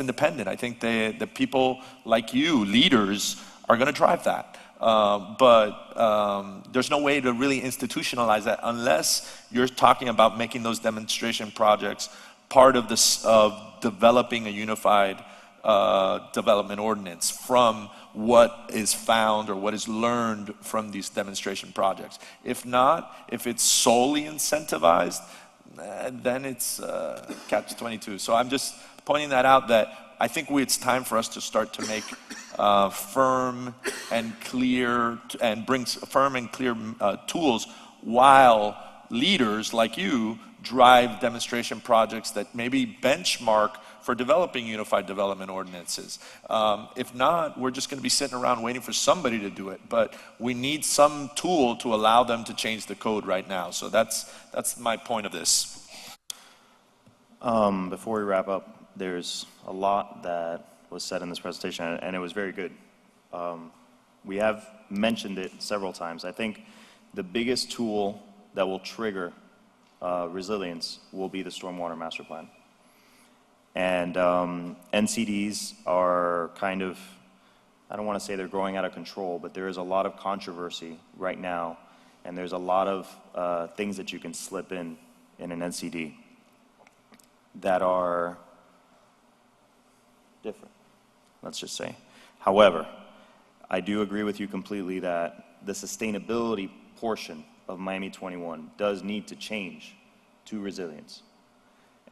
independent. I think the people like you, leaders, are going to drive that. But there's no way to really institutionalize that unless you're talking about making those demonstration projects part of developing a unified development ordinance from what is found or what is learned from these demonstration projects. If not, if it's solely incentivized, then it's catch-22. So I'm just pointing that out, that I think it's time for us to start to make firm and clear tools, while leaders like you drive demonstration projects that maybe benchmark for developing unified development ordinances. If not, we're just going to be sitting around waiting for somebody to do it. But we need some tool to allow them to change the code right now. So that's my point of this. Before we wrap up, there's a lot that was said in this presentation, and it was very good. We have mentioned it several times. I think the biggest tool that will trigger resilience will be the Stormwater Master Plan. And NCDs are kind of, I don't want to say they're growing out of control, but there is a lot of controversy right now, and there's a lot of things that you can slip in an NCD that are different, let's just say. However, I do agree with you completely that the sustainability portion of Miami 21 does need to change to resilience.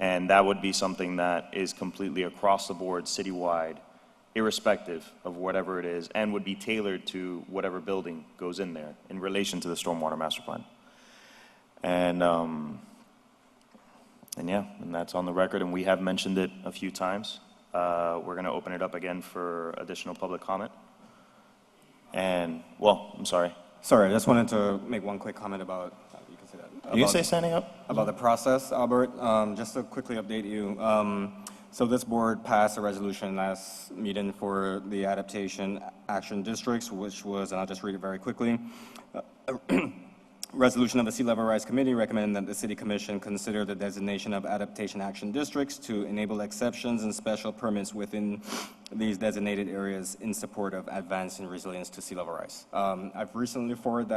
And that would be something that is completely across the board, citywide, irrespective of whatever it is, and would be tailored to whatever building goes in there in relation to the Stormwater Master Plan. And yeah, and that's on the record, and we have mentioned it a few times. We're going to open it up again for additional public comment. And, well, I'm sorry. Sorry, I just wanted to make one quick comment about, you can say that. You can say standing up. About the process, Albert. Just to quickly update you. So this board passed a resolution last meeting for the adaptation action districts, which was, and I'll just read it very quickly. Resolution of the Sea Level Rise Committee recommending that the City Commission consider the designation of adaptation action districts to enable exceptions and special permits within these designated areas in support of advancing resilience to sea level rise. I've recently forwarded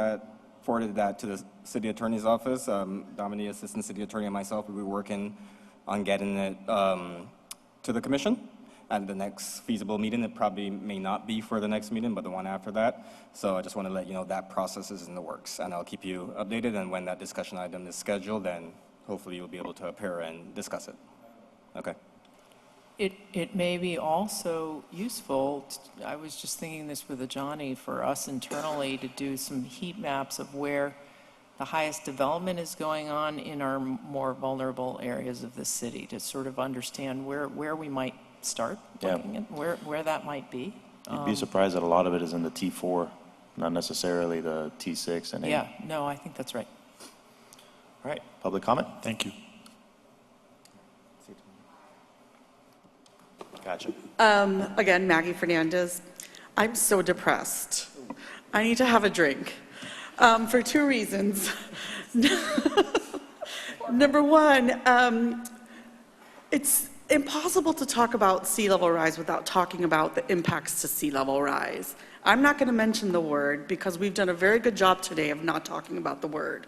that to the City Attorney's Office. Dominique, Assistant City Attorney, and myself will be working on getting it to the Commission at the next feasible meeting. It probably may not be for the next meeting, but the one after that. So I just want to let you know that process is in the works, and I'll keep you updated. And when that discussion item is scheduled, then hopefully you'll be able to appear and discuss it. Okay. It may be also useful, I was just thinking this with Ajani, for us internally to do some heat maps of where the highest development is going on in our more vulnerable areas of the city, to sort of understand where we might start looking at where that might be. You'd be surprised that a lot of it is in the T4, not necessarily the T6 and 8. Yeah, no, I think that's right. All right, public comment? Thank you. Gotcha. Again, Maggie Fernandez. I'm so depressed. I need to have a drink for two reasons. Number one, it's impossible to talk about sea level rise without talking about the impacts to sea level rise. I'm not going to mention the word because we've done a very good job today of not talking about the word.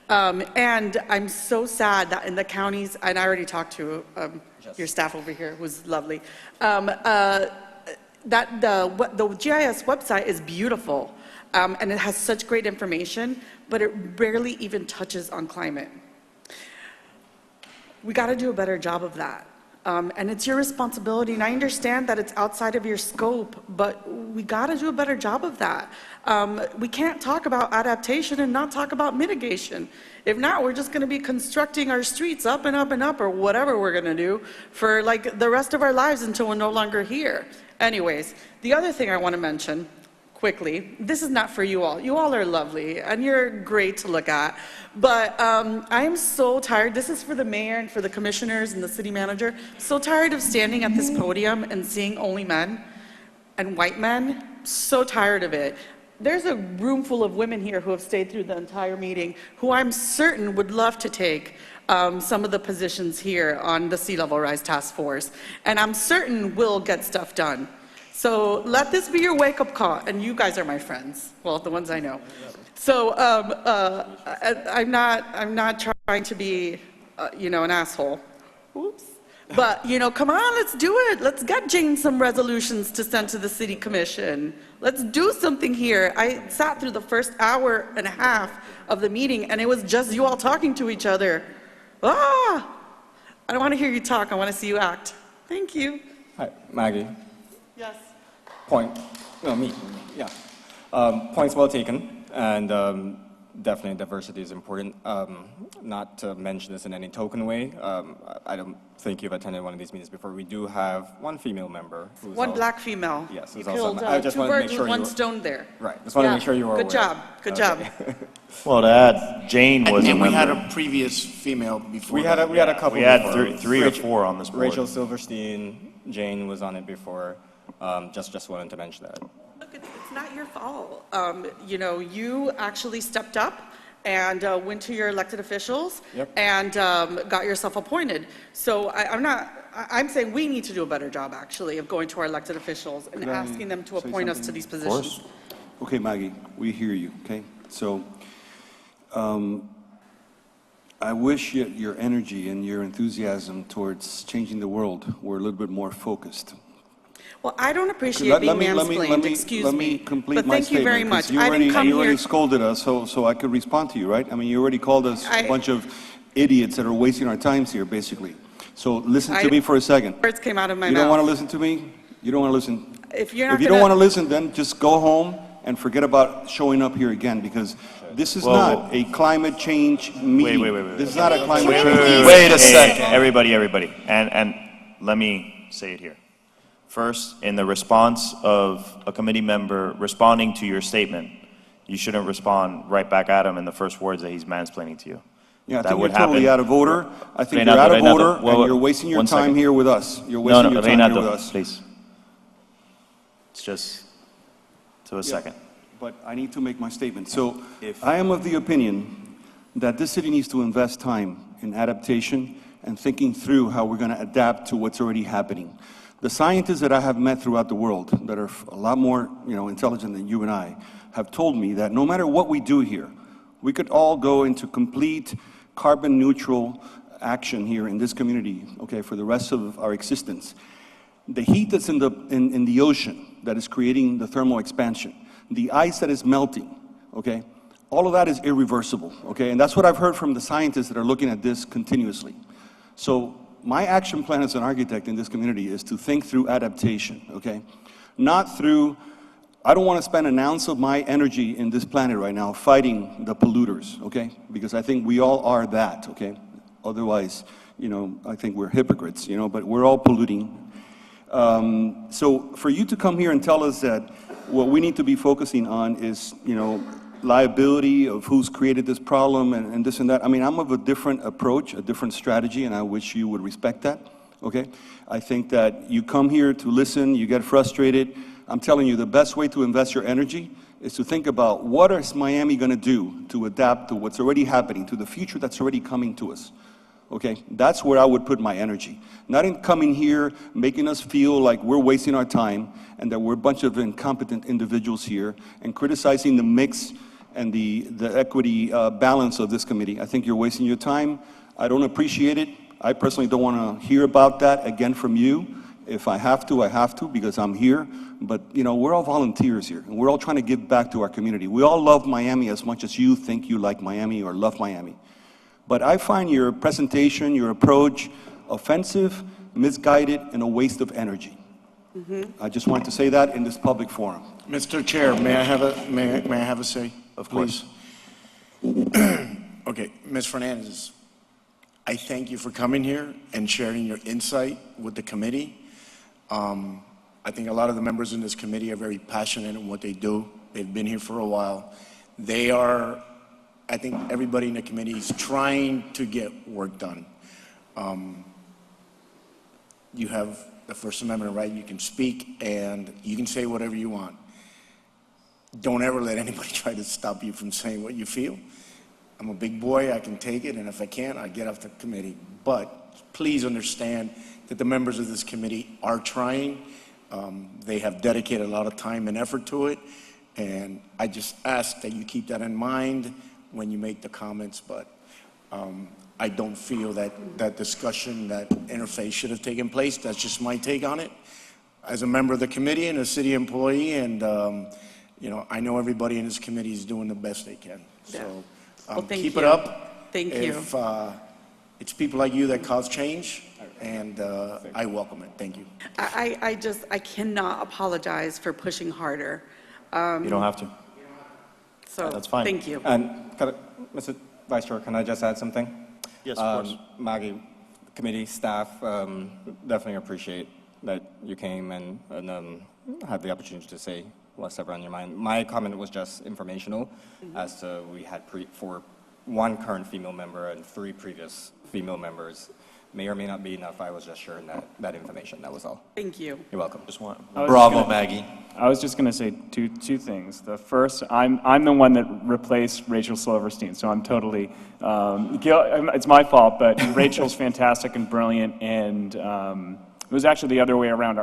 And I'm so sad that in the counties, and I already talked to your staff over here, who's lovely, that the GIS website is beautiful, and it has such great information, but it barely even touches on climate. We got to do a better job of that. And it's your responsibility, and I understand that it's outside of your scope, but we got to do a better job of that. We can't talk about adaptation and not talk about mitigation. If not, we're just going to be constructing our streets up and up and up, or whatever we're going to do for like the rest of our lives until we're no longer here. Anyways, the other thing I want to mention quickly, this is not for you all. You all are lovely and you're great to look at, but I am so tired. This is for the mayor and for the commissioners and the city manager. So tired of standing at this podium and seeing only men and white men. So tired of it. There's a room full of women here who have stayed through the entire meeting who I'm certain would love to take some of the positions here on the Sea Level Rise Task Force, and I'm certain will get stuff done. So let this be your wake-up call, and you guys are my friends, well, the ones I know. So I'm not trying to be, an asshole. Oops. But, come on, let's do it. Let's get Jane some resolutions to send to the city commission. Let's do something here. I sat through the first hour and a half of the meeting, and it was just you all talking to each other. I don't want to hear you talk. I want to see you act. Thank you. Hi, Maggie. Yes. Points well taken, and definitely diversity is important. Not to mention this in any token way, I don't think you've attended one of these meetings before. We do have one female member. Who's one black female. Yes. You Who's killed also, I just two wanted to birds make sure with you one were, stone there. Right. Just wanted to make sure you were Good aware. job. Good job. Well, to add, Jane was a And we had member. a previous female before. We had a couple. We had before. three or four on this board. Rachel Silverstein, Jane was on it before. Just wanted to mention that. Look, it's not your fault. You actually stepped up and went to your elected officials and got yourself appointed. So I'm saying we need to do a better job, actually, of going to our elected officials and asking them to appoint us to these positions. Okay, Maggie, we hear you, okay? So, I wish your energy and your enthusiasm towards changing the world were a little bit more focused. Well, I don't appreciate being mansplained, excuse me. Let me complete but my thank you statement, very 'cause much. I didn't come you already here. scolded us, so I could respond to you, right? I mean, you already called us a bunch of idiots that are wasting our times here, basically. So listen to me for a second. Words came out of my You mouth. don't want to listen to me? You don't want to listen? If you're not If you don't gonna- want to listen, then just go home and forget about showing up here again, because this is not a climate change meeting. Wait. This is not a climate change meeting. Wait a second. Everybody. And let me say it here. First, in the response of a committee member responding to your statement, you shouldn't respond right back at him in the first words that he's mansplaining to you. Yeah, I That think would you're totally happen. out of order. I think Reynaldo, you're out of Reynaldo, order, well, and you're wasting your one time second. here with us. You're wasting your time here with us. Please. It's just to a second. But I need to make my statement. So I am of the opinion that this city needs to invest time in adaptation and thinking through how we're going to adapt to what's already happening. The scientists that I have met throughout the world that are a lot more, intelligent than you and I have told me that no matter what we do here, we could all go into complete carbon neutral action here in this community, okay, for the rest of our existence. The heat that's in the ocean that is creating the thermal expansion, the ice that is melting, okay, all of that is irreversible, okay, and that's what I've heard from the scientists that are looking at this continuously. So my action plan as an architect in this community is to think through adaptation, okay, not through, I don't want to spend an ounce of my energy in this planet right now fighting the polluters, okay, because I think we all are that, okay, otherwise, I think we're hypocrites, but we're all polluting. So for you to come here and tell us that what we need to be focusing on is, liability of who's created this problem and this and that, I mean, I'm of a different approach, a different strategy, and I wish you would respect that, okay? I think that you come here to listen, you get frustrated. I'm telling you, the best way to invest your energy is to think about what is Miami going to do to adapt to what's already happening, to the future that's already coming to us. Okay, that's where I would put my energy. Not in coming here, making us feel like we're wasting our time and that we're a bunch of incompetent individuals here and criticizing the mix and the equity balance of this committee. I think you're wasting your time. I don't appreciate it. I personally don't want to hear about that again from you. If I have to, I have to because I'm here. But, we're all volunteers here and we're all trying to give back to our community. We all love Miami as much as you think you like Miami or love Miami. But I find your presentation, your approach, offensive, misguided, and a waste of energy. I just wanted to say that in this public forum. Mr. Chair, may I have a say? Of course. Okay, Ms. Fernandez, I thank you for coming here and sharing your insight with the committee. I think a lot of the members in this committee are very passionate in what they do. They've been here for a while. I think everybody in the committee is trying to get work done. You have the First Amendment right, you can speak and you can say whatever you want. Don't ever let anybody try to stop you from saying what you feel. I'm a big boy, I can take it, and if I can't, I get off the committee. But please understand that the members of this committee are trying. They have dedicated a lot of time and effort to it, and I just ask that you keep that in mind when you make the comments, but I don't feel that discussion, that interface should have taken place. That's just my take on it. As a member of the committee and a city employee, and you know, I know everybody in this committee is doing the best they can. So keep it up. Thank you. It's people like you that cause change, and I welcome it. Thank you. I cannot apologize for pushing harder. You don't have to. So, That's fine. thank you. And, Mr. Vice Chair, can I just add something? Yes, of course. Maggie, committee, staff, definitely appreciate that you came and had the opportunity to say what's ever on your mind. My comment was just informational, as to we had for one current female member and 3 previous female members. May or may not be enough. I was just sharing that information. That was all. Thank you. You're welcome. Bravo, Maggie. I was just going to say two things. The first, I'm the one that replaced Rachel Silverstein, so I'm totally, it's my fault, but Rachel's fantastic and brilliant, and it was actually the other way around.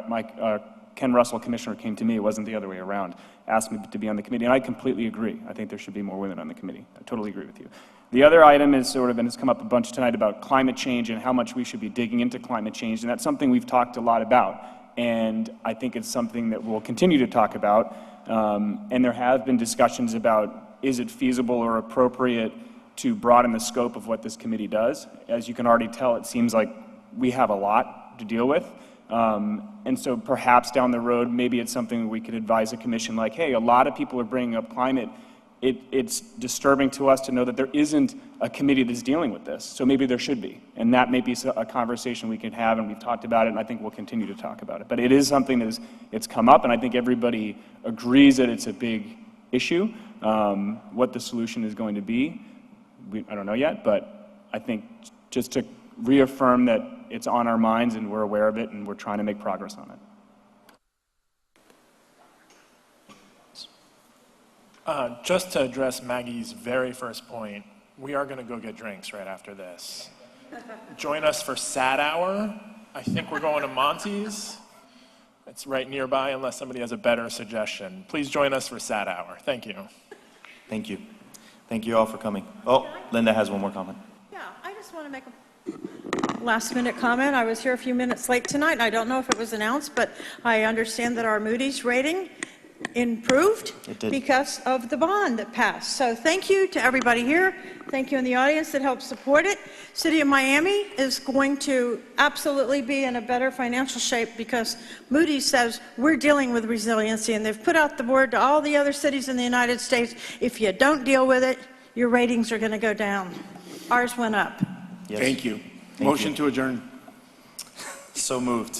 Ken Russell, commissioner, came to me, it wasn't the other way around, asked me to be on the committee, and I completely agree. I think there should be more women on the committee. I totally agree with you. The other item is sort of, and it's come up a bunch tonight, about climate change and how much we should be digging into climate change, and that's something we've talked a lot about. And I think it's something that we'll continue to talk about. And there have been discussions about, is it feasible or appropriate to broaden the scope of what this committee does? As you can already tell, it seems like we have a lot to deal with. And so perhaps down the road, maybe it's something we could advise a commission like, hey, a lot of people are bringing up climate. It's disturbing to us to know that there isn't a committee that's dealing with this. So maybe there should be. And that may be a conversation we can have, and we've talked about it, and I think we'll continue to talk about it. But it is something that it's come up, and I think everybody agrees that it's a big issue. What the solution is going to be, I don't know yet, but I think just to reaffirm that it's on our minds and we're aware of it and we're trying to make progress on it. Just to address Maggie's very first point, we are going to go get drinks right after this. Join us for Sad Hour. I think we're going to Monty's. It's right nearby unless somebody has a better suggestion. Please join us for Sad Hour. Thank you. Thank you. Thank you all for coming. Oh, Linda has one more comment. Yeah, I just want to make a last-minute comment. I was here a few minutes late tonight, and I don't know if it was announced, but I understand that our Moody's rating improved because of the bond that passed. So thank you to everybody here. Thank you in the audience that helped support it. City of Miami is going to absolutely be in a better financial shape because Moody's says we're dealing with resiliency, and they've put out the word to all the other cities in the United States, if you don't deal with it, your ratings are going to go down. Ours went up. Yes. Thank you. Motion to adjourn. So moved.